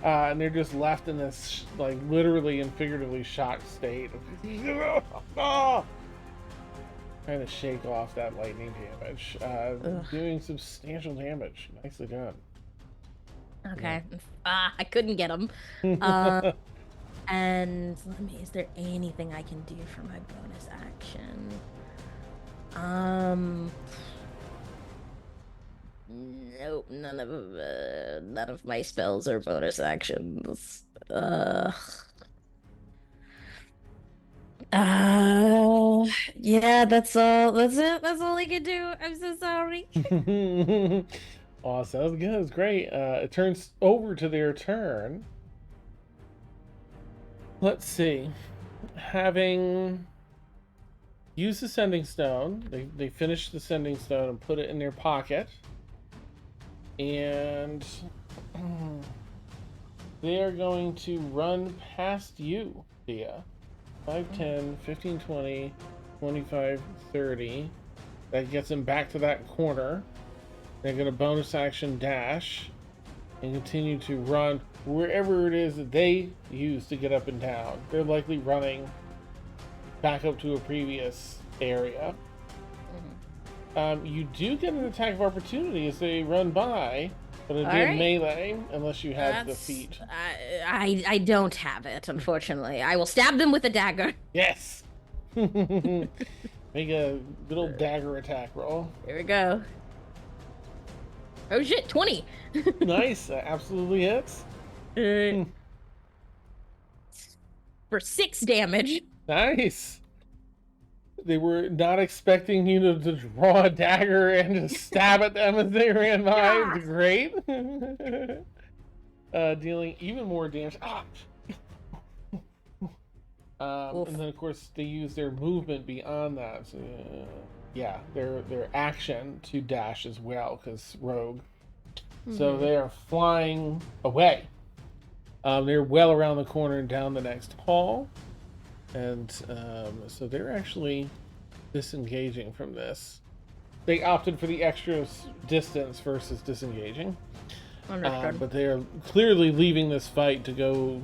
And they're just left in this, like, literally and figuratively shocked state. Trying to shake off that lightning damage. Doing substantial damage. Nicely done. Okay. I couldn't get him. And let me, is there anything I can do for my bonus action? Nope, none of my spells are bonus actions. Yeah, that's all. That's it. That's all I can do. I'm so sorry. Oh, sounds good. It's great. It turns over to their turn. Let's see. Having used the sending stone, they finished the sending stone and put it in their pocket. And they are going to run past you, Thea. 5, 10, 15, 20, 25, 30. That gets them back to that corner. They're going to bonus action dash and continue to run wherever it is that they use to get up and down. They're likely running back up to a previous area. You do get an attack of opportunity as they run by, but it'd be a melee unless you had the feat. I don't have it, unfortunately. I will stab them with a dagger. Yes! Make a good old dagger attack roll. Here we go. Oh shit, 20! Nice, that absolutely hits. For 6 damage. Nice! They were not expecting you to draw a dagger and to stab at them as they ran by. It's great. Dealing even more damage. And then, of course, they use their movement beyond that. So, yeah, their action to dash as well, because rogue. So they are flying away. They're well around the corner and down the next hall. And so they're actually disengaging from this. They opted for the extra distance versus disengaging. But they are clearly leaving this fight to go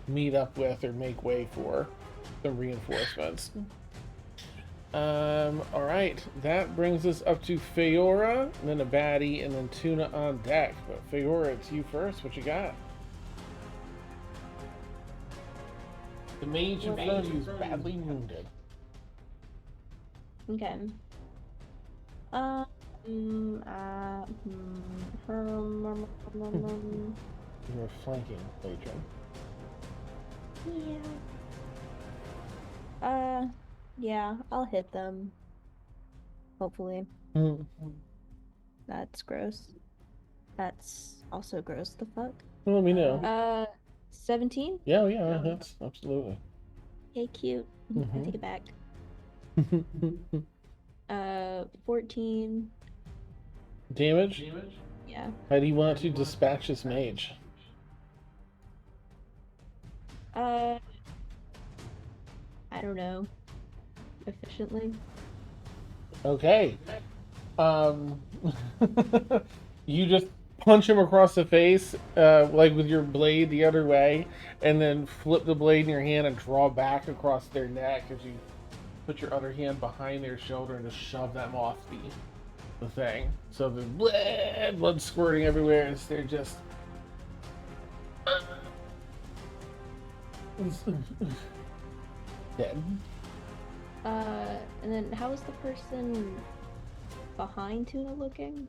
meet up with or make way for some reinforcements. Alright, that brings us up to Feora, then a baddie, and then Tuna on deck. But Feora, it's you first. What you got? The mage in front of you is badly wounded. Okay. You're flanking, Patron. Yeah. Yeah, I'll hit them. Hopefully. That's gross. That's also gross. The fuck? Well, let me know. 17? Yeah, that's absolutely. Okay, cute. I take it back. 14. Damage? Yeah. How do you want to dispatch this mage? I don't know. Efficiently. Okay. You just punch him across the face, like with your blade the other way, and then flip the blade in your hand and draw back across their neck as you put your other hand behind their shoulder and just shove them off the thing. So the blood squirting everywhere as they're just dead. And then how is the person behind Tuna looking?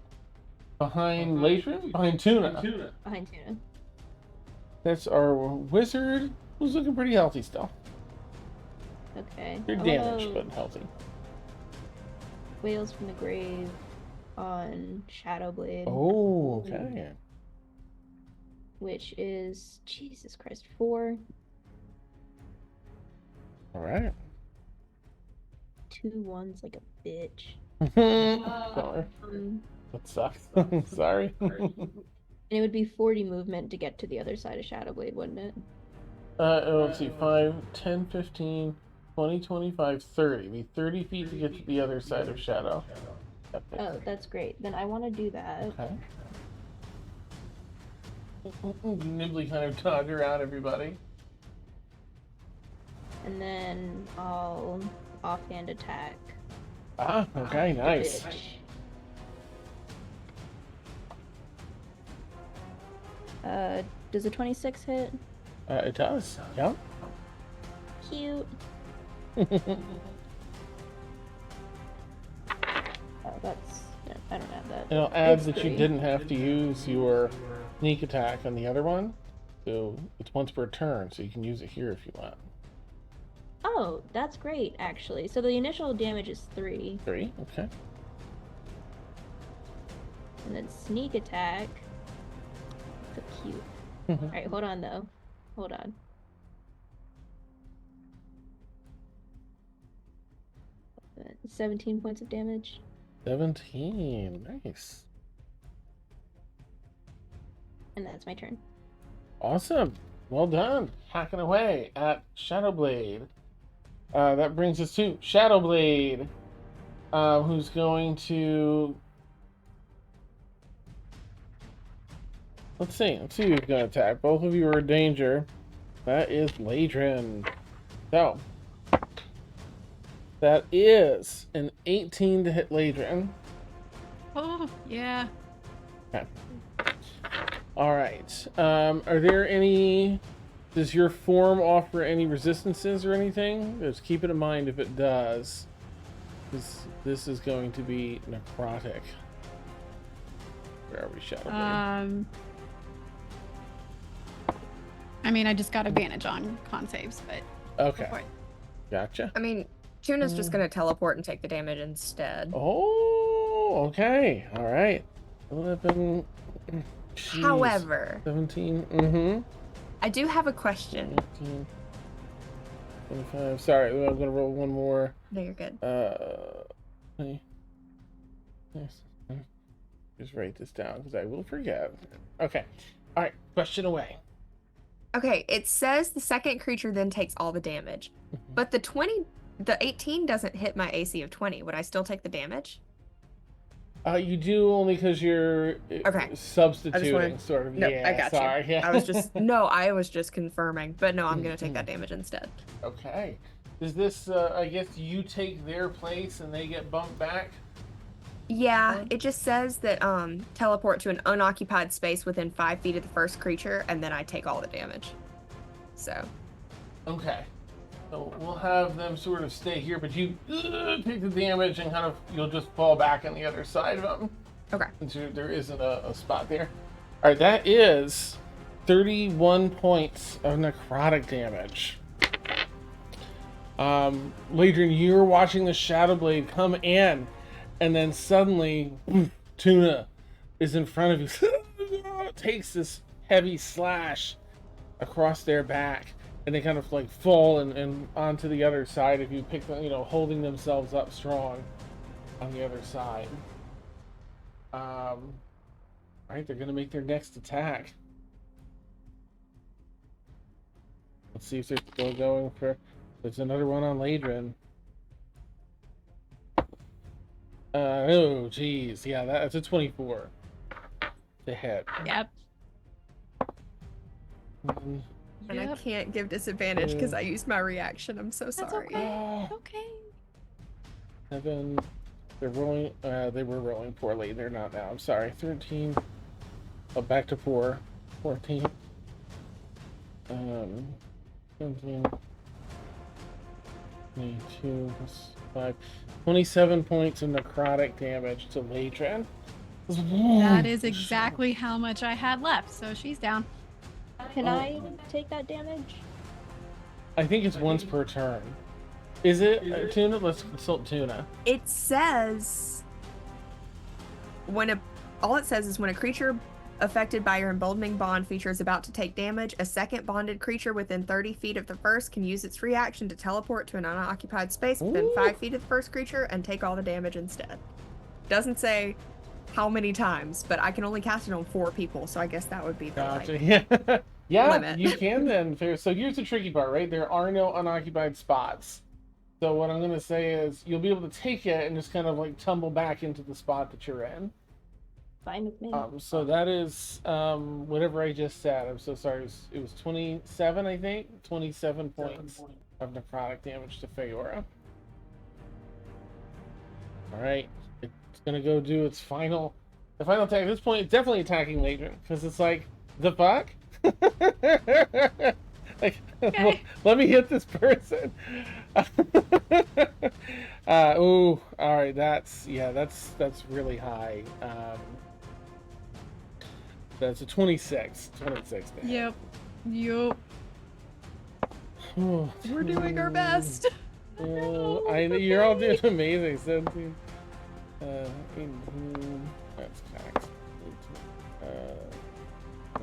Behind Latrin? Behind Tuna. Behind Tuna. That's our wizard, who's looking pretty healthy still. Okay. They're I damaged, wanna but healthy. Wails from the Grave on Shadowblade, Oh, okay. which is Jesus Christ 4, All right. 2 1s like a bitch. Sorry. Um, That sucks. Sorry. and it would be 40 movement to get to the other side of Shadowblade, wouldn't it? Let's see. 5, 10, 15, 20, 25, 30. Be 30 feet to get to the other side of Shadow. Oh, that's great. Then I want to do that. Okay. Nibbly kind of dodge around everybody. And then I'll offhand attack. Ah, okay, the nice. bitch. Does a 26 hit? It does. Yeah. Cute. Oh, that's. Yeah, I don't have that. It'll add It's that you 3. didn't have to use your sneak attack on the other one. So it's once per turn, so you can use it here if you want. Oh, that's great, actually. So the initial damage is 3, 3, okay. and then sneak attack. So cute. Alright, hold on, though. Hold on. Uh, 17 points of damage. 17, nice. And that's my turn. Awesome. Well done. Hacking away at Shadowblade. That brings us to Shadowblade, who's going to... Let's see who's going to attack. Both of you are in danger. That is Ladrin. So, that is an 18 to hit Ladrin. Oh, yeah. Okay. All right. Are there any... Does your form offer any resistances or anything? Just keep it in mind if it does. This is going to be necrotic. Where are we, Shadowblade? I mean, I just got advantage on con saves, but Okay. go for it. Gotcha. I mean, Tuna's just gonna teleport and take the damage instead. Oh, okay. All right. 11. Jeez. However, 17. Mm-hmm. I do have a question. 18. 25. Sorry, I'm going to roll one more. No, you're good. 20. Yes. Just write this down because I will forget. Okay. All right. Question away. Okay, it says the second creature then takes all the damage, but the 18 doesn't hit my AC of 20. Would I still take the damage? You do only because you're Okay. substituting, sort of. No, yeah, I got sorry. you. Yeah. I was just confirming, but no, I'm gonna take that damage instead. Okay. Is this, I guess you take their place and they get bumped back? Yeah, it just says that teleport to an unoccupied space within 5 feet of the first creature, and then I take all the damage. So. Okay. So we'll have them sort of stay here, but you take the damage and kind of, you'll just fall back on the other side of them. Okay. Since there isn't a spot there. All right, that is 31 points of necrotic damage. Ladrin, you're watching the Shadowblade come in, and then suddenly Tuna is in front of you. Takes this heavy slash across their back, and they kind of like fall and onto the other side if you pick them, holding themselves up strong on the other side. Right, they're gonna make their next attack. Let's see if they're still going for. There's another one on Ladrin. Oh, geez. Yeah, that's a 24 to hit. Yep. Mm, And I Yep. can't give disadvantage because I used my reaction. I'm so That's sorry. okay. Okay. 7. They're rolling. They were rolling poorly. They're not now. I'm sorry. 13. Oh, back to 4. 14. 17. 22 plus 5. 27 points of necrotic damage to Ladrin. That is exactly how much I had left, so she's down. Can I take that damage? I think it's once per turn. Is it Tuna? Let's consult Tuna. It says all it says is when a creature affected by your emboldening bond feature is about to take damage, a second bonded creature within 30 feet of the first can use its reaction to teleport to an unoccupied space within 5 feet of the first creature and take all the damage instead. Doesn't say how many times, but I can only cast it on 4 people, so I guess that would be the Gotcha. Yeah. Yeah, limit. you can then. So here's the tricky part, right? There are no unoccupied spots. So what I'm going to say is you'll be able to take it and just kind of like tumble back into the spot that you're in. Fine with me. So that is whatever I just said. I'm so sorry. It was 27, I think. 27 points of necrotic damage to Feora. All right. It's going to go do its final attack. At this point, it's definitely attacking Ladrin because it's like, the fuck? Like, Okay. let me hit this person. Ooh, all right. That's really high. That's a 26. 26. Yep. Ooh, We're doing our best. you're all doing amazing. 17. 18. That's correct.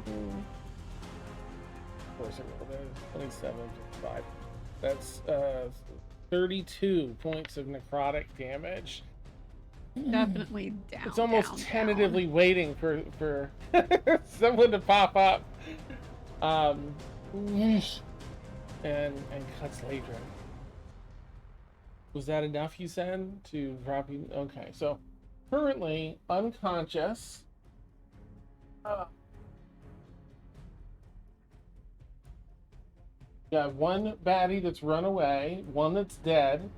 18. Of course, I rolled that. 27, 5. That's 32 points of necrotic damage. Definitely down. It's almost down, tentatively waiting for someone to pop up. And cuts Ladrin. Was that enough, you said, to drop you? Okay, so currently unconscious. Got one baddie that's run away, one that's dead.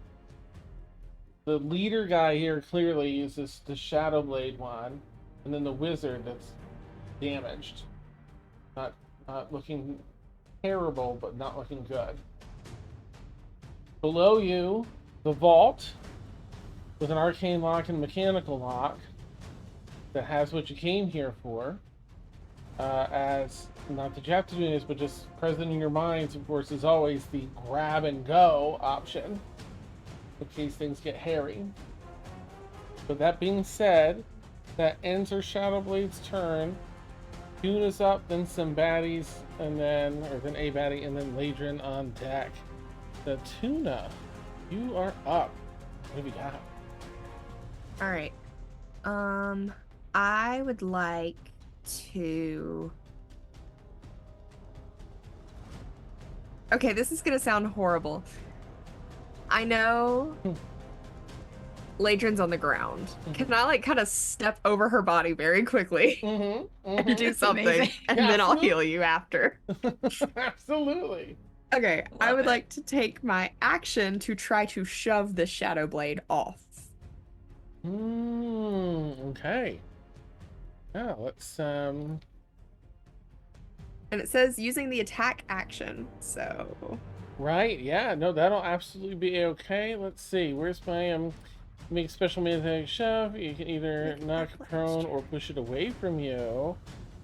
The leader guy here clearly uses the Shadow Blade one, and then the wizard that's damaged. Not looking terrible, but not looking good. Below you, the vault with an arcane lock and mechanical lock that has what you came here for. As not that you have to do this, but just present in your minds, of course, is always the grab and go option in case things get hairy. But that being said, that ends her Shadowblade's turn. Tuna's up, then some baddies, and then a baddie, and then Ladrin on deck. The Tuna, you are up. What have you got? All right. I would like to. Okay, this is gonna sound horrible. I know Ladrin's on the ground. Can I like kind of step over her body very quickly and do something, amazing. and Yeah, then I'll absolutely. heal you after? Absolutely. Okay, I Love would it. like to take my action to try to shove the Shadow Blade off. Okay. Yeah, let's And it says using the attack action, so right, yeah, no, that'll absolutely be okay. Let's see, where's my make special magnetic shove. You can either Make an knock it athletics prone check. or push it away from you.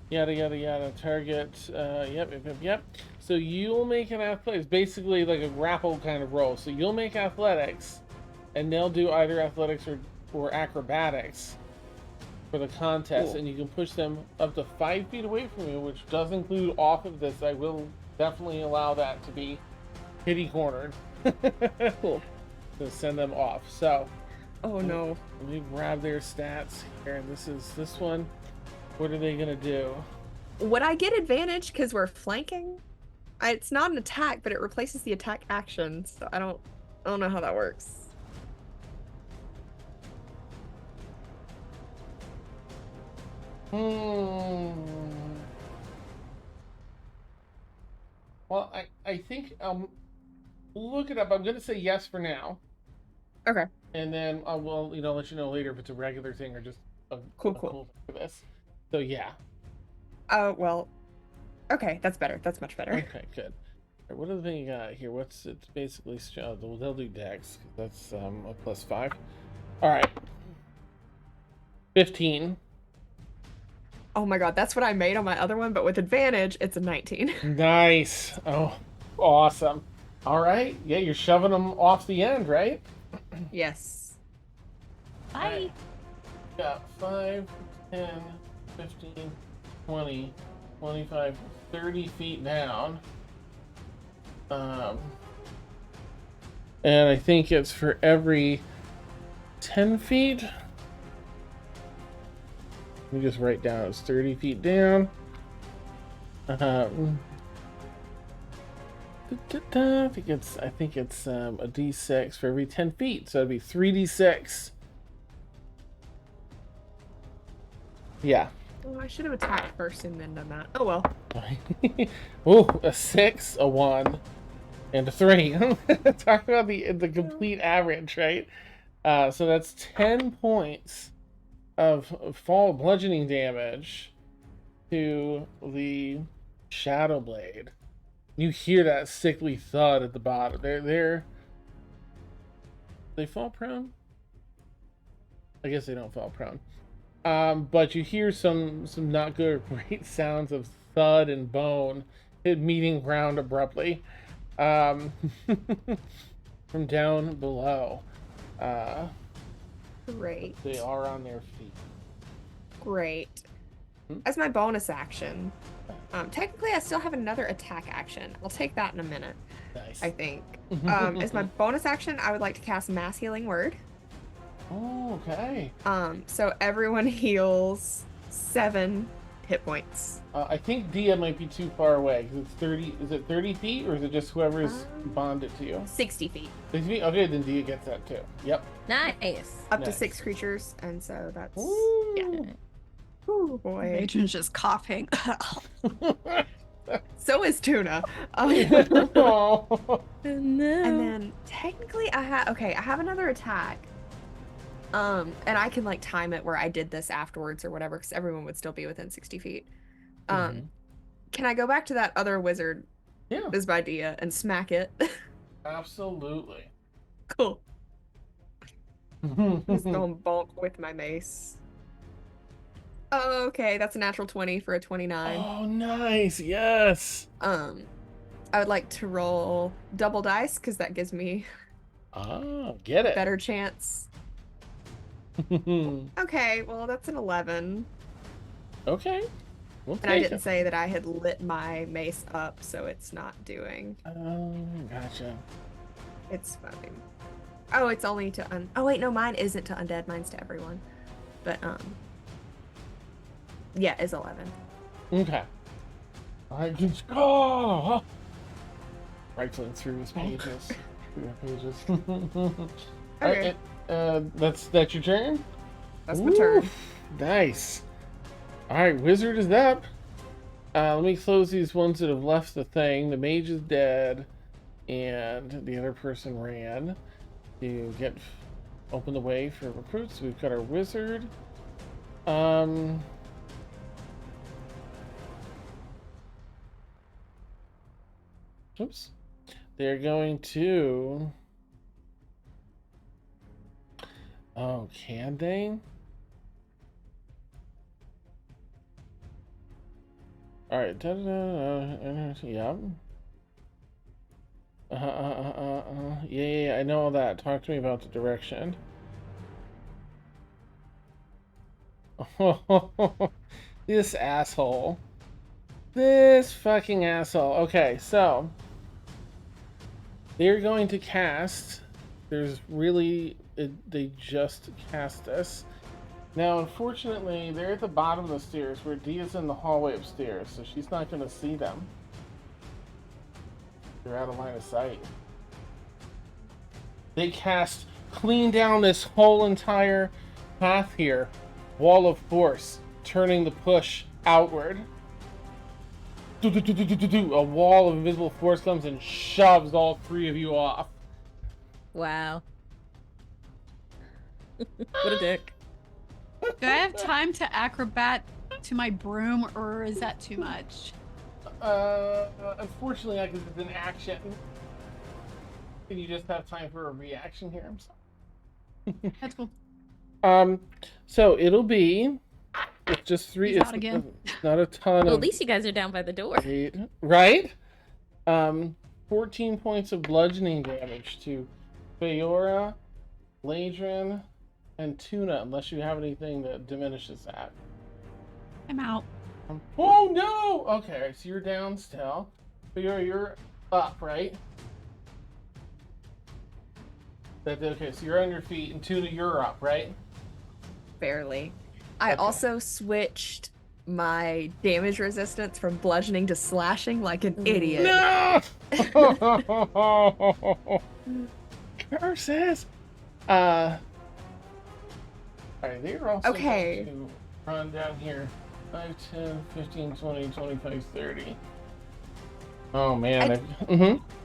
Yada yada yada. Target. Yep. So you'll make an athletics, basically like a grapple kind of roll. So you'll make athletics, and they'll do either athletics or acrobatics for the contest, Cool. and you can push them up to 5 feet away from you, which does include off of this. I will definitely allow that to be kitty cornered. Cool. To send them off. So Oh no. let me grab their stats here. This one. What are they gonna do? Would I get advantage because we're flanking? It's not an attack, but it replaces the attack action, so I don't know how that works. Well, I think look it up. I'm gonna say yes for now, Okay. and then I will let you know later if it's a regular thing or just a Cool. thing for this. So yeah. Oh well. Okay, that's better. That's much better. Okay, good. All right, what other thing you got here? It's basically they'll do dex. That's a +5. All right. 15. Oh my god, that's what I made on my other one, but with advantage, it's a 19. Nice. Oh, awesome. All right. Yeah, you're shoving them off the end, right? Yes. Bye. Got 5, 10, 15, 20, 25, 30 feet down. And I think it's for every 10 feet. Let me just write down it's 30 feet down. I think it's a D6 for every 10 feet, so it'd be 3d6. Yeah. Oh, I should have attacked first and then done that. Oh well. Ooh, a 6, a 1, and a 3. Talk about the complete average, right? So that's 10 points of fall bludgeoning damage to the Shadow Blade. You hear that sickly thud at the bottom. They fall prone? I guess they don't fall prone. But you hear some not good or great sounds of thud and bone meeting ground abruptly from down below. Great. They are on their feet. Great. As my bonus action, technically I still have another attack action. I'll take that in a minute. Nice. I think. As my bonus action, I would like to cast Mass Healing Word. Oh, okay. So everyone heals 7 hit points. I think Dia might be too far away because it's 30. Is it 30 feet or is it just whoever's bonded to you? 60 feet. 60 feet? Okay, then Dia gets that too. Yep. Nice. Up to Nice. 6 creatures, and so that's Ooh. yeah. Ooh boy. Matron's just coughing. So is Tuna. Oh. And then technically I have another attack. And I can like time it where I did this afterwards or whatever, because everyone would still be within 60 feet. Can I go back to that other wizard? Yeah. Is by Dia and smack it? Absolutely. Cool. Just going bonk with my mace. Oh, okay, that's a natural 20 for a 29. Oh, nice. Yes. I would like to roll double dice because that gives me Oh, get it. better chance. Okay, well that's an 11. Okay. We'll And I take didn't it. say that I had lit my mace up, so it's not doing. Oh, gotcha. It's fine. Oh, it's only to oh wait, no, mine isn't to undead, mine's to everyone. But yeah, it's 11. Okay. I just go. Rifling through his pages. Okay. That's your turn. That's my turn. Oof, nice. All right, wizard is up. Let me close these ones that have left the thing. The mage is dead, and the other person ran to open the way for recruits. We've got our wizard. Oops. They're going to. Oh, can they? All right. Yeah. Yeah. I know all that. Talk to me about the direction. This asshole. This fucking asshole. Okay, so they're going to cast. They just cast this. Now, unfortunately, they're at the bottom of the stairs where Dia's in the hallway upstairs, so she's not going to see them. They're out of line of sight. They cast clean down this whole entire path here. Wall of force, turning the push outward. A wall of invisible force comes and shoves all 3 of you off. Wow. What a dick. Do I have time to acrobat to my broom, or is that too much? Unfortunately, because it's an action. Can you just have time for a reaction here? I'm sorry. That's cool. So it'll be It's just 3. He's It's out again. not a ton Well, of at least you guys are down by the door. weight, right? 14 points of bludgeoning damage to Feora, Ladrin, and Tuna, unless you have anything that diminishes that. I'm out. Oh no! Okay, so you're down still. Feora, you're up, right? Okay, so you're on your feet, and Tuna, you're up, right? Barely. I Okay. also switched my damage resistance from bludgeoning to slashing like an idiot. No! Curses! Alright, they're also Okay. going to run down here. 5, 10, 15, 20, 25, 30. Oh man.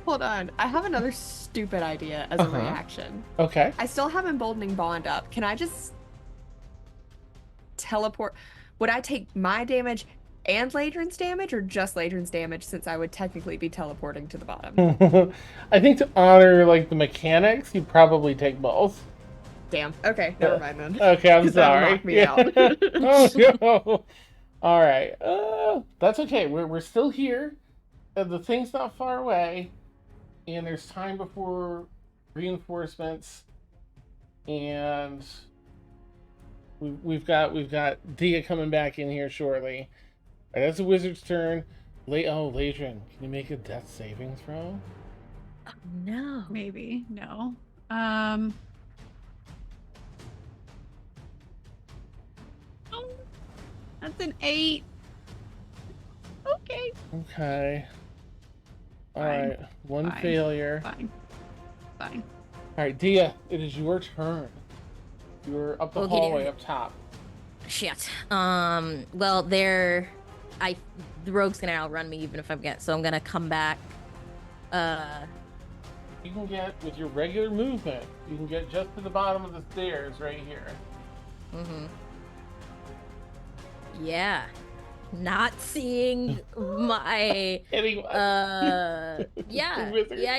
Hold on. I have another stupid idea as a Uh-huh. reaction. Okay. I still have Emboldening Bond up. Can I just teleport? Would I take my damage and Ladrin's damage, or just Ladrin's damage, since I would technically be teleporting to the bottom? I think to honor like the mechanics, you probably take both. Damn. Okay, never mind then. Okay, I'm 'Cause that'll sorry. knock me out. Oh no. All right. That's okay. We're still here. The thing's not far away, and there's time before reinforcements, and we've got Dia coming back in here shortly. All right, that's the wizard's turn. Ladrin, can you make a death saving throw? Oh, no. Maybe. No. Oh, that's an 8. Okay. Okay. All Fine. right, one Fine. failure. Fine. Fine. All right, Dia, it is your turn. You're up the Okay. hallway up top. Shit. Well, the rogue's gonna outrun me even if I get, so I'm gonna come back. You can get, with your regular movement, you can get just to the bottom of the stairs right here. Yeah. Not seeing my Anyway. yeah. Wizard. Yeah.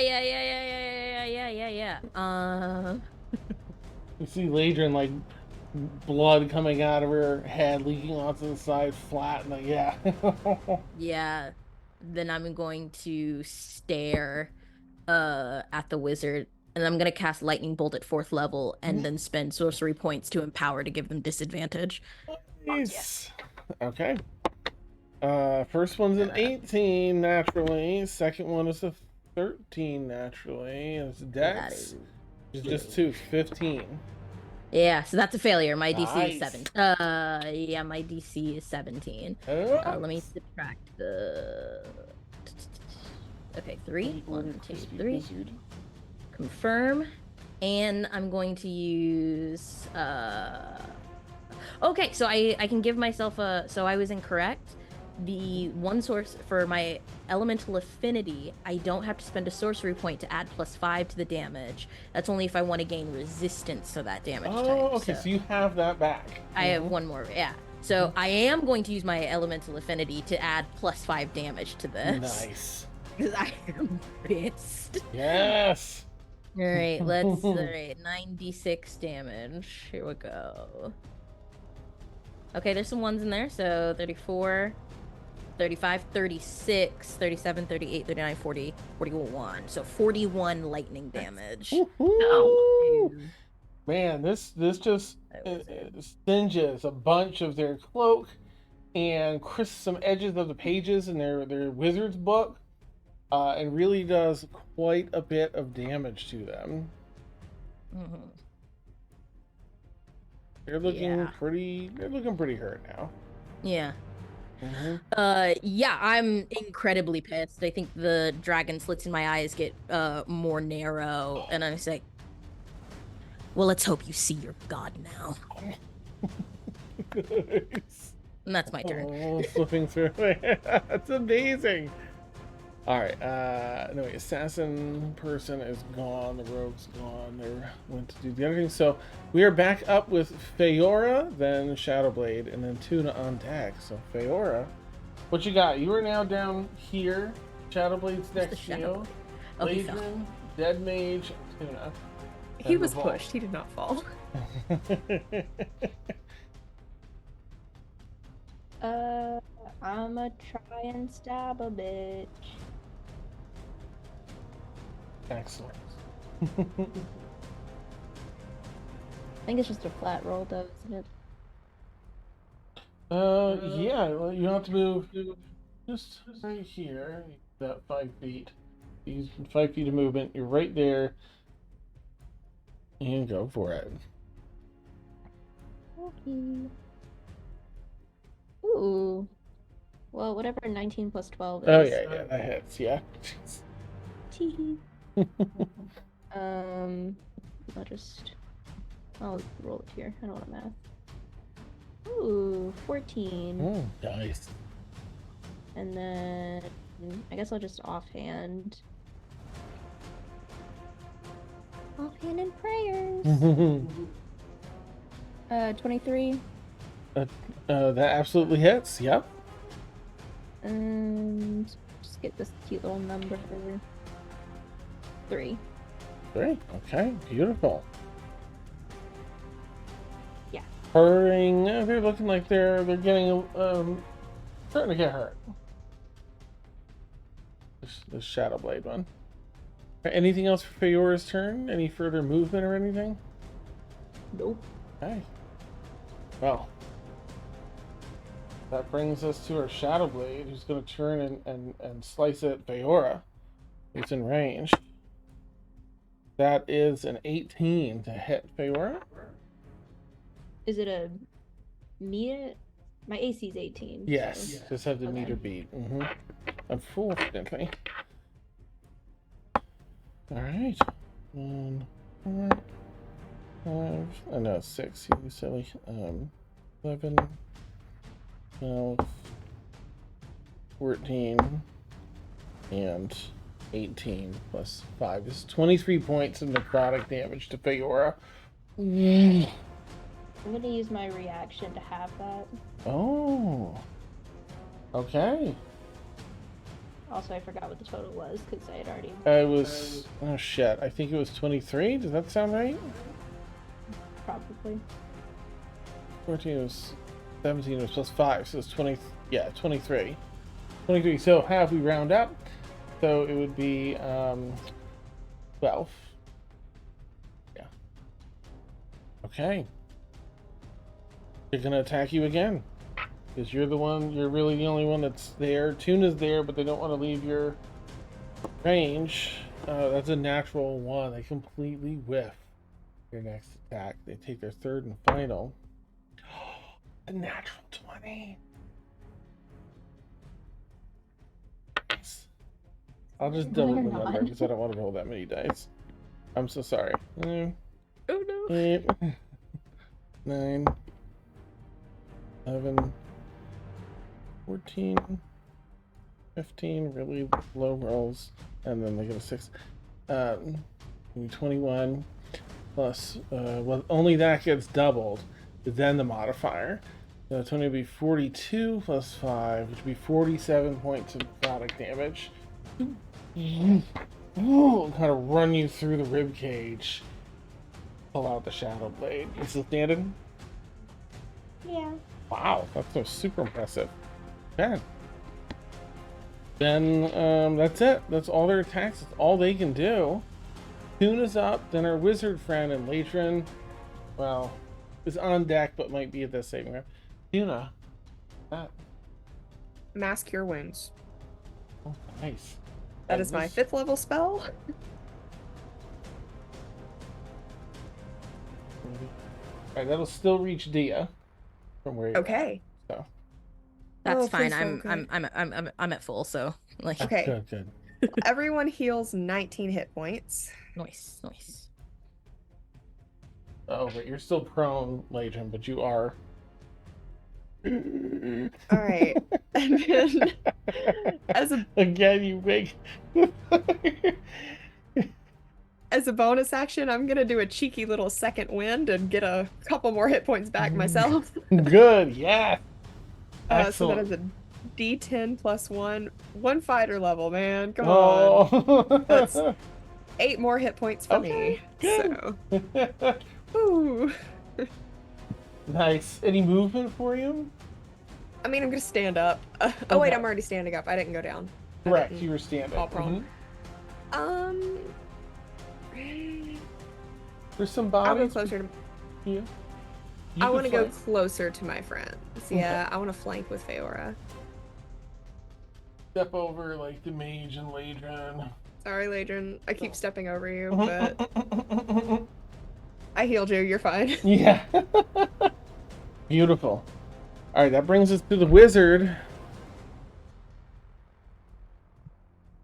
You see Ladrin, like, blood coming out of her head, leaking onto the side, flat, and like, yeah. Yeah. Then I'm going to stare at the wizard, and I'm gonna cast Lightning Bolt at 4th level, and then spend sorcery points to empower to give them disadvantage. Nice. Okay. First one's an 18 naturally. Second one is a 13 naturally. It's That Dex. is- It's just 2, 15. Yeah, so that's a failure. My DC is Nice. 7. Yeah, my DC is 17. Let me subtract the. Okay, 3. 1, 2, 3. Wizard. Confirm. And I'm going to use. Okay, so I can give myself a. So I was incorrect. The one source for my elemental affinity, I don't have to spend a sorcery point to add +5 to the damage. That's only if I want to gain resistance to that damage type. Oh, okay, so you have that back. I have one more, yeah. So I am going to use my elemental affinity to add +5 damage to this. Nice. Because I am pissed. Yes. Alright, let's. Alright, 96 damage. Here we go. Okay, there's some ones in there. So 34, 35, 36, 37, 38, 39, 40, 41. So 41 lightning damage. Woo-hoo. Man, this just That was it. singes a bunch of their cloak and crisps some edges of the pages in their wizard's book, and really does quite a bit of damage to them. Mhm. They're looking Yeah. pretty. They're looking pretty hurt now. Yeah. Mhm. Yeah, I'm incredibly pissed. I think the dragon slits in my eyes get more narrow, and I'm just like, well, let's hope you see your god now. Nice. And that's my turn. Oh, flipping through it. That's amazing. All right. No, wait, assassin person is gone. The rogue's gone. They went to do the other thing. So we are back up with Feora, then Shadowblade, and then Tuna on deck. So Feora, what you got? You are now down here. Shadowblade's Where's next the to you. Oh, he fell. Ladrin, Dead Mage, and Tuna. He And was Revolt. pushed. He did not fall. I'ma try and stab a bitch. Excellent. I think it's just a flat roll, though, isn't it? Yeah, well, you have to move just right here. That 5 feet. Use 5 feet of movement. You're right there. And go for it. Okay. Ooh. Well, whatever 19 plus 12 is. Oh, yeah, that hits, yeah. Teehee. I'll roll it here. I don't want to math. Ooh, 14. Oh, nice. And then I guess I'll just offhand. Offhand and prayers. 23. That absolutely hits, yep. And just get this cute little number. 3. 3, okay, beautiful. Yeah. Hurting, they're looking like they're getting, starting to get hurt. This Shadow Blade one. Anything else for Feora's turn? Any further movement or anything? Nope. Okay. Well, that brings us to our Shadow Blade, who's going to turn and slice at Feora, who's in range. That is an 18 to hit Feora. Is it a meet? My AC is 18. Yes, so- just have the Okay. meter beat. Unfortunately. Alright. 1, 4, 5, no, 6, you silly. 11, 12, 14, and 18 plus 5 is 23 points of necrotic damage to Feora. I'm gonna use my reaction to have that. Oh. Okay. Also, I forgot what the total was because I had already. I was. Oh shit. I think it was 23. Does that sound right? Probably. 14 was 17 was plus 5, so it's 20. Yeah, 23. 23. So half we round up. So it would be 12. Yeah. Okay. They're gonna attack you again. Because you're really the only one that's there. Tuna's there, but they don't want to leave your range. That's a natural 1. They completely whiff your next attack. They take their third and final. A natural 20. Nice. I'll just double the They're number not. because I don't want to roll that many dice. I'm so sorry. Oh no. 8, 9, 11, 14, 15, really low rolls, and then they get a 6. 21 plus, well, only that gets doubled, then the modifier. So 20 would be 42 plus 5, which would be 47 points of necrotic damage. Ooh, kind of run you through the rib cage. Pull out the Shadow Blade. You still standing? Yeah. Wow, that's so super impressive. Okay. Then that's it. That's all their attacks. That's all they can do. Tuna's up. Then our wizard friend and Latron, well, is on deck but might be at this saving room. Tuna. That. Mass Cure Wounds. Oh, nice. That is my 5th level spell. Alright, that'll still reach Dia from where you're Okay. at, so. That's Oh, fine. please don't I'm at full, so like Okay. Good. Everyone heals 19 hit points. nice. Oh, but you're still prone, Latron, but you are. All right. And then as a Again, you make. bonus action, I'm gonna do a cheeky little second wind and get a couple more hit points back myself. Good, yeah. So that is a D10 plus 1 fighter level, man. Come on. Oh. That's 8 more hit points for Okay, me. good. So, ooh. Nice. Any movement for you? I mean, I'm gonna stand up. Oh wait, Okay. I'm already standing up. I didn't go down. I Correct, didn't you were standing. fall prone. Mhm. Um, There's some I'll go bodies closer to. here. I want want to go closer to my friends. Yeah, I want to flank with Feora. Step over like the mage and Ladron. Sorry, Ladron. I keep stepping over you, Mm-hmm. but I healed you. You're fine. Yeah. Beautiful. All right, that brings us to the wizard.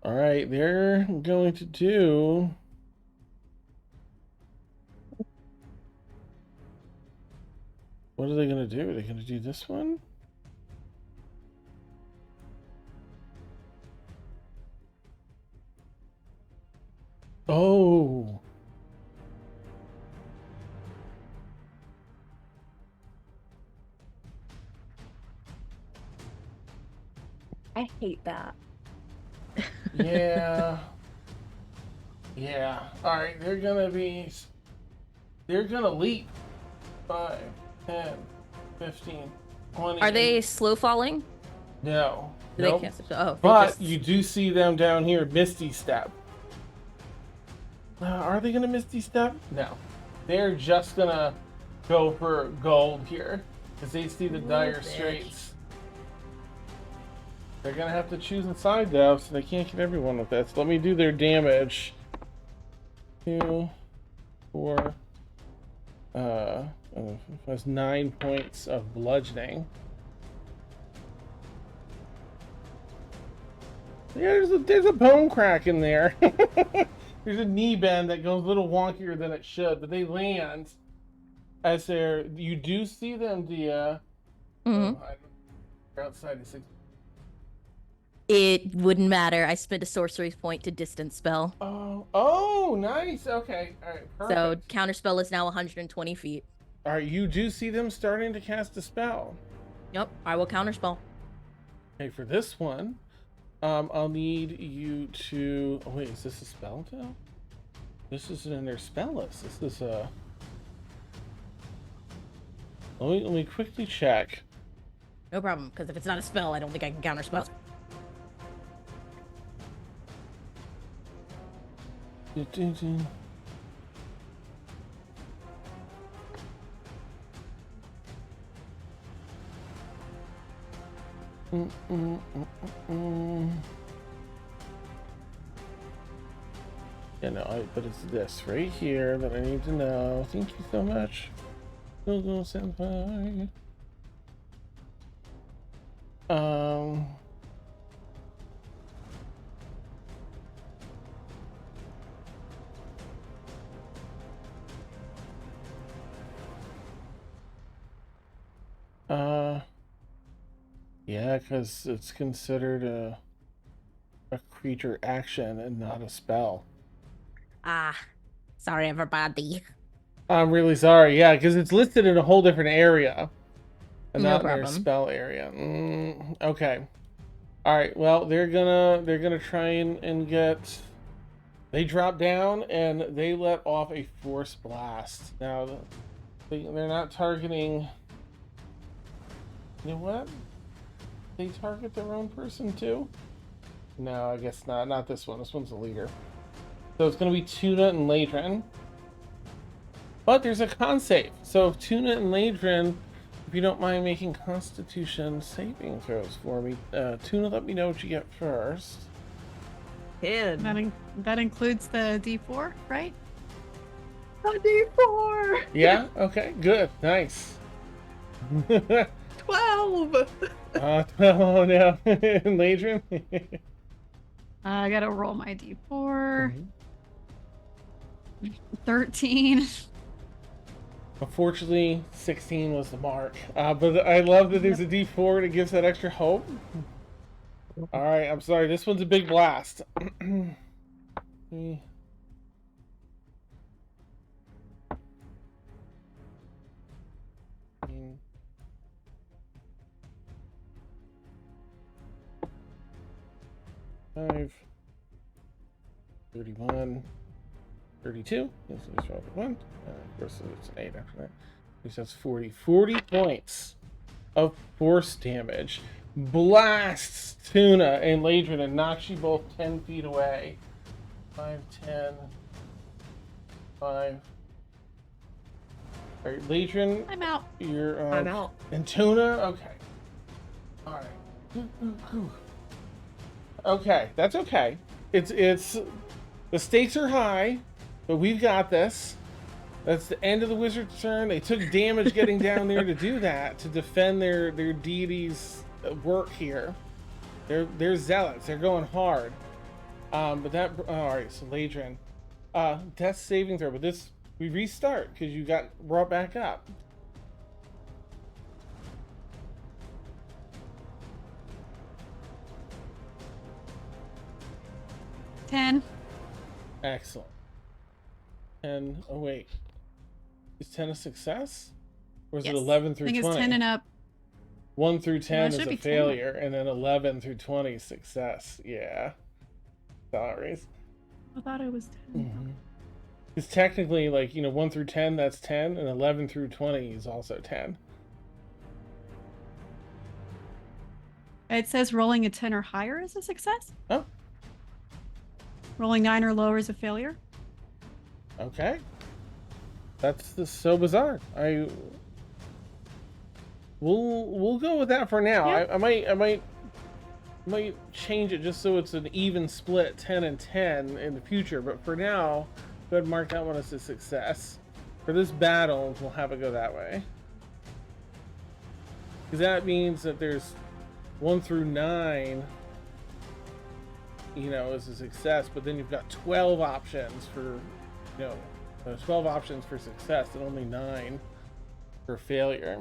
All right, they're going to do. What are they going to do? Are they going to do this one? Oh. I hate that. Yeah. Yeah. All right, they're going to be. They're going to leap. 5, 10, 15, 20. Are they slow falling? No. Do Nope. they cast it? Oh, they But just... you do see them down here, Misty Step. Are they gonna Misty Step? No. They're just gonna go for gold here. Because they see the dire straits. They're gonna have to choose a side though, so they can't get everyone with this. Let me do their damage. 2, 4, that's 9 points of bludgeoning. Yeah, there's a bone crack in there. There's a knee bend that goes a little wonkier than it should, but they land as they're. You do see them, Dia. Mhm. They're outside the 6. It wouldn't matter. I spent a sorcery point to distance spell. Oh, nice. Okay, all right, perfect. So counterspell is now 120 feet. All right, you do see them starting to cast a spell. Yep, I will counterspell. Okay, for this one, I'll need you to. Oh wait, is this a spell though? This isn't in their spell list. This is a. Let me quickly check. No problem, because if it's not a spell, I don't think I can counterspell. Yeah, no, but it's this right here that I need to know. Thank you so much. Google Senpai. Yeah, because it's considered a creature action and not a spell. Ah, sorry everybody. I'm really sorry. Yeah, because it's listed in a whole different area, and No not in their problem. spell area. Okay. All right. Well, they're gonna try and get. They drop down and they let off a force blast. Now, they're not targeting. You know what? They target their own person too? No, I guess not. Not this one. This one's the leader. So it's going to be Tuna and Ladrin. But there's a con save. So Tuna and Ladrin, if you don't mind making Constitution saving throws for me. Tuna, let me know what you get first. 10. That includes the D4, right? A D4. Yeah? Okay, good. Nice. 12. 12 now. Ladrin? I gotta roll my D4. Mm-hmm. 13. Unfortunately, 16 was the mark. But I love that there's a D4 that gives that extra hope. Alright, I'm sorry. This one's a big blast. Five, 31, 32. Yes, it's 1. Of course, it's an 8 after that. At least that's 40. 40 points of force damage. Blasts Tuna and Ladrin and knocks you both 10 feet away. 5, 10, 5. All right, Ladrin. I'm out. You're I'm out. And Tuna, okay. All right. Okay, that's okay. It's the stakes are high, but we've got this. That's the end of the wizard's turn. They took damage getting down there to do that, to defend their deity's work here. They're zealots. They're going hard. But that all right. So Ladrin, death saving throw. But this we restart because you got brought back up. Ten. Excellent. 10. Oh wait, is 10 a success, or is it Yes. 11 I through think 20? it's 10 and up. 1 through 10 it is should a be 10. failure, and then 11 through 20 is success. Yeah. Sorry. I thought it was 10. Mm-hmm. It's technically 1 through 10, that's 10, and 11 through 20 is also 10. It says rolling a 10 or higher is a success. Oh, Rolling 9 or lower is a failure. okay. That's so bizarre. We'll go with that for now. Yeah. I might change it just so it's an even split, 10 and 10 in the future. But for now, go ahead and mark that one as a success. For this battle, we'll have it go that way. Because that means that there's 1 through 9, is a success. But then you've got 12 options for, there's 12 options for success and only 9 for failure.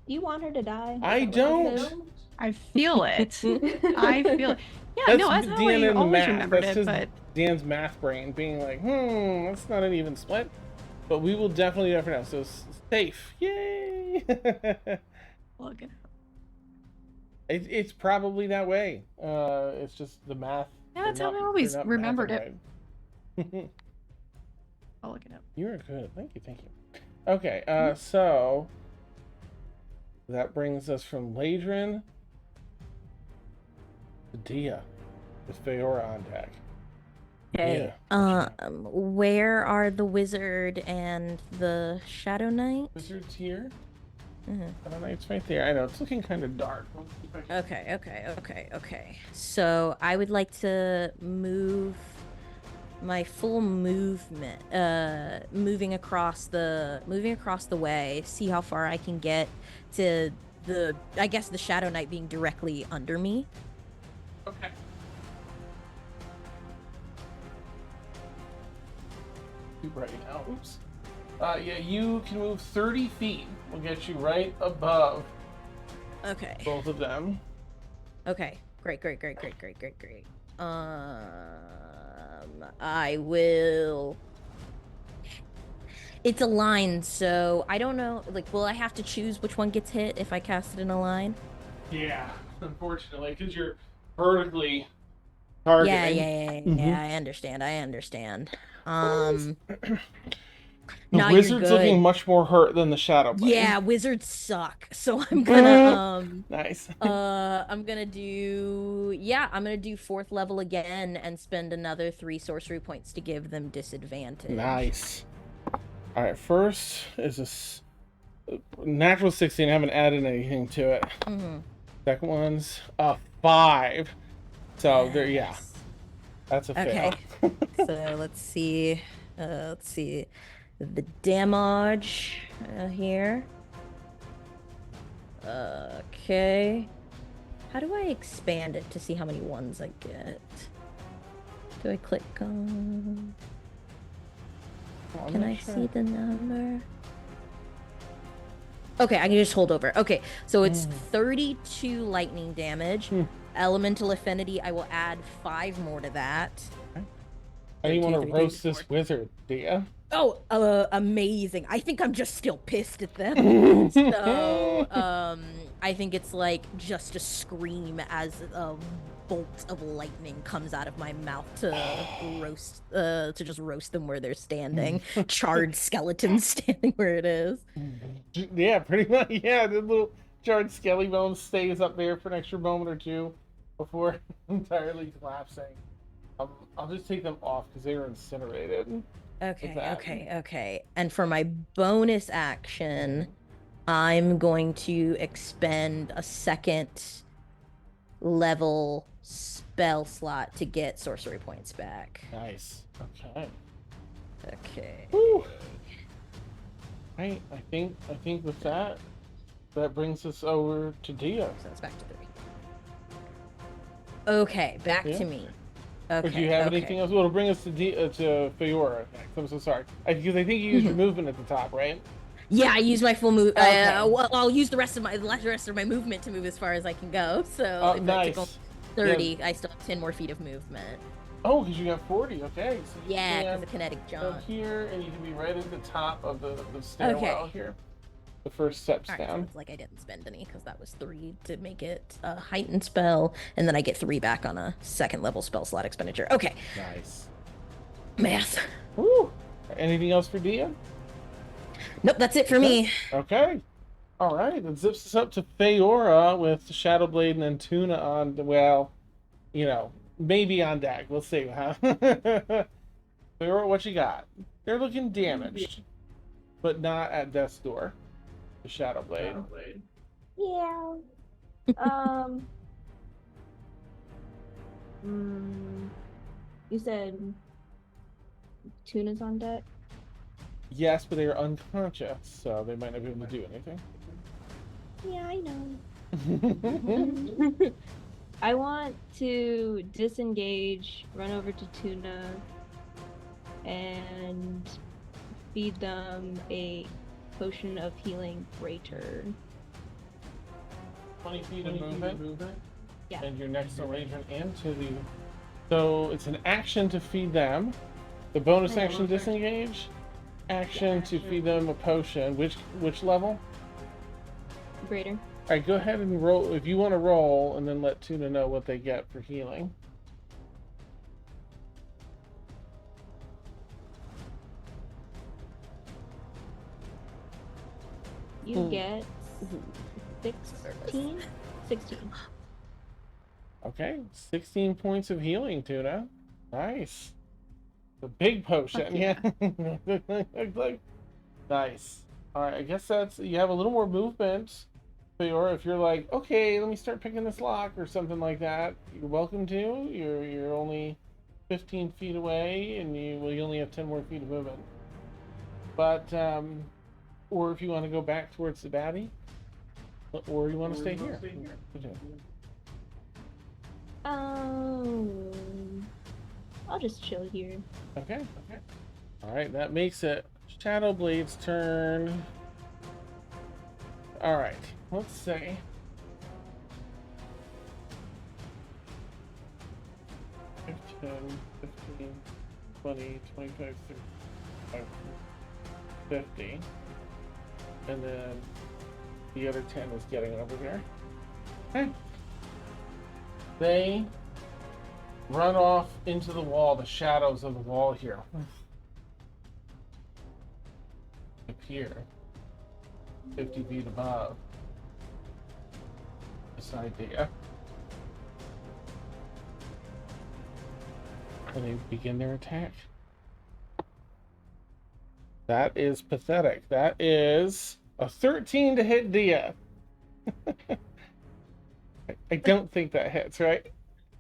Do you want her to die? I don't. I feel it. I feel it. Yeah, That's no, that's how Dan I and always math. remembered That's it, just but Dan's math brain being like, that's not an even split. But we will definitely do that for now. So safe. Yay! look at It's probably that way. It's just the math. Yeah, that's how I always remembered it. I'll look it up. You are good. Thank you. Okay, so that brings us from Ladrin to Dia with Feora on deck. Okay. Where are the wizard and the shadow knight? Wizard's here. Mhm. Shadow Knight's right there. I know it's looking kind of dark. Okay. So I would like to move my full movement, moving across the way, see how far I can get to the shadow knight being directly under me. Okay. Right now. Oops. Yeah, you can move 30 feet. We'll get you right above Okay. both of them. Okay. Great. I will. It's a line, so I don't know. Will I have to choose which one gets hit if I cast it in a line? Yeah, unfortunately, because you're vertically targeting. Yeah. I understand. The Nah, you're wizard's looking good. much more hurt than the shadow blade. Yeah, wizards suck. So I'm gonna Nice. I'm gonna do 4th level again and spend another 3 sorcery points to give them disadvantage. Nice. All right, first is a natural 16. I haven't added anything to it. Mhm. Second one's a 5. So there, yeah, Yes. that's a Okay. fail. So let's see the damage here. Okay. How do I expand it to see how many ones I get? Do I click on? I'm Can not I sure. see the number? Okay, I can just hold over. Okay, so it's 32 lightning damage. Elemental affinity, I will add 5 more to that. How do you 2, want to 3, roast 4. this wizard, Dia? Oh, amazing. I think I'm just still pissed at them. So, I think it's just a scream as a bolt of lightning comes out of my mouth to just roast them where they're standing. Charred skeletons standing where it is. Yeah, pretty much. Yeah, the Jarred Skelly Bone stays up there for an extra moment or two before entirely collapsing. I'll just take them off because they were incinerated. Okay. And for my bonus action, I'm going to expend a second level spell slot to get sorcery points back. Nice. Okay. Okay. Woo. Right. I think with that brings us over to Dia. So it's back to 3. Okay, back Yeah. to me. Okay. Or do you have anything else? Well, it'll bring us to Fiora next. I'm so sorry. Because I think you used your movement at the top, right? Yeah, I use my full move. Okay. Well, I'll use the rest of my movement to move as far as I can go. So if I took nice. 30, Yeah. I still have 10 more feet of movement. Oh, because you got 40. Okay. So you Yeah, can because the kinetic up jump. here, and you can be right at the top of the stairwell here. The first steps All right, so down. it's like I didn't spend any because that was 3 to make it a heightened spell, and then I get 3 back on a second level spell slot expenditure. Okay. Nice. Math. Woo. Anything else for Dia? Nope, that's it for me. Okay. All right. That zips us up to Feora with Shadowblade and then Tuna on. Well, you know, maybe on deck. We'll see. Huh? Feora, what you got? They're looking damaged, but not at death's door. The Shadowblade. Yeah. You said Tuna's on deck? Yes, but they are unconscious, so they might not be able to do anything. Yeah, I know. I want to disengage, run over to Tuna, and feed them a potion of healing greater. 20 feet of movement. Yeah. And your next arrangement into the. So it's an action to feed them. The bonus action disengage. Action to feed them a potion. Which level? Greater. All right, go ahead and roll if you want to roll, and then let Tuna know what they get for healing. You get 16? 16. Okay, 16 points of healing, Tuna. Nice. The big potion, yeah. Nice. All right, I guess that's you have a little more movement. Or if you're like, okay, let me start picking this lock or something like that, you're welcome to. You're only 15 feet away, and you only have 10 more feet of movement. But or if you want to go back towards the baddie, or you want to stay here. I'll just chill here. Okay. All right, that makes it Shadowblade's turn. All right, let's say. $10, 15, 20, 25, 35, 50. And then the other 10 is getting over here. Okay. They run off into the wall, the shadows of the wall here. Appear 50 feet above this idea. And they begin their attack. That is pathetic. That is a 13 to hit Dia. I don't think that hits, right?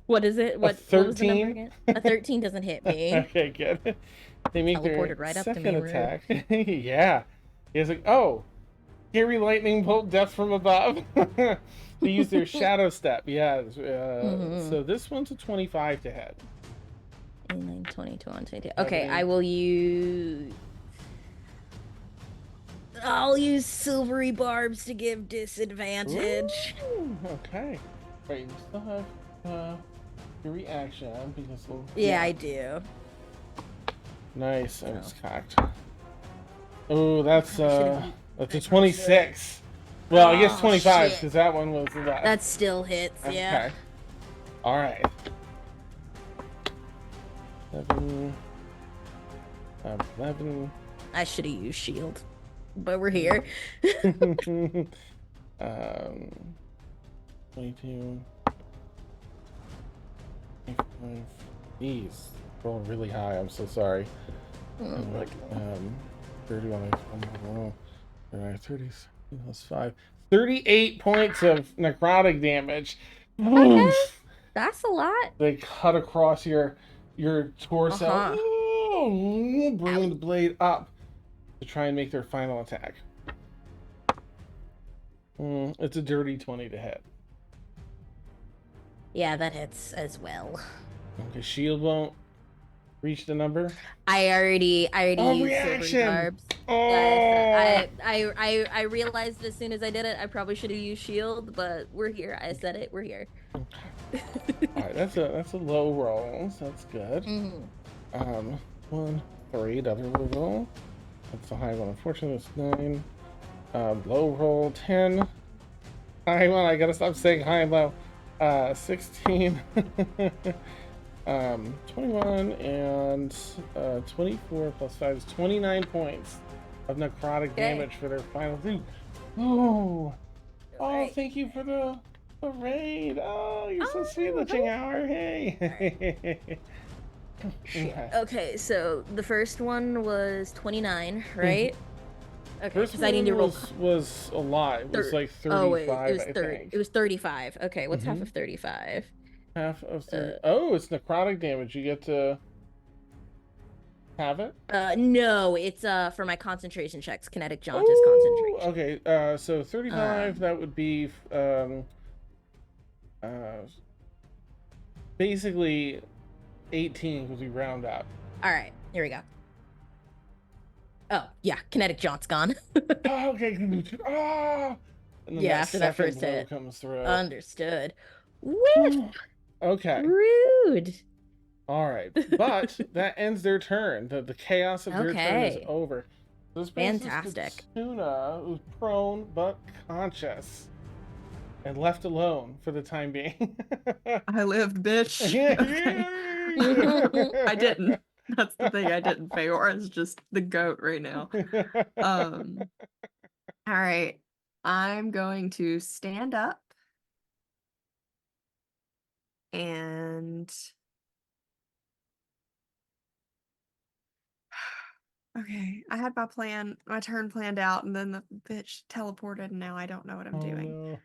What is it? What was the number again? A 13 doesn't hit me. Okay, good. They make their Teleported right up to second me, rude. attack. Yeah. He's like, oh, Scary lightning bolt, death from above. They use their shadow step. Yeah. So this one's a 25 to hit. 9, 20, 21, 22. Okay, I will use. I'll use silvery barbs to give disadvantage. Ooh, okay. Right, you still have your reaction because Yeah, I do. Nice, and it's cocked. Oh, that's a 26. Well, I guess 25 because that one was the last. That still hits, yeah. Okay. All right. 7, 11. I should have used shield, but we're here. 22. 25. These roll really high. I'm so sorry. Mm, Like 31. 30 plus 5. 38 points of necrotic damage. Okay, Oof. that's a lot. They cut across your torso, Uh-huh. bringing the blade up to try and make their final attack. It's a dirty 20 to hit. Yeah, that hits as well. Okay, shield won't reach the number. I already Oh, used reaction! silver garbs. Oh, Yes, I realized as soon as I did it, I probably should have used shield, but we're here. I said it. We're here. all right. That's a low roll. So that's good. Mhm. 1, 3, double roll. That's a high one. Unfortunately, it's 9. Low roll 10. High one. I gotta stop saying high and low. 16. 21 and 24 plus 5 is 29 points of necrotic damage for their final dude. Oh, Alright. thank you for the raid. Oh, you're so Oh, sweet, Litching Hour. Hey. Shit. Okay. Okay, so the first one was 29, right? Okay, First because I need to roll. was a lot. It was like 35, Oh wait, it was I 30. think. It was 35. Okay, what's half of 35? Half of 30. Oh, it's necrotic damage. You get to have it? No, it's for my concentration checks. Kinetic jaunt is concentration. Okay. So 35. That would be basically 18 because we round up. All right, here we go. Oh yeah, kinetic jaunt's gone. Oh, okay. Ah! And then Yeah, that after that second first blow hit. comes through. Understood. Whiff. Okay. Rude. All right. But that ends their turn. The chaos of their turn is Okay. over. So this brings us to Fantastic. Tuna, who's prone but conscious and left alone for the time being. I lived, bitch. I didn't. That's the thing. I didn't. Feora's just the goat right now. All right. I'm going to stand up and okay. I had my turn planned out, and then the bitch teleported, and now I don't know what I'm doing. No.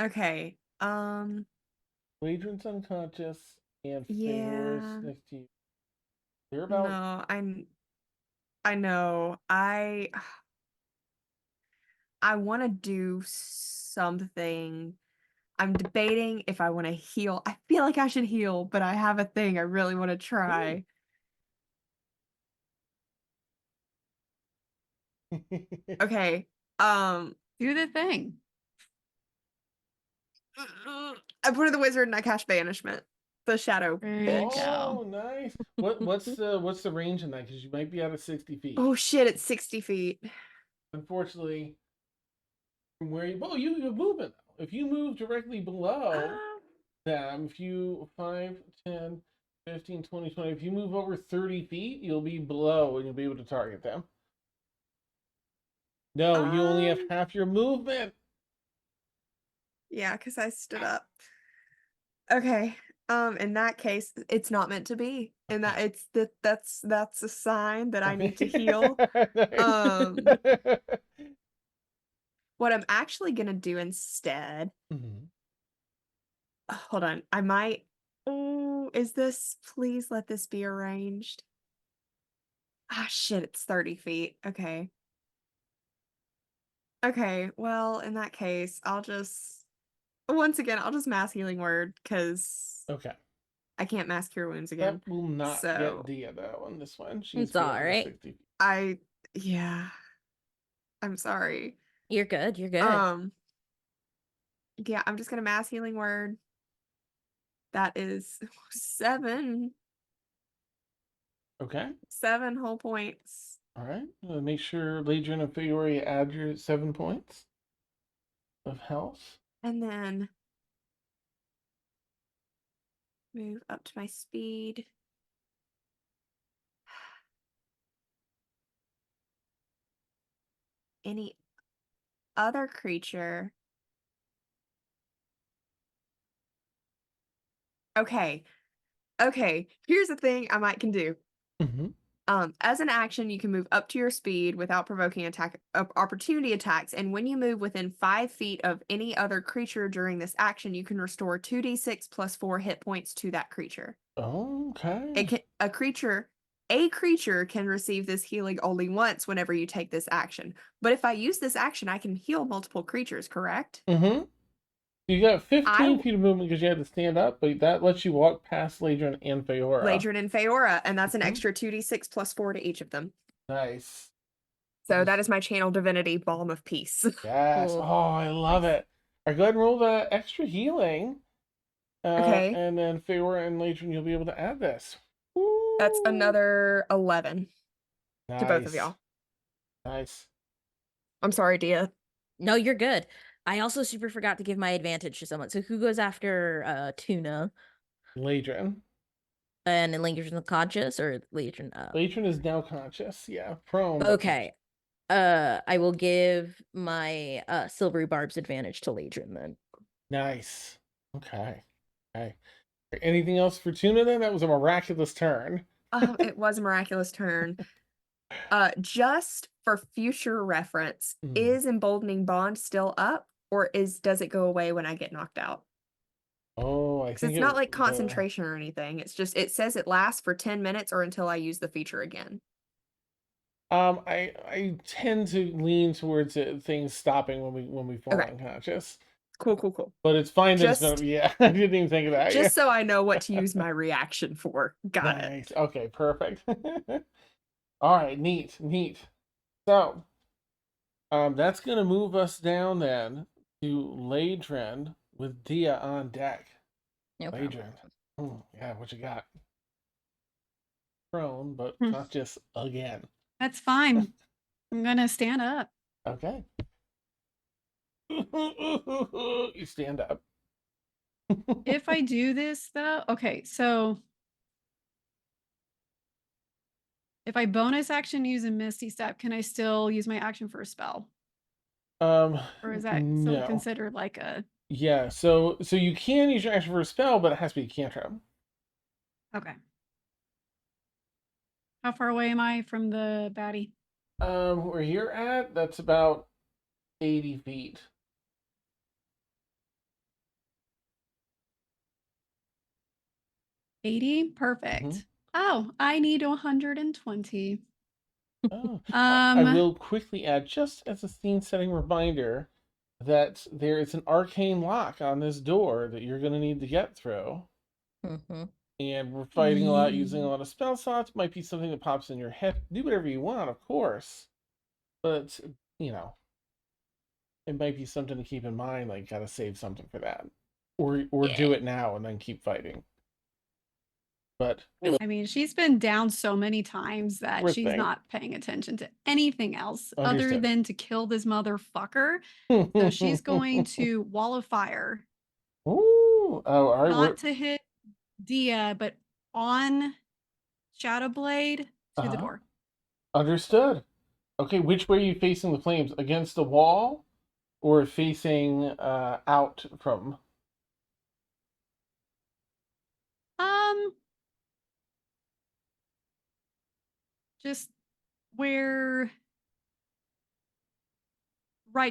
Okay. Ladron's unconscious and Yeah. Feora's next to you. They're about No, I know. I want to do something. I'm debating if I want to heal. I feel like I should heal, but I have a thing I really want to try. Okay. Do the thing. I put in the wizard and I cast banishment. The shadow There you bitch. go. Oh, nice. What's the range in that? Because you might be out of 60 feet. Oh shit, it's 60 feet. Unfortunately, from where you have movement. If you move directly below them, if you 5, 10, 15, 20, 20, if you move over 30 feet, you'll be below and you'll be able to target them. No, you only have half your movement. Yeah, because I stood up. Okay. In that case, it's not meant to be. And that's a sign that I need to heal. What I'm actually gonna do instead. Hold on. I might. Oh, please let this be arranged. Ah, shit, it's 30 feet. Okay. Okay, well, in that case, once again, I'll just mass healing word, because Okay. I can't mass cure wounds again. That will not So, get Dia though on this one. She's It's all right. 60 feet. yeah. I'm sorry. You're good. You're good. Yeah, I'm just gonna mass healing word. That is 7. Okay. 7 whole points. All right. Make sure Ladron and Fiore add your 7 points of health. And then move up to my speed. Any other creature Okay. Okay. Here's the thing I might can do. Mm-hmm. As an action, you can move up to your speed without provoking opportunity attacks, and when you move within 5 feet of any other creature during this action, you can restore 2d6 plus 4 hit points to that creature. Okay. A creature can receive this healing only once whenever you take this action. But if I use this action, I can heal multiple creatures, correct? Mm-hmm. You got 15 I feet of movement because you had to stand up, but that lets you walk past Ladron and Feora. Ladron and Feora, and that's an Mhm. extra 2d6 plus 4 to each of them. Nice. So that is my channel divinity Balm of Peace. Yes. Cool. Oh, I love it. All right, go ahead and roll the extra healing. Okay. And then Feora and Ladron, you'll be able to add this. That's Woo! another 11 to both of Nice. y'all. Nice. I'm sorry, Dia. No, you're good. I also super forgot to give my advantage to someone. So who goes after Tuna? Ladron. And Linger's unconscious or Legion? Ladron is now conscious. Yeah. Prone. but Okay. I will give my silvery barbs advantage to Legion then. Nice. Okay. Okay. Anything else for Tuna then? That was a miraculous turn. It was a miraculous turn. Just for future reference, is Emboldening Bond still up, or does it go away when I get knocked out? Oh, I Because think it's not like concentration or anything. It's just it says it lasts for 10 minutes or until I use the feature again. I tend to lean towards things stopping when we fall unconscious. Cool. But it's fine that it's Just- gonna be. Yeah, I didn't even think of that. Just so I know what to use my reaction for. Got it. Nice. Okay, perfect. All right, neat. So, that's gonna move us down then to Ladron with Dia on deck. No problem. Ladron. Yeah, what you got? Prone, but conscious again. That's fine. I'm gonna stand up. Okay. You stand up. If I do this though, okay, so if I bonus action use a Misty Step, can I still use my action for a spell? Or is that still no. considered like a Yeah, so you can use your action for a spell, but it has to be a cantrip. okay? How far away am I from the baddie? Where you're at, that's about 80 feet. Perfect. Oh, I need 120. Oh, I will quickly add, just as a scene-setting reminder, that there is an arcane lock on this door that you're going to need to get through. And we're fighting a lot, using a lot of spell slots. Might be something that pops in your head. Do whatever you want, of course. But, it might be something to keep in mind, like, gotta save something for that. Or do it now and then keep fighting. But I mean, she's been down so many times that Poor she's thing. not paying attention to anything else other Understood. than to kill this motherfucker. So she's going to Wall of Fire. Ooh. Oh, all right. Not to hit Dia, but on Shadowblade to the door. Understood. Okay, which way are you facing the flames? Against the wall or facing out from? Just where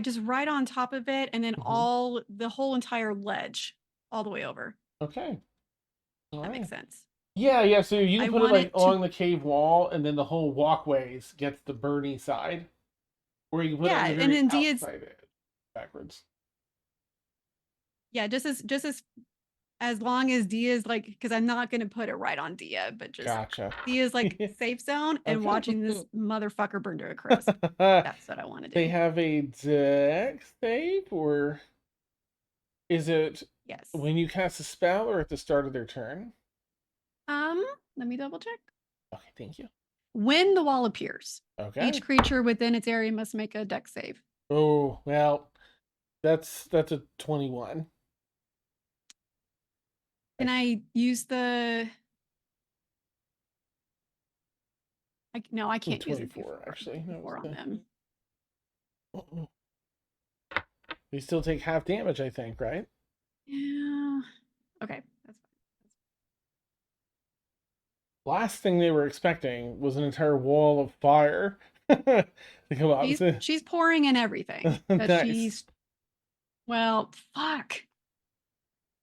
just right on top of it, and then the whole entire ledge all the way over. Okay. All That right. makes sense. Yeah, so you can I put it want like it to- along the cave wall, and then the whole walkways gets the Bernie side. Or you can put it on the and very then Dia's outside edge, backwards. Yeah, just as long as Dia's like, because I'm not gonna put it right on Dia, but just Gotcha. Dia's like safe zone and Okay. watching this motherfucker burn to a crisp. That's what I want to do. They have a dex save, or is it Yes. when you cast a spell or at the start of their turn? Let me double check. Okay, thank you. When the wall appears, Okay. each creature within its area must make a dex save. Oh, well, that's a 21. Can I use the? No, I can't use it 24 actually. No, before on them. They still take half damage, I think, right? Yeah. Okay, that's fine. last thing they were expecting was an entire wall of fire to come out. She's pouring in everything. But Nice. she's well, fuck.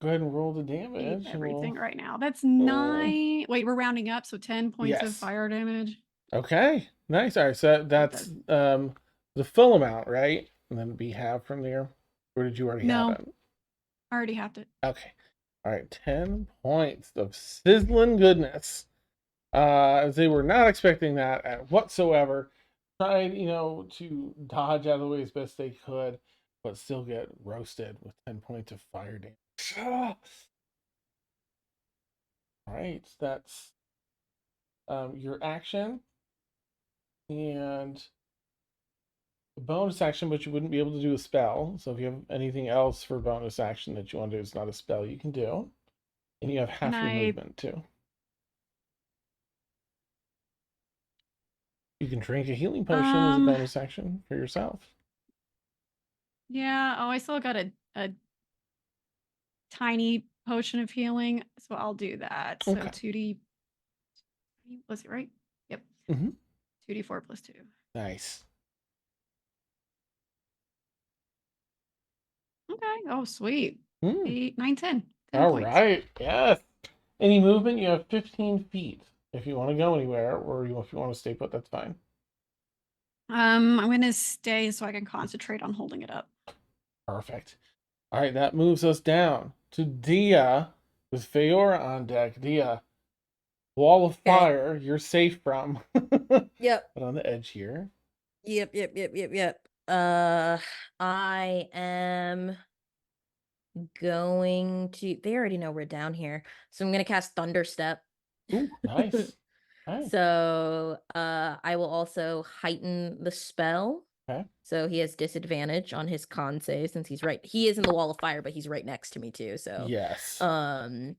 Go ahead and roll the I hate damage. and everything we'll- right now. That's 9. Wait, we're rounding up, so 10 points of Yes. fire damage. Okay, nice. All right, so that's the full amount, right? And then be half from there. Or did you already No. have it? I already have it. Okay. All right, 10 points of sizzling goodness. They were not expecting that at whatsoever. Tried, to dodge out of the way as best they could, but still get roasted with 10 points of fire damage. All right, that's your action. And a bonus action, but you wouldn't be able to do a spell. So if you have anything else for bonus action that you want to do, it's not a spell you can do. And you have half your movement too. You can drink a healing potion as a bonus action for yourself. Yeah. Oh, I still got a tiny potion of healing, so I'll do that. So Okay. 2d. Was it right? Yep. 2d4 plus 2. Nice. Okay. Oh, sweet. Hmm. 8, 9, 10. 10 All points. right. Yes. Any movement? You have 15 feet. If you want to go anywhere, or if you want to stay put, that's fine. I'm gonna stay so I can concentrate on holding it up. Perfect. All right, that moves us down to Dia with Feora on deck. Dia, wall of Okay. fire, you're safe from. Yep. But on the edge here. Yep. I am going to. They already know we're down here, so I'm gonna cast Thunderstep. Ooh, nice. Nice. So, I will also heighten the spell. Okay. So he has disadvantage on his con save since he's right. He is in the wall of fire, but he's right next to me too. So Yes. so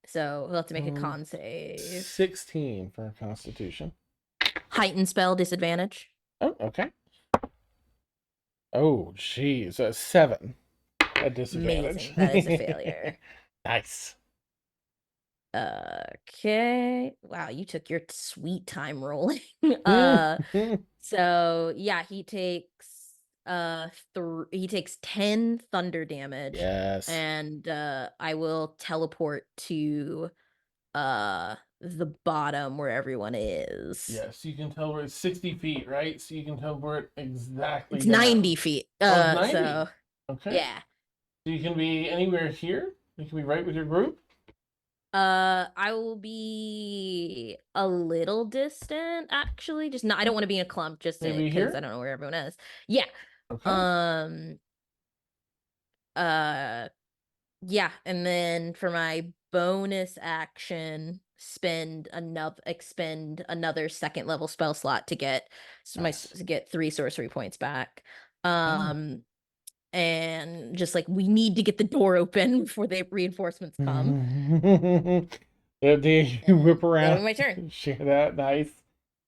he'll have to make a con save. 16 for Constitution. Heighten spell disadvantage. Oh, okay. Oh, geez, a 7 at disadvantage. Amazing. That is a failure. Nice. Okay. Wow, you took your sweet time rolling. So yeah, he takes 10 thunder damage. Yes. And I will teleport to the bottom where everyone is. Yes, you can tell where it's 60 feet, right? So you can tell where it exactly. It's down. 90 feet. Oh, 90. So Okay. yeah. So you can be anywhere here. You can be right with your group. I will be a little distant, actually. Just not. I don't want to be in a clump, just Maybe because here? I don't know where everyone is. Yeah. Okay. Yeah, and then for my bonus action, expend another second level spell slot to get to get 3 sorcery points back. And just like we need to get the door open before the reinforcements come. You whip around. That'll be my turn. Share that. Nice.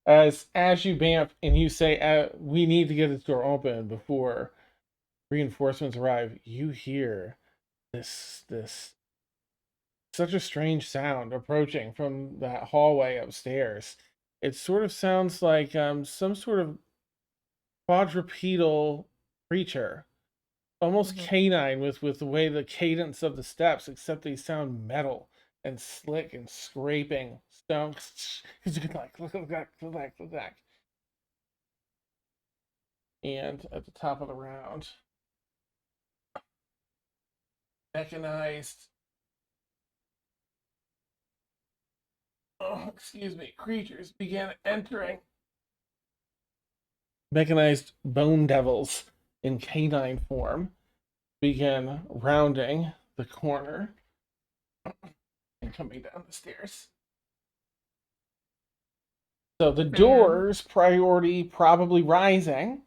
As you vamp and you say, we need to get this door open before reinforcements arrive, you hear this such a strange sound approaching from that hallway upstairs. It sort of sounds like some sort of quadrupedal creature. Almost canine with the way the cadence of the steps, except they sound metal and slick and scraping stone. Look back. And at the top of the round, mechanized creatures began entering. Mechanized bone devils in canine form began rounding the corner and coming down the stairs. So the door's priority probably rising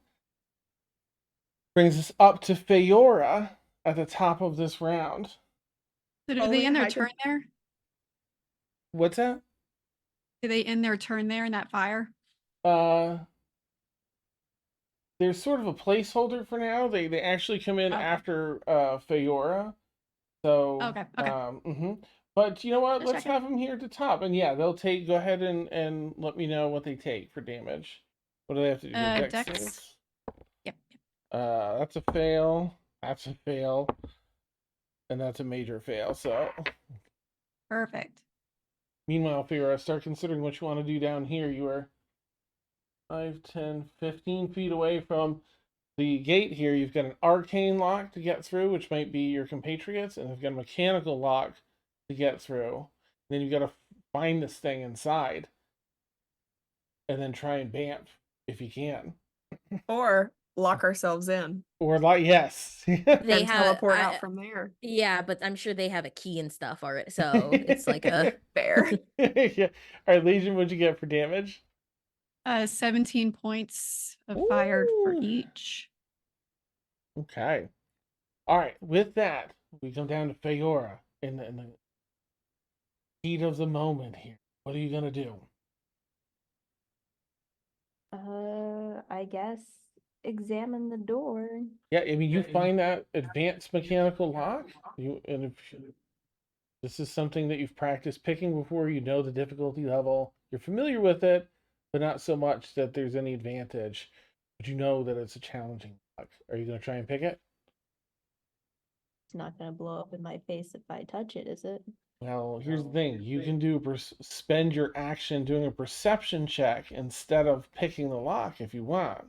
brings us up to Feora at the top of this round. So do they end their turn there? What's that? Do they end their turn there in that fire? There's sort of a placeholder for now. They actually come in after Feora. So okay. But you know what? Just Let's checking. have them here at the top. And yeah, they'll take. Go ahead and let me know what they take for damage. What do they have to do? Dex Dex. saves? Yep. That's a fail. That's a fail. And that's a major fail. So, Perfect. meanwhile, Fira, start considering what you want to do down here. You are 5, 10, 15 feet away from the gate here. You've got an arcane lock to get through, which might be your compatriots, and you've got a mechanical lock to get through. Then you've got to find this thing inside and then try and bamf if you can. Or lock ourselves in Or like, yes. They and have teleport out from there. Yeah, but I'm sure they have a key and stuff already. So it's like a Fair. Yeah. All right, Legion, what'd you get for damage? 17 points of fire for Ooh. each. Okay. All right, with that, we come down to Feora in the heat of the moment here. What are you going to do? I guess examine the door. Yeah, I mean, you find that advanced mechanical lock. And if this is something that you've practiced picking before, you know the difficulty level. You're familiar with it, but not so much that there's any advantage. But you know that it's a challenging lock. Are you going to try and pick it? It's not gonna blow up in my face if I touch it, is it? Well, here's the thing. You can spend your action doing a perception check instead of picking the lock if you want.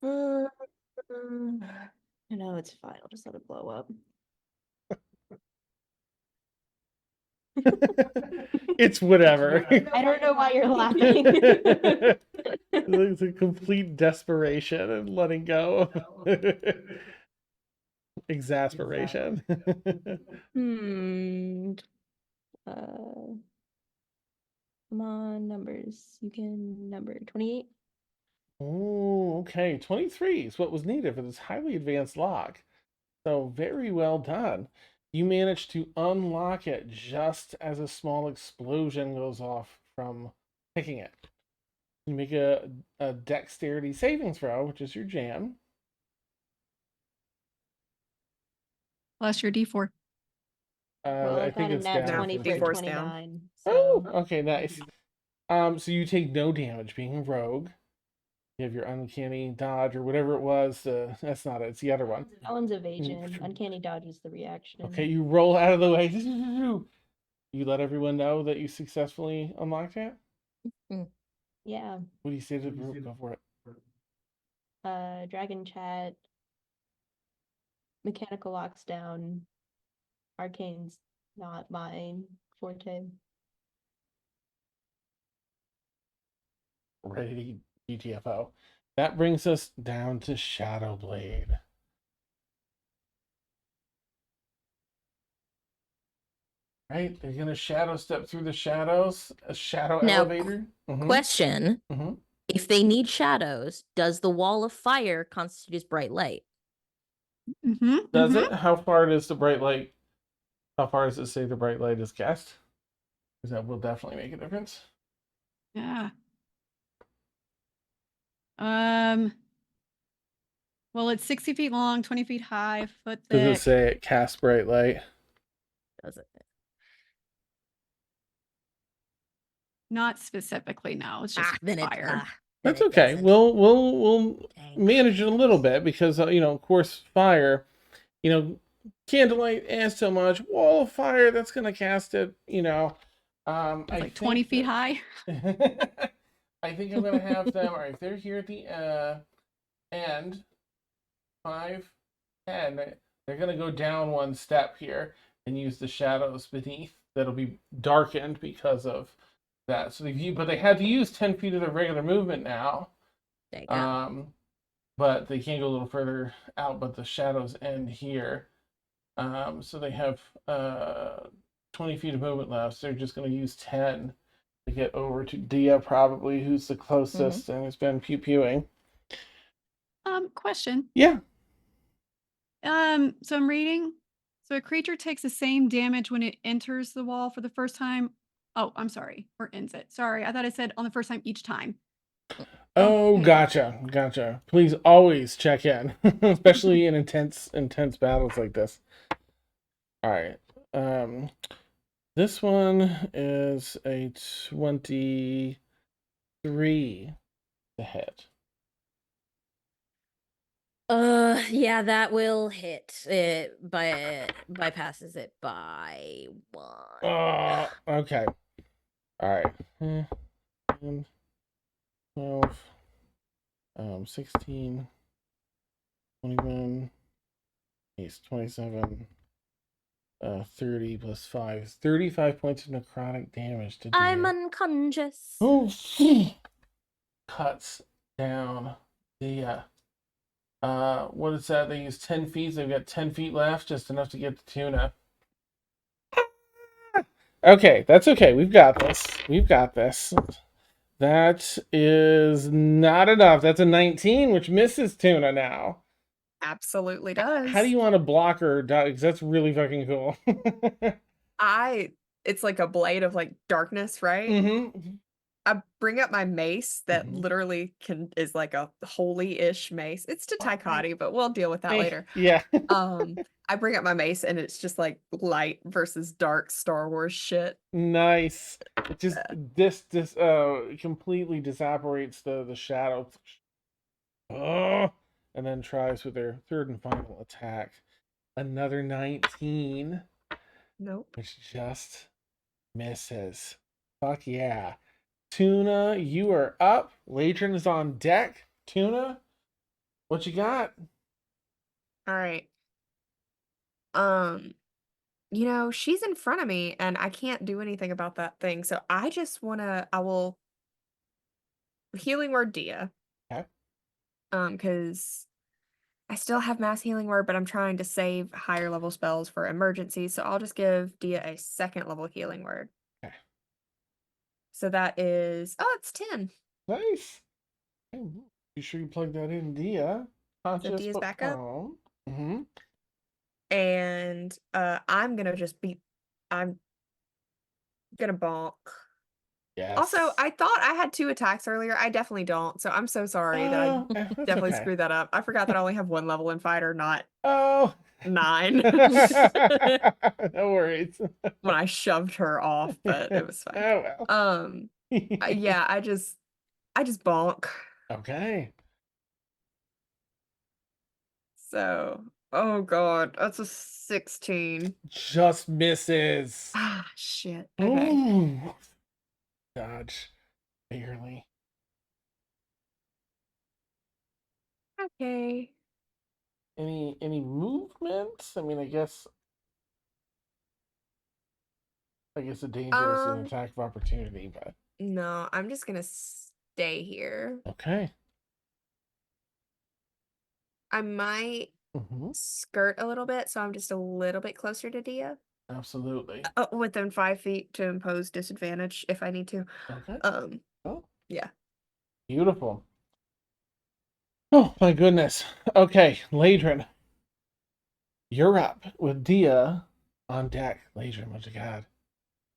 No, it's fine. I'll just let it blow up. It's whatever. I don't know why you're laughing. It's a complete desperation and letting go. Exasperation. Come on, numbers. You can number 28. Oh, okay. 23 is what was needed for this highly advanced lock. So very well done. You managed to unlock it just as a small explosion goes off from picking it. You make a dexterity saving throw, which is your jam. Plus your D4. Well, I I think got a it's nat down 20 for for D4's down. 29. Oh, So okay, nice. So you take no damage being a rogue. You have your uncanny dodge or whatever it was. That's not it. It's the other one. that one's evasion. Uncanny dodge is the reaction. Okay, you roll out of the way. You let everyone know that you successfully unlocked it. Yeah. What do you say to the group? Go for it. Dragon chat. Mechanical locks down. Arcane's not mine. Forte. Ready to GTFO. That brings us down to Shadowblade. Right? They're gonna shadow step through the shadows. A shadow Now, elevator. question: Mhm. If they need shadows, does the wall of fire constitute as bright light? Does it? How far does the bright light? How far does it say the bright light is cast? Because that will definitely make a difference. Yeah. Well, it's 60 feet long, 20 feet high, foot thick. Does it say it casts bright light? Does it? Not specifically, no. It's just Then fire. That's okay. We'll Dang. manage it a little bit because of course, fire. Candlelight and so much. Wall of fire that's gonna cast it. It's like 20 feet high. I think I'm gonna have them. All right, if they're here at the end, 5, 10, they're gonna go down one step here and use the shadows beneath. That'll be darkened because of that. So they had to use 10 feet of their regular movement now. There you go. But they can't go a little further out. But the shadows end here. So they have 20 feet of movement left. So they're just going to use 10 to get over to Dia, probably, who's the closest and has been pew-pewing. Question. Yeah. So I'm reading. So a creature takes the same damage when it enters the wall for the first time. Oh, I'm sorry. Or ends it. Sorry. I thought it said on the first time each time. Oh, Okay. gotcha. Please always check in, especially in intense battles like this. All right. This one is a 23 to hit. Yeah, that will hit. It bypasses it by 1. Okay. All right. 10, 12, 16, 21, 27, 30 plus 5 is 35 points of necrotic damage to I'm deal. unconscious. Oh, cuts down the what is that? They use 10 feet. They've got 10 feet left, just enough to get the tuna. Okay, that's okay. We've got this. That is not enough. That's a 19, which misses tuna now. Absolutely does. How do you want to block her? Because that's really fucking cool. It's like a blade of like darkness, right? Mm-hmm. I bring up my mace that Mhm. literally is like a holy-ish mace. It's to Taikati, but we'll deal with that later. Yeah. I bring up my mace and it's just like light versus dark Star Wars shit. Nice. It just this completely disapparates the shadow. Oh, and then tries with their third and final attack. Another 19, Nope. which just misses. Fuck yeah. Tuna, you are up. Latron is on deck. Tuna, what you got? All right. She's in front of me and I can't do anything about that thing. So I will healing word Dia. Okay. Because I still have mass healing word, but I'm trying to save higher level spells for emergencies. So I'll just give Dia a second level healing word. Okay. So that is it's 10. Nice. Okay, you sure you plug that in, Dia? Conscious Dia's but back up. prone. Mm-hmm. And I'm gonna bonk. Yes. Also, I thought I had 2 attacks earlier. I definitely don't. So I'm so sorry that I That's definitely okay. screwed that up. I forgot that I only have 1 level in fighter, not Oh. 9. No worries. When I shoved her off, but it was fine. Oh well. Yeah, I just bonk. Okay. So, oh god, that's a 16. Just misses. Ah, shit. Okay. Ooh. Dodge. Barely. Okay. Any movements? I mean, I guess a danger is an attack of opportunity, but No, I'm just gonna stay here. okay. I might skirt a little bit, so I'm just a little bit closer to Dia. Absolutely. Within 5 feet to impose disadvantage if I need to. Okay. Oh, Yeah. beautiful. Oh my goodness. Okay, Ladrin. You're up with Dia on deck. Ladrin, what you got?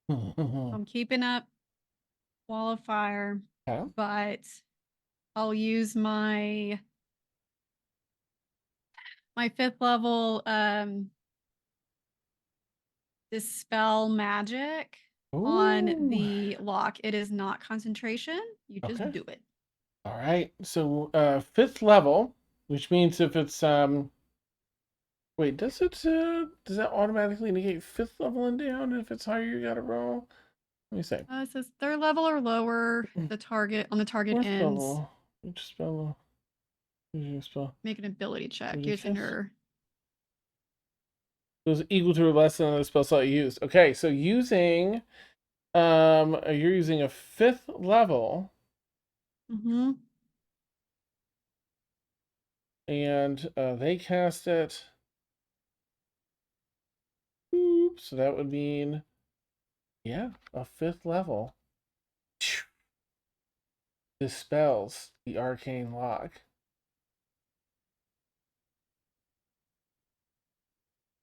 I'm keeping up wall of fire, Okay. but I'll use my 5th level dispel magic on Ooh. the lock. It is not concentration. You just Okay. do it. All right. So 5th level, which means if it's wait, does that automatically negate 5th level and down? If it's higher, you gotta roll. Let me see. It says 3rd level or lower. The target ends. Level. Which spell? Spell. Make an ability check Is it using 5th? her. It was equal to or less than the spell slot you used. Okay, so using you're using a 5th level. Mm-hmm. And they cast it. Oops, so that would mean, yeah, a 5th level. Dispels the arcane lock.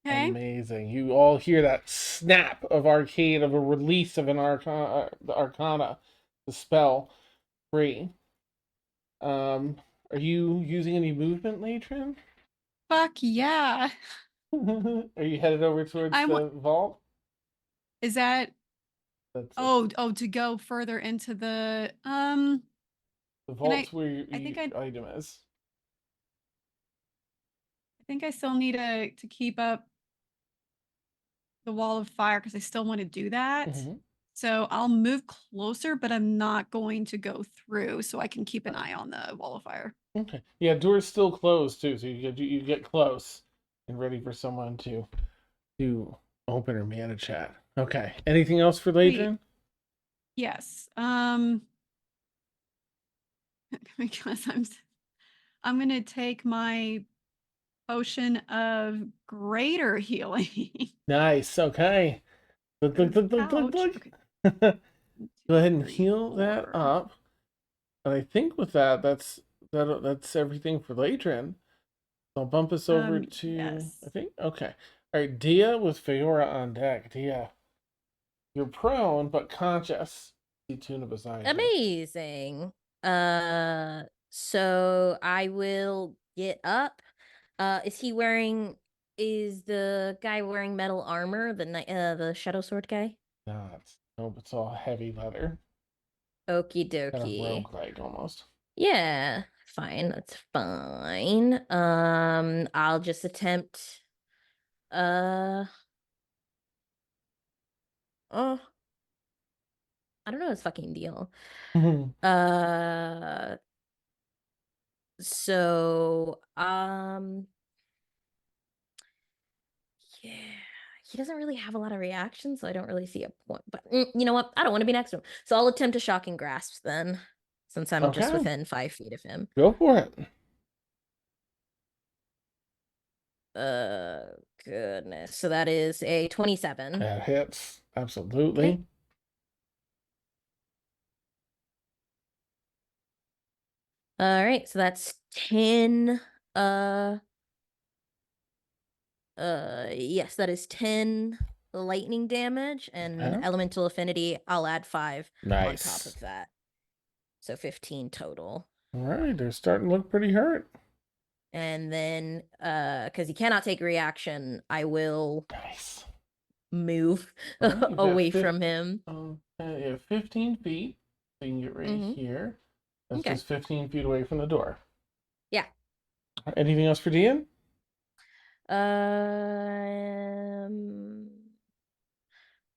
Okay. Amazing. You all hear that snap of arcane, of a release of an arcana, the arcana, the spell free. Are you using any movement, Latrin? Fuck yeah. Are you headed over towards I the vault? Is that That's to go further into the the I- vault's where I think your item is. I think I still need to keep up the wall of fire because I still want to do that. Mhm. So I'll move closer, but I'm not going to go through so I can keep an eye on the wall of fire. Okay. Yeah, door's still closed too, so you get close and ready for someone to open or man a chat. Okay. Anything else for Wait. Ladrin? Yes. Because I'm gonna take my potion of greater healing. Nice. Okay. Look, look, look, look, look, Ouch. look. Okay. Go ahead and 3, heal that 4. up. And I think with that, that's everything for Ladrin. I'll bump us over to Yes. I think. Okay. All right, Dia with Feora on deck. Dia, you're prone but conscious. See Tuna beside you. Amazing. So I will get up. Is the guy wearing metal armor, the Shadow Sword guy? Not. Nope, it's all heavy leather. Okie Kind of dokie. roguelike almost. Yeah, fine, that's fine. I'll just attempt oh, I don't know his fucking deal. So yeah, he doesn't really have a lot of reactions, so I don't really see a point. But you know what? I don't want to be next to him, so I'll attempt a shocking grasp then, since I'm just Okay. within 5 feet of him. Go for it. Goodness. So that is a 27. That hits. Absolutely. Okay. All right, so that's 10. Yes, that is 10 lightning damage, and Okay. elemental affinity, I'll add 5 on top Nice. of that. So 15 total. All right, they're starting to look pretty hurt. And then, because he cannot take a reaction, I will Nice. move All right, you've got away from him. You have 15 feet, so you can get right Mhm. here. That's Okay. just 15 feet away from the door. Yeah. Anything else for Dean?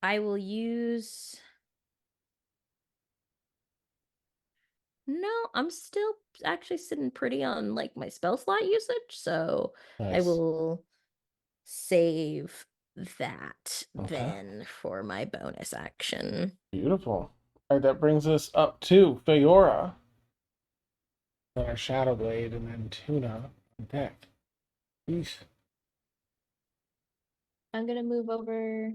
I will use. No, I'm still actually sitting pretty on like my spell slot usage, so I Nice. will save that Okay. then for my bonus action. Beautiful. All right, that brings us up to Feora. Then our Shadow Blade, and then Tuna on deck. Yeesh. I'm gonna move over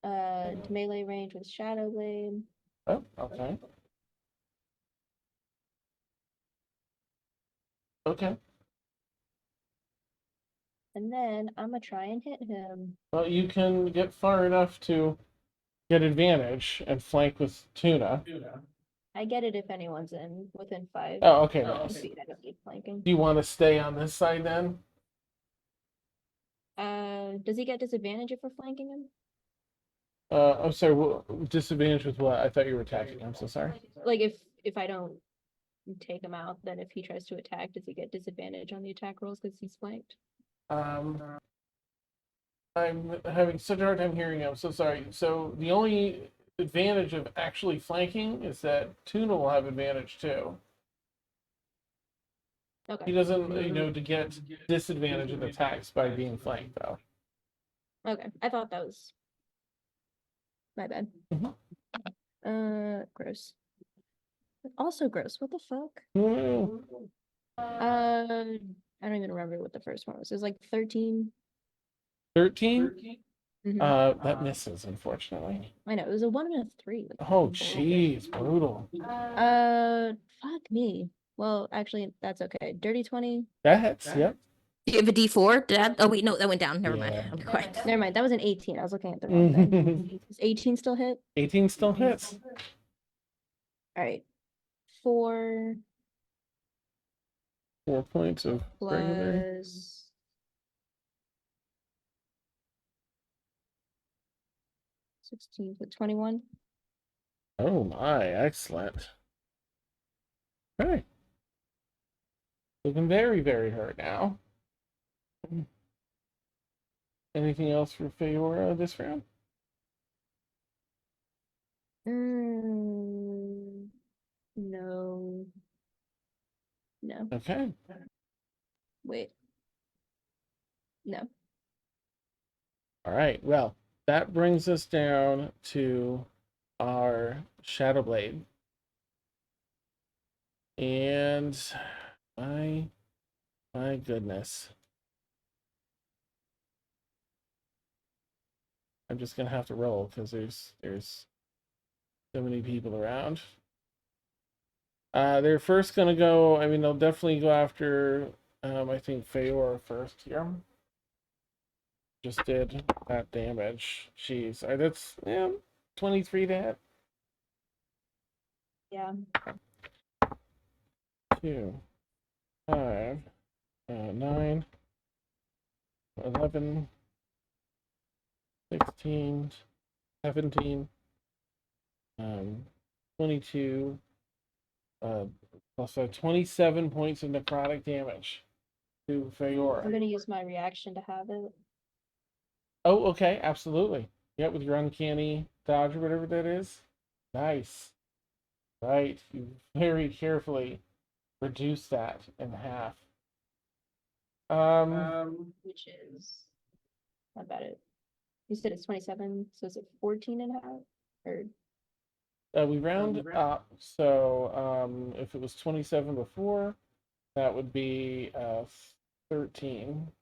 to melee range with Shadow Blade. Oh, okay. Okay. And then I'm gonna try and hit him. Well, you can get far enough to get advantage and flank with Tuna. I get it if anyone's within 5 Oh, okay, nice. feet. I don't need flanking. Do you want to stay on this side then? Does he get disadvantage if we're flanking him? I'm sorry, disadvantage with what? I thought you were attacking. I'm so sorry. Like if I don't take him out, then if he tries to attack, does he get disadvantage on the attack rolls because he's flanked? I'm having such a hard time hearing you. I'm so sorry. So the only advantage of actually flanking is that Tuna will have advantage too. He Okay. doesn't, to get disadvantage in attacks by being flanked though. Okay. I thought that was my bad. Gross. Also gross. What the fuck? Mm. I don't even remember what the first one was. It was like 13. 13? Mhm. That misses, unfortunately. I know, it was a 1 and a 3. Like, Oh, fucking jeez, brutal. bullshit. Fuck me. Well, actually, that's okay. Dirty 20. That hits, yep. Do you have a D4? Dad? Oh wait, no, that went down. Never mind. Yeah. I'm quiet. Never mind. That was an 18. I was looking at the wrong thing. Is 18 still hit? 18 still hits. All right. 4, 4 points of regular. Plus 16 to 21. Oh my, excellent. Okay. Looking very, very hurt now. Anything else for Feora this round? No. No. Okay. Wait. No. All right. Well, that brings us down to our Shadow Blade. And my goodness. I'm just gonna have to roll because there's so many people around. They're first gonna go. I mean, they'll definitely go after. I think Feora first here. Just did that damage. Jeez, that's 23 to hit. Yeah. 2, 5, 9, 11, 16, 17, 22, also 27 points of necrotic damage to I'm Feora. gonna use my reaction to have it. Oh, okay, absolutely. Yeah, with your uncanny dodge or whatever that is. Nice. Right, you very carefully reduce that in half. Which is not about it. You said it's 27, so is it 14 and a half? Or We round up, so if it was 27 before, that would be 13.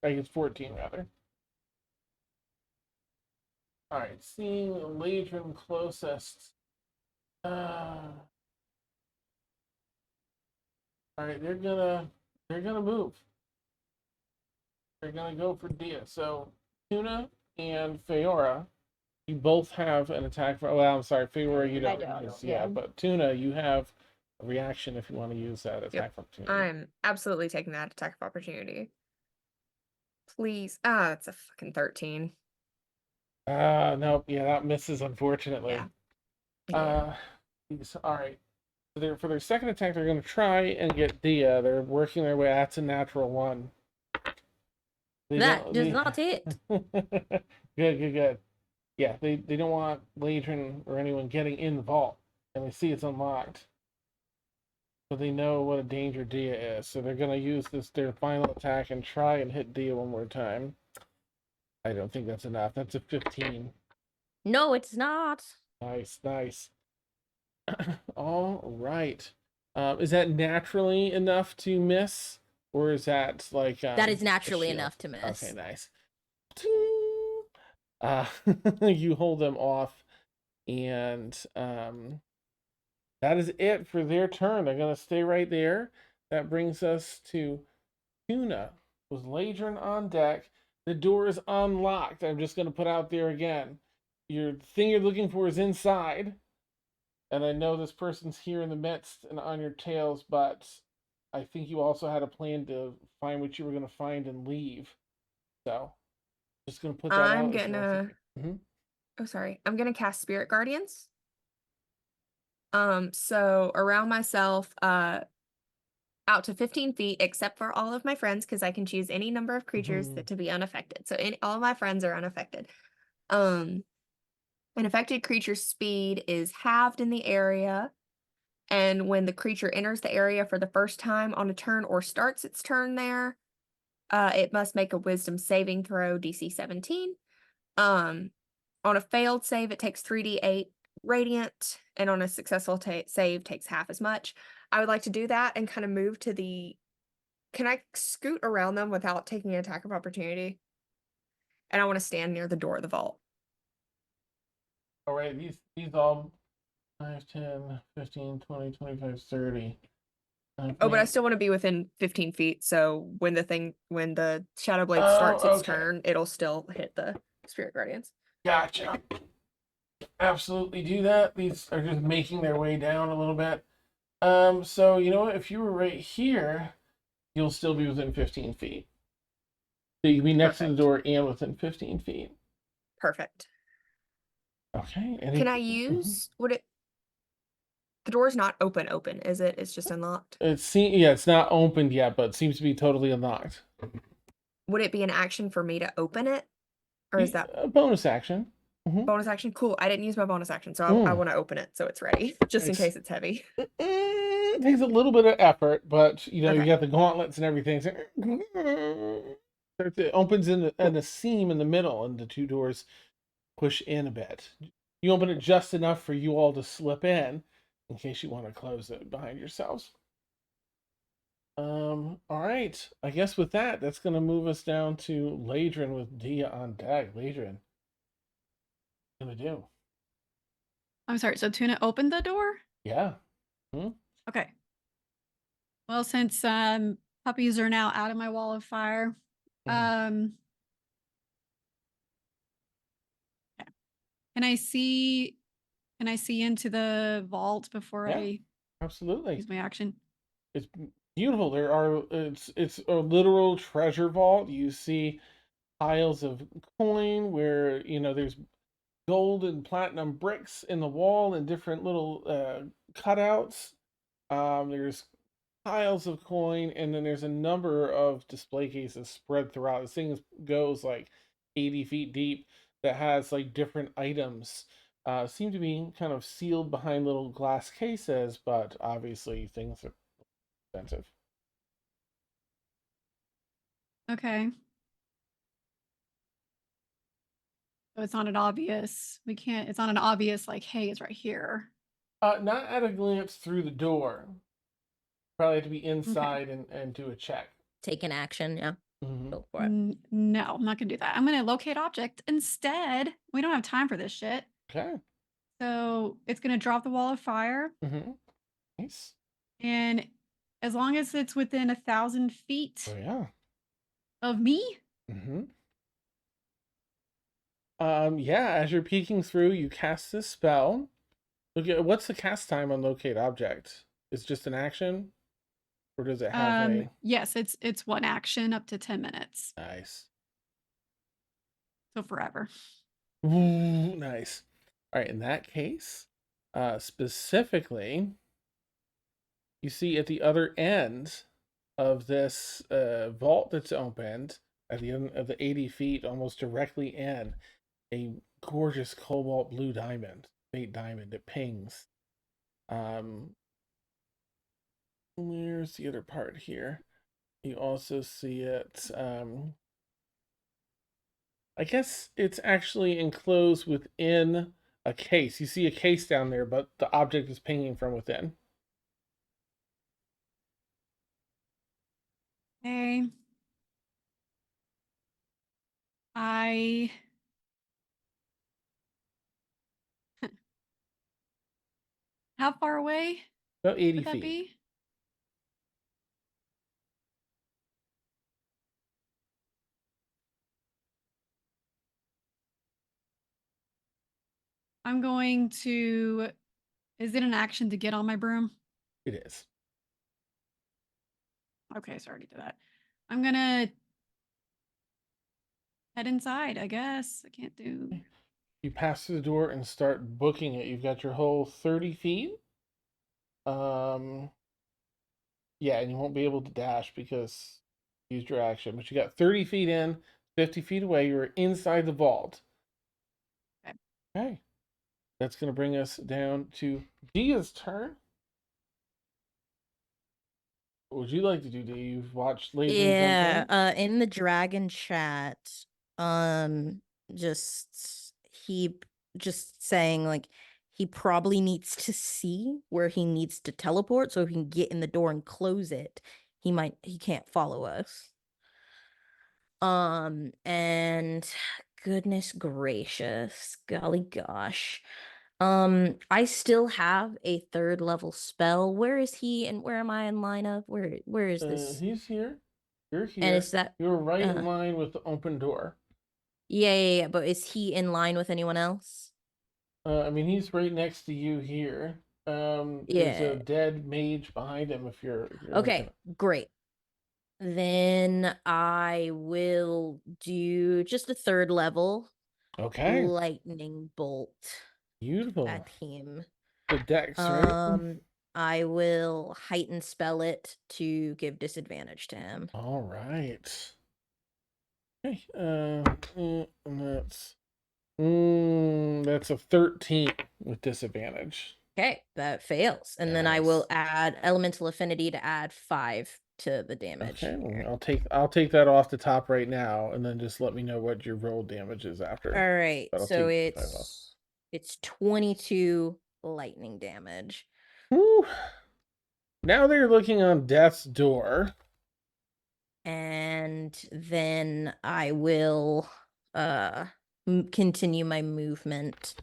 I guess 14 rather. All right, seeing Ladrin closest. All right, they're gonna move. They're gonna go for Dia. So Tuna and Feora, you both have an attack. Well, I'm sorry, Feora, you don't. don't, because- yeah. But Tuna, you have a reaction if you want to use that attack opportunity. I'm absolutely taking that attack of opportunity. Please. Ah, that's a fucking 13. Nope. Yeah, that misses, unfortunately. Yeah. All right. So for their second attack, they're going to try and get Dia. They're working their way. That's a natural 1. That does not hit. Good. Yeah, they don't want Ladrin or anyone getting in the vault, and they see it's unlocked. So they know what a danger Dia is. So they're going to use their final attack and try and hit Dia one more time. I don't think that's enough. That's a 15. No, it's not. Nice. All right. Is that naturally enough to miss, or is that like That is a naturally shield? enough to miss. Okay, nice. You hold them off, and that is it for their turn. They're gonna stay right there. That brings us to Tuna. With Ladrin on deck, the door is unlocked. I'm just gonna put out there again. Your thing you're looking for is inside. And I know this person's here in the midst and on your tails, but I think you also had a plan to find what you were going to find and leave. So, just going to put that I'm out. gonna. Mhm. Oh, sorry. I'm gonna cast Spirit Guardians. So around myself, out to 15 feet, except for all of my friends, because I can choose any number of creatures Mhm. that to be unaffected. So all of my friends are unaffected. An affected creature's speed is halved in the area, and when the creature enters the area for the first time on a turn or starts its turn there, it must make a Wisdom saving throw, DC 17. On a failed save, it takes 3d8 radiant, and on a successful save, takes half as much. I would like to do that and kind of move to the. Can I scoot around them without taking an attack of opportunity? And I want to stand near the door of the vault. All right, these all 5, 10, 15, 20, 25, 30. Oh, but I still want to be within 15 feet. So when the Shadow Blade starts its turn, it'll still hit the Spirit Guardians. Gotcha. Absolutely do that. These are just making their way down a little bit. So you know what? If you were right here, you'll still be within 15 feet. So you can be next to the Perfect. door and within 15 feet. Perfect. Okay. Can I use would it the door's not open, is it? It's just unlocked. It's not opened yet, but it seems to be totally unlocked. Would it be an action for me to open it? Or is that A bonus action? bonus action? Cool. I didn't use my bonus action, so I Mm. want to open it so it's ready, just in Nice. case it's heavy. It takes a little bit of effort, but you know, you Okay. got the gauntlets and everything. So it opens in a seam in the middle, and the two doors push in a bit. You open it just enough for you all to slip in case you want to close it behind yourselves. All right. I guess with that's gonna move us down to Ladrin with Dia on deck. Ladrin, what gonna do? I'm sorry. So Tuna opened the door? Yeah. Okay. Well, since puppies are now out of my wall of fire, okay. Can I see into the vault before Yeah, I absolutely. use my action? It's beautiful. It's a literal treasure vault. You see piles of coin where you know there's gold and platinum bricks in the wall and different little cutouts. There's piles of coin, and then there's a number of display cases spread throughout. This thing goes like 80 feet deep that has like different items. Seem to be kind of sealed behind little glass cases, but obviously things are expensive. Okay. So it's not an obvious. It's not an obvious like, hey, it's right here. Not at a glance through the door. Probably have to be inside and do a check. Take an action, yeah. Go for it. No, I'm not gonna do that. I'm gonna locate object instead. We don't have time for this shit. Okay. So it's gonna drop the wall of fire, Nice. and as long as it's within 1,000 feet Oh yeah. of me, Yeah, as you're peeking through, you cast this spell. Look at what's the cast time on locate object? Is it just an action? Or does it have yes, it's one action up to 10 minutes. Nice. So forever. Ooh, nice. All right, in that case, specifically, you see at the other end of this vault that's opened, at the end of the 80 feet, almost directly in, a gorgeous cobalt blue diamond, fate diamond. It pings. Where's the other part here? You also see it. I guess it's actually enclosed within a case. You see a case down there, but the object is pinging from within. Okay. How far away About 80 would that feet. be? I'm going to. Is it an action to get on my broom? It is. Okay, so I already did that. I'm gonna head inside, I guess. I can't do. You pass through the door and start booking it. You've got your whole 30 feet. Yeah, and you won't be able to dash because you used your action. But you got 30 feet in, 50 feet away. You're inside the vault. Okay. That's going to bring us down to Dia's turn. What would you like to do? Do you watch later? Yeah, in the dragon chat, just he just saying like he probably needs to see where he needs to teleport so he can get in the door and close it. He can't follow us. And goodness gracious, golly gosh. I still have a 3rd level spell. Where is he and where am I in line of? Where is this? He's here. You're here. And is that you're right in line with the open door? Yeah, but is he in line with anyone else? I mean, he's right next to you here. There's a Yeah. dead mage behind him if you're Okay, looking. great. Then I will do just a third level Okay, lightning bolt beautiful. at him. The dex, right? I will heighten spell it to give disadvantage to him. All right. Okay. And that's a 13 with disadvantage. Okay, that fails. And then I will Nice. add elemental affinity to add 5 to the damage. Okay, here. I'll take that off the top right now, and then just let me know what your roll damage is after. All right, But I'll so take the 5 off. it's 22 lightning damage. Whew. Now they're looking on death's door. And then I will continue my movement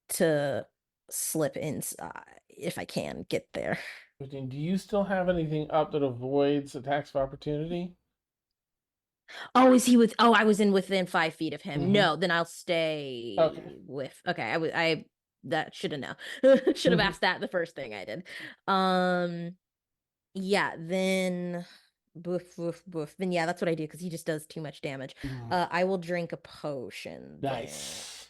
to slip inside if I can get there. Do you still have anything up that avoids attacks of opportunity? Oh, is he with? Oh, I was in within 5 feet of him. Mhm. No, then I'll stay Okay. with. Okay, I that should have known. Should have Mhm. asked that the first thing I did. Yeah, then boof boof boof. Then yeah, that's what I do because he just does too much damage. Mm. I will drink a potion. Nice.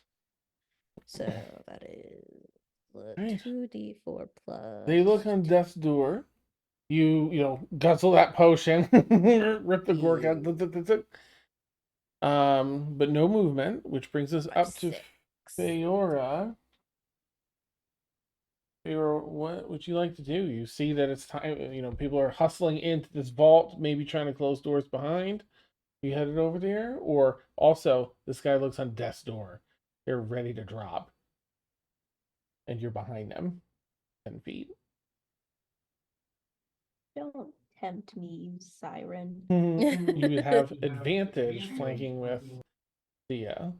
So that is Right. 2d4 plus. They look on death's door. You guzzle that potion, rip the gork out. But no movement, which brings us up to 6. Feora. Feora, what would you like to do? You see that it's time. People are hustling into this vault, maybe trying to close doors behind. You headed over there, or also this guy looks on death's door. They're ready to drop, and you're behind them, 10 feet. Don't tempt me, you siren. You have advantage flanking with Thea.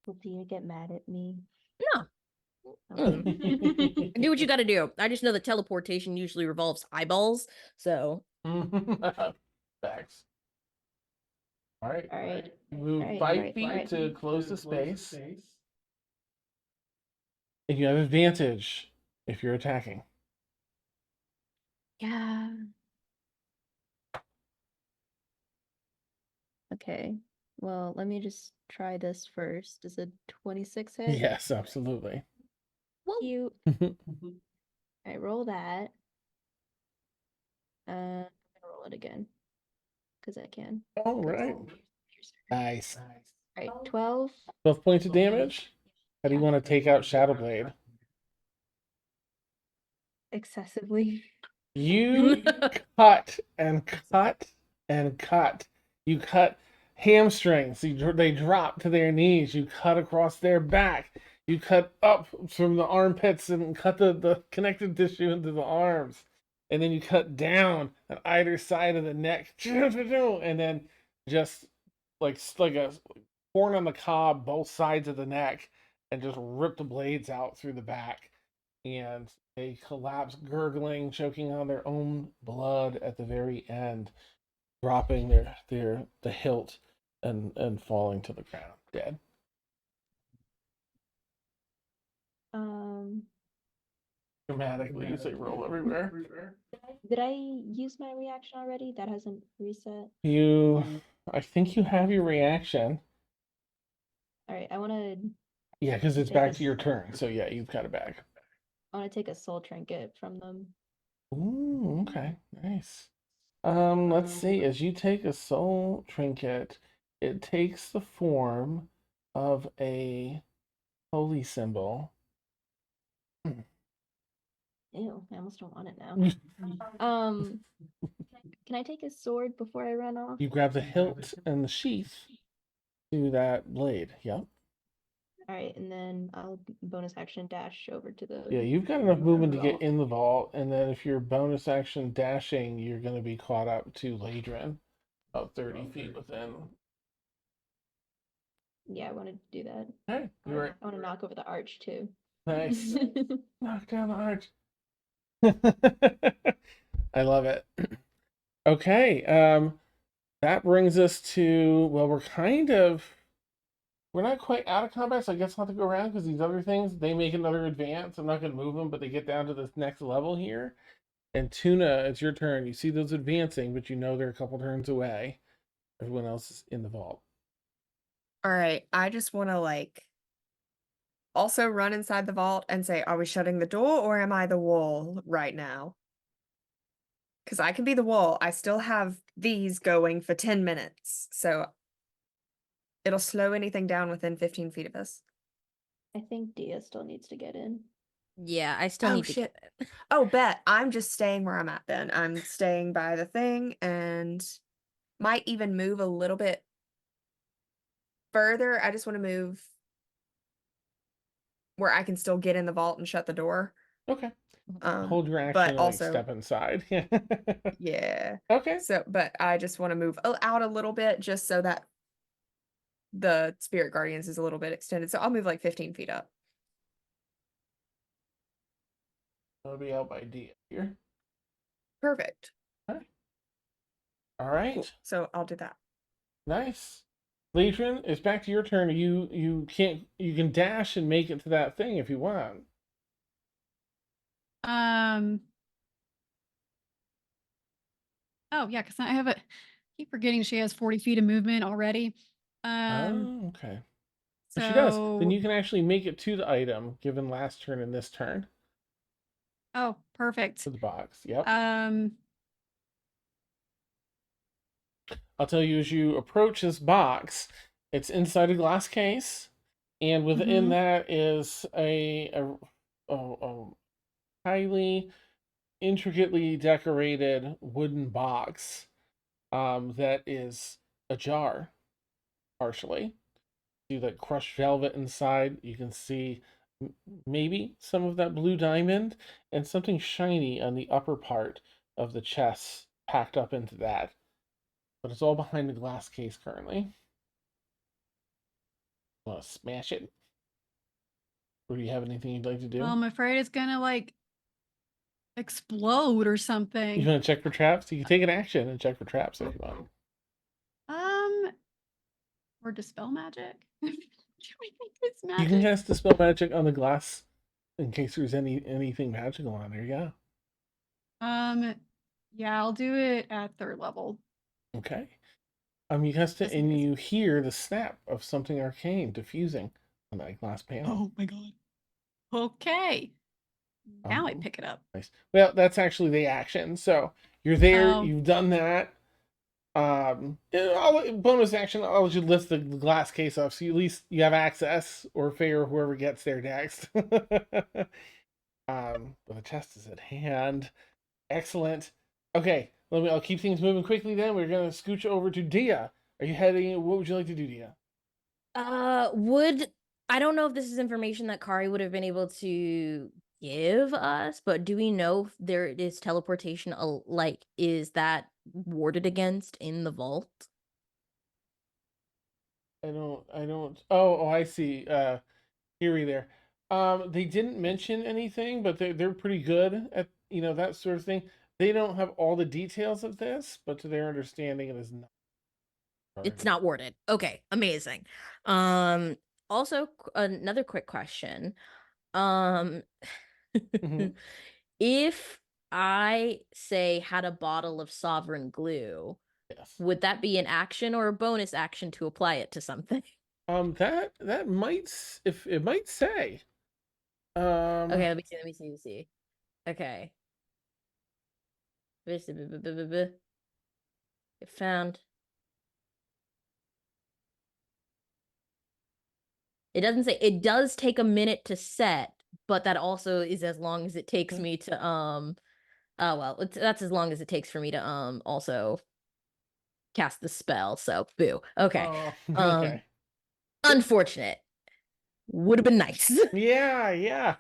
Will Thea get mad at me? No. Okay. Do what you got to do. I just know that teleportation usually revolves eyeballs. So Facts. All right. All right. Move Alright, 5 alright, feet alright. to close the space. And you have advantage if you're attacking. Yeah. Okay. Well, let me just try this first. Is a 26 hit? Yes, absolutely. Cute. I roll that. I'm gonna roll it again. Because I can. All right. All Nice. right, 12. 12 points of damage. How do you want to take out Shadowblade? Excessively. You cut and cut and cut. You cut hamstrings. They drop to their knees. You cut across their back. You cut up from the armpits and cut the connective tissue into the arms. And then you cut down on either side of the neck. And then just like a corn on the cob, both sides of the neck, and just rip the blades out through the back. And they collapse, gurgling, choking on their own blood at the very end, dropping the hilt and falling to the ground, dead. Dramatically, you say roll everywhere. Did I use my reaction already? That hasn't reset. I think you have your reaction. All right, I want to. Yeah, because it's back to your turn. So yeah, you've got it back. I want to take a soul trinket from them. Ooh, okay, nice. Let's see. As you take a soul trinket, it takes the form of a holy symbol. Ew, I almost don't want it now. Can I take a sword before I run off? You grab the hilt and the sheath to that blade. Yep. All right, and then I'll bonus action dash over to the. Yeah, you've got enough movement to get in the vault, and then if you're bonus action dashing, you're going to be caught up to Ladrin, about 30 feet within. Yeah, I want to do that. Okay, you're right. I want to knock over the arch too. Nice. Knock down the arch. I love it. Okay, that brings us to, well, we're kind of we're not quite out of combat, so I guess I'll have to go around because these other things, they make another advance. I'm not going to move them, but they get down to this next level here. And Tuna, it's your turn. You see those advancing, but you know they're a couple turns away. Everyone else is in the vault. All right, I just want to like also run inside the vault and say, are we shutting the door or am I the wall right now? Because I can be the wall. I still have these going for 10 minutes. So it'll slow anything down within 15 feet of us. I think Dia still needs to get in. Yeah, I still Oh, need to shit. get it. Oh, bet. I'm just staying where I'm at then. I'm staying by the thing and might even move a little bit further. I just want to move where I can still get in the vault and shut the door. Okay. Um, Hold your action but and also, like step inside. yeah. Okay. So, but I just want to move out a little bit just so that the spirit guardians is a little bit extended. So I'll move like 15 feet up. I'll be out by D here. Perfect. Okay. All right. Cool. So I'll do that. Nice. Ladrin, it's back to your turn. You can dash and make it to that thing if you want. Oh yeah, because I have a. Keep forgetting she has 40 feet of movement already. Oh, okay. So If she does, then you can actually make it to the item given last turn and this turn. Oh, perfect. To the box. Yep. I'll tell you as you approach this box, it's inside a glass case, and within that is a highly intricately decorated wooden box that is ajar, partially. See that crushed velvet inside. You can see maybe some of that blue diamond and something shiny on the upper part of the chest packed up into that. But it's all behind the glass case currently. Want to smash it? Or do you have anything you'd like to do? I'm afraid it's gonna like explode or You something. want to check for traps? You can take an action and check for traps if you want. Or dispel magic. Do we think it's You can magic? cast Dispel Magic on the glass in case there's anything magical on there. Yeah. Yeah, I'll do it at 3rd level. Okay. You cast it Just in and case. you hear the snap of something arcane diffusing on that glass panel. Oh my god. Okay. Now I Um, pick it up. Nice. Well, that's actually the action. So you're there. Oh. You've done that. Bonus action. I'll let you lift the glass case off, so at least you have access, or Faye or whoever gets there next. But the chest is at hand. Excellent. Okay, I'll keep things moving quickly. Then we're gonna scooch over to Dia. Are you heading? What would you like to do, Dia? I don't know if this is information that Kari would have been able to give us, but do we know if there is teleportation like is that warded against in the vault? I don't. Oh, I see. Eerie there. They didn't mention anything, but they're pretty good at that sort of thing. They don't have all the details of this, but to their understanding, it is not. It's not warded. Okay, amazing. Also another quick question. Um Mhm. if I say had a bottle of sovereign glue, Yes. would that be an action or a bonus action to apply it to something? That might if it might say. Okay, let me see. Okay. It found. It doesn't say. It does take a minute to set, but that also is as long as it takes me to Oh well, that's as long as it takes for me to also cast the spell. So boo. Okay. Oh, okay. Unfortunate. Would have been nice. Yeah.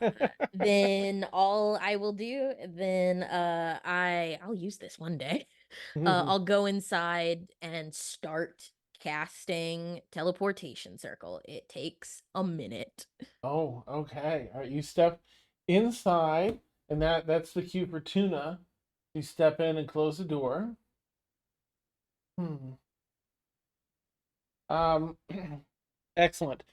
Then all I will do then I'll use this one day. I'll go inside and start casting teleportation circle. It takes a minute. Oh, okay. All right, you step inside, and that's the cue for Tuna. You step in and close the door. Excellent.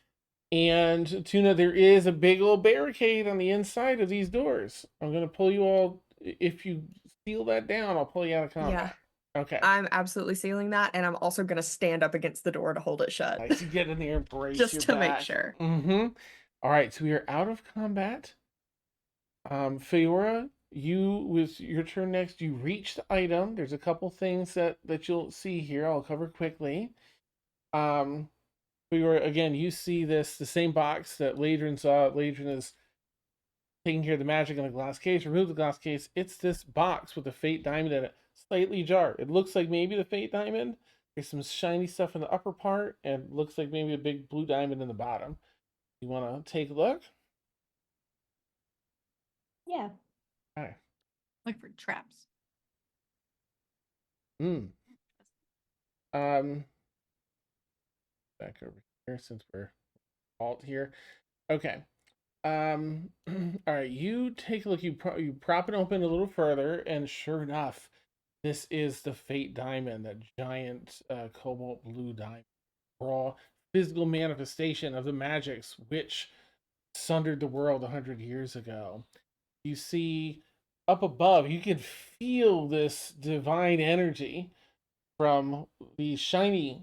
And Tuna, there is a big old barricade on the inside of these doors. I'm gonna pull you all. If you seal that down, I'll pull you out of combat. Okay. I'm absolutely sealing that, and I'm also gonna stand up against the door to hold it shut. Nice. You get in there and brace Just your to make back. sure. Mm-hmm. All right, so we are out of combat. Fiora, you with your turn next. You reach the item. There's a couple things that you'll see here. I'll cover quickly. Fiora, again, you see the same box that Ladrin saw. Ladrin is taking care of the magic in the glass case. Remove the glass case. It's this box with the Fate diamond in it. Slightly jarred. It looks like maybe the Fate diamond. There's some shiny stuff in the upper part, and looks like maybe a big blue diamond in the bottom. You want to take a look? Yeah. Okay. Look for traps. Back over here since we're alt here. Okay. All right. You take a look. You prop it open a little further, and sure enough, this is the Fate diamond, that giant cobalt blue diamond, raw physical manifestation of the magics which sundered the world 100 years ago. You see up above, you can feel this divine energy from these shiny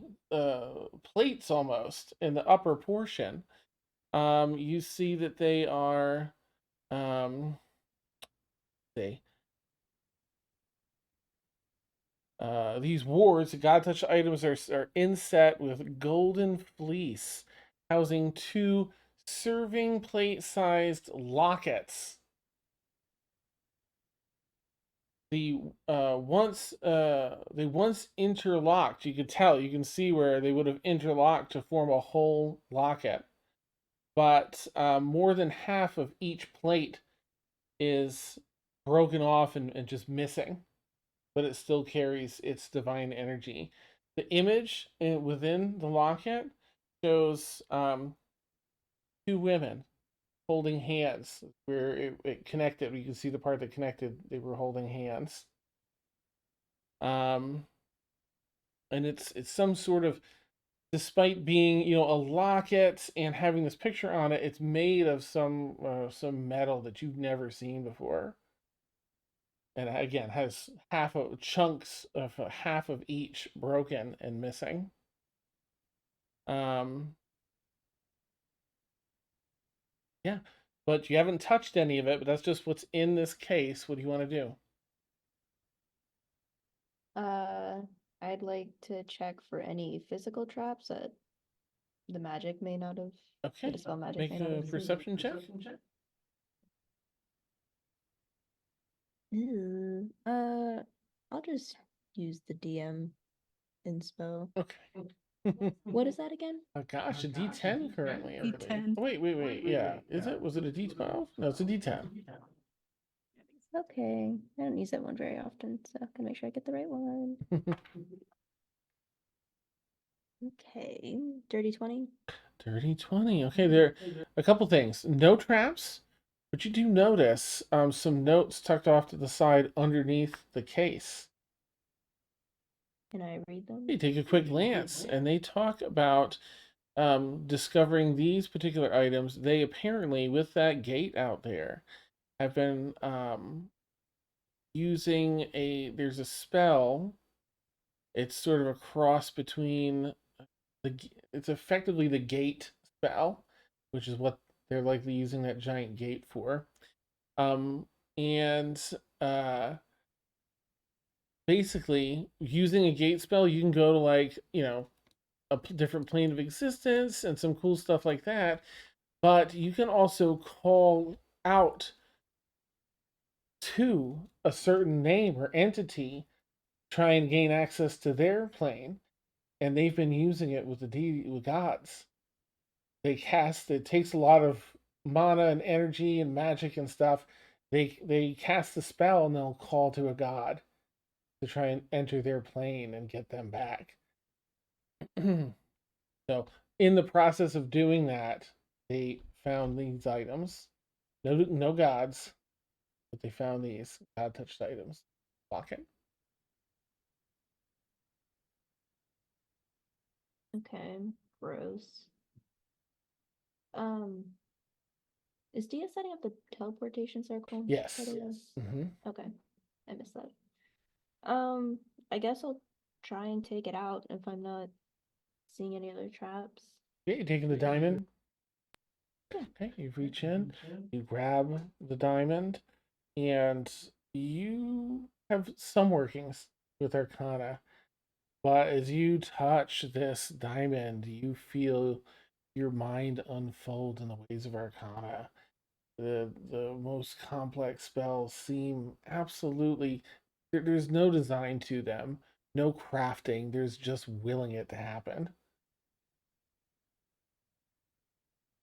plates almost in the upper portion. You see that they are they these wards, the God touch items, are inset with golden fleece, housing 2 serving plate sized lockets. They once interlocked. You can see where they would have interlocked to form a whole locket, but more than half of each plate is broken off and just missing, but it still carries its divine energy. The image within the locket shows 2 women holding hands, where it connected. You can see the part that connected. They were holding hands. And it's some sort of, despite being a locket and having this picture on it, it's made of some metal that you've never seen before, and again has chunks of half of each broken and missing. Yeah, but you haven't touched any of it, but that's just what's in this case. What do you want to do? I'd like to check for any physical traps that the magic may not have. Okay, The dispel magic make may not a have seen. perception check. Ew. I'll just use the DM inspo. Okay. What is that again? Oh gosh, a D10 currently. I believe. D10. Wait. Yeah, is it? Was it a D12? No, it's a D10. Okay. I don't use that one very often, so I can make sure I get the right one. Okay. Dirty 20. Dirty 20. Okay, there a couple things. No traps, but you do notice some notes tucked off to the side underneath the case. Can I read them? You take a quick glance, and they talk about discovering these particular items. They apparently, with that gate out there, have been using there's a spell. It's sort of a cross between it's effectively the gate spell, which is what they're likely using that giant gate for. And basically, using a gate spell, you can go to a different plane of existence and some cool stuff like that. But you can also call out to a certain name or entity, try and gain access to their plane, and they've been using it with with gods. It takes a lot of mana and energy and magic and stuff. They cast a spell and they'll call to a god to try and enter their plane and get them back. So in the process of doing that, they found these items. No gods, but they found these god touched items. Lock it. Okay. Gross. Is Dia setting up the teleportation circle? Yes. by the way? Mm-hmm. Okay, I missed that. I guess I'll try and take it out if I'm not seeing any other traps. Yeah, you're taking the diamond. Yeah. Okay, you reach in, you grab the diamond, and you have some workings with Arcana. But as you touch this diamond, you feel your mind unfold in the ways of Arcana. The most complex spells seem absolutely there's no design to them, no crafting. There's just willing it to happen.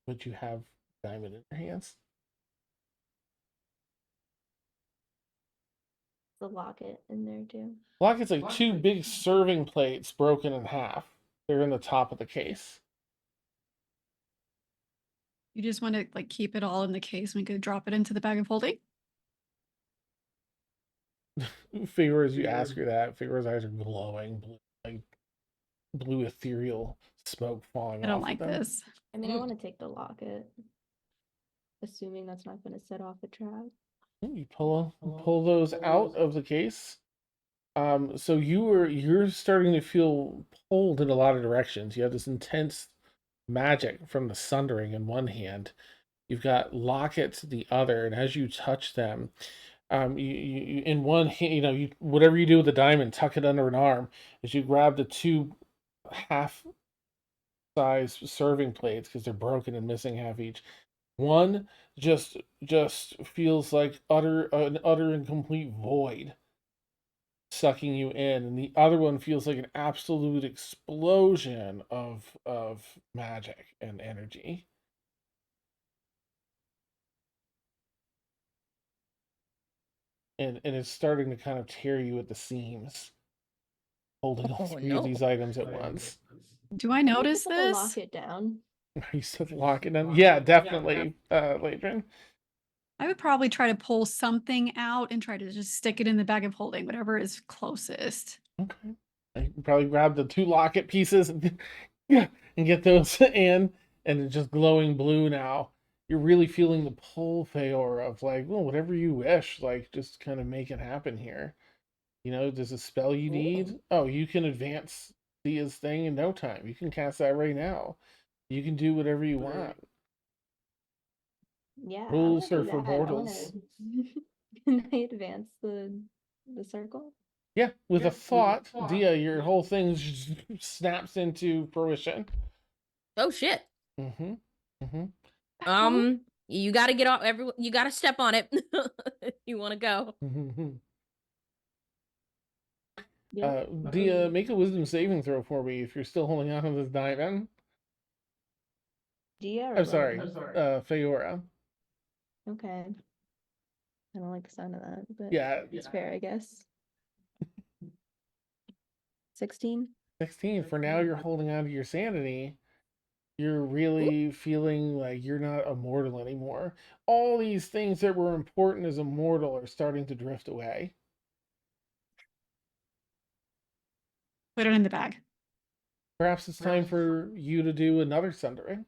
But you have diamond in your hands. The locket in there too. Locket's like two big serving plates broken in half. They're in the top of the case. You just want to like keep it all in the case and we could drop it into the bag of holding? Figure as you ask her that, Figure's eyes are glowing, blue, like blue ethereal smoke falling I don't off like of them. this. I mean, I want to take the locket, assuming that's not going to set off a trap. You pull those out of the case. So you're starting to feel pulled in a lot of directions. You have this intense magic from the sundering in one hand. You've got lockets the other, and as you touch them, you in one hand, you whatever you do with the diamond, tuck it under an arm. As you grab the two half-size serving plates because they're broken and missing half each. One just feels like an utter and complete void sucking you in, and the other one feels like an absolute explosion of magic and energy. And it's starting to kind of tear you at the seams, holding all three of these items at once. Do I Can we notice put the this? locket down? You said lock it in. Yeah, definitely, Ladrin. I would probably try to pull something out and try to just stick it in the bag of holding, whatever is closest. Okay. I can probably grab the two locket pieces and get those in, and it's just glowing blue now. You're really feeling the pull, Feor, of like, well, whatever you wish, like, just kind of make it happen here. There's a spell you need. Oh, you can advance Dia's thing in no time. You can cast that right now. You can do whatever you want. Yeah, I Rules wanna are do for that. I wanna- mortals. Can I advance the circle? Yeah, with a thought, Dia, your whole thing just snaps into fruition. Oh shit. Mm-hmm. Mm-hmm. You gotta get off you gotta step on it. If you wanna go. Yep. Dia, make a wisdom saving throw for me if you're still holding on to this diamond. Dia or I'm sorry, Logan? Feora. Okay. I don't like the sound of that, but Yeah, it's fair, I guess. 16? 16. For now, you're holding on to your sanity. You're really feeling like you're not a mortal anymore. All these things that were important as a mortal are starting to drift away. Put it in the bag. Perhaps it's time for you to do another sundering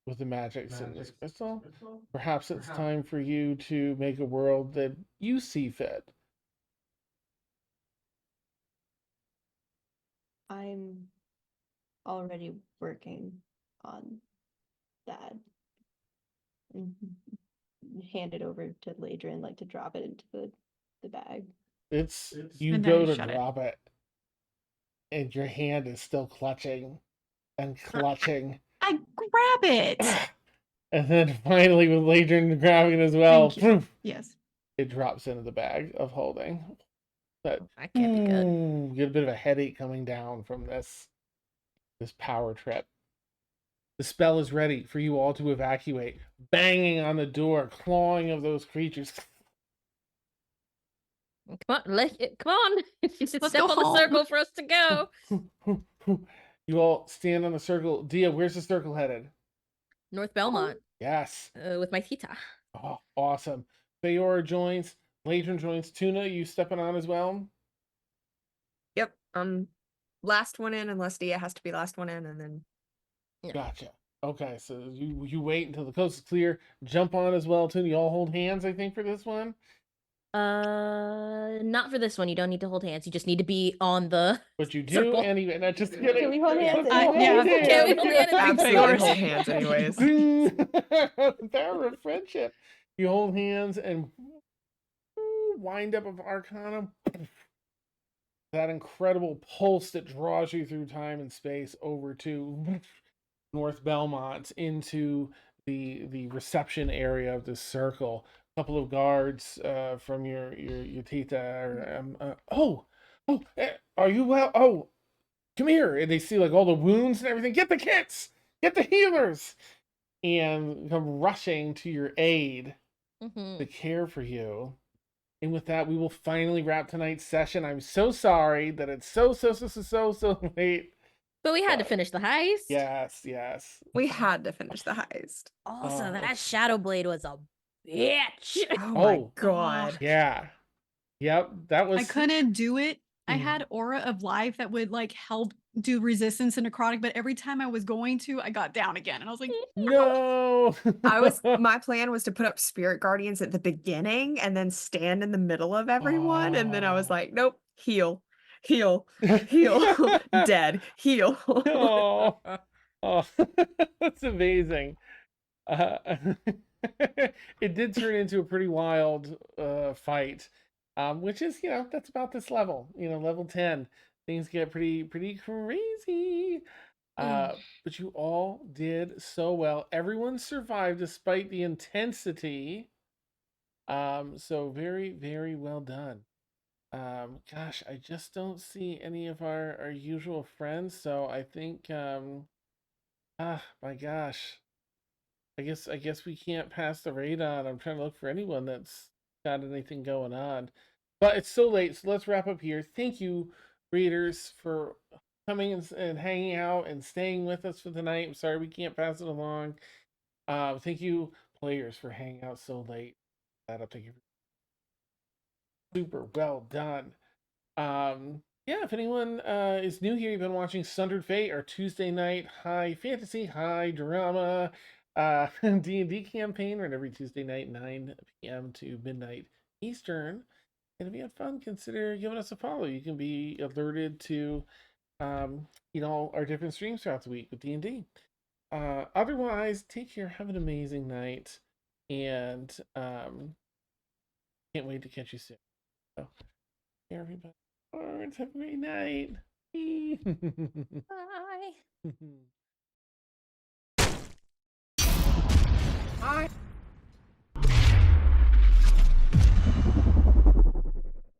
with the magics in this crystal. Perhaps it's time for you to make a world that you see fit. I'm already working on that. And hand it over to Ladrin, like to drop it into the bag. You And go then to shut it. drop it, and your hand is still clutching and clutching. I grab it. And then finally, with Ladrin grabbing it as well, Thank you. poof, Yes. it drops into the bag of holding. But That can't be good. get a bit of a headache coming down from this power trip. The spell is ready for you all to evacuate. Banging on the door, clawing of those creatures. Come on, come on. Let's Step go on the home. circle for us to go. You all stand on the circle. Dia, where's the circle headed? North Belmont. Yes. With my Theta. Oh, awesome. Feora joins. Ladrin joins. Tuna, you stepping on as well? Yep. Last one in, unless Dia has to be last one in, and then Gotcha. Okay, so you wait until the coast is clear. Jump on as well, too. You all hold hands, I think, for this one. Not for this one. You don't need to hold hands. You just need to be on the But you do circle. anyway. Not just kidding. Can we hold hands? Let's and hold yeah. hands. Can we hold hands? Absolutely Yours. hold hands, anyways. The power of friendship. You hold hands and wind up of Arcana. That incredible pulse that draws you through time and space over to North Belmont into the reception area of this circle. A couple of guards from your Tita are, are you well? Oh, come here. And they see like all the wounds and everything. Get the kits, get the healers, and come rushing to your aid to care for you. And with that, we will finally wrap tonight's session. I'm so sorry that it's so late. But we had to finish the heist. Yes. We had to finish the heist. Also, that Shadow Blade was a bitch. Oh my god. Yeah. Yep. That was. I couldn't do it. I Mhm. had Aura of Life that would like help do resistance and necrotic, but every time I was going to, I got down again. And I was like, No. My plan was to put up Spirit Guardians at the beginning and then stand in the middle of everyone. And then I was Oh. like, nope, heal, dead, heal. Oh, that's amazing. It did turn into a pretty wild fight, which is, that's about this level. Level 10, things get pretty crazy. But you all did so well. Everyone survived despite the intensity. So very, very well done. Gosh, I just don't see any of our usual friends, so I think my gosh. I guess we can't pass the radon. I'm trying to look for anyone that's got anything going on. But it's so late, so let's wrap up here. Thank you, readers, for coming and hanging out and staying with us for the night. I'm sorry we can't pass it along. Thank you, players, for hanging out so late. That'll take you. Super well done. Yeah, if anyone is new here, you've been watching Sundered Faete, our Tuesday night high fantasy, high drama D&D campaign, right every Tuesday night, 9 p.m. to midnight Eastern. And if you had fun, consider giving us a follow. You can be alerted to our different streams throughout the week with D&D. Otherwise, take care, have an amazing night, and can't wait to catch you soon. So, everybody, have a great night. Bye. Bye.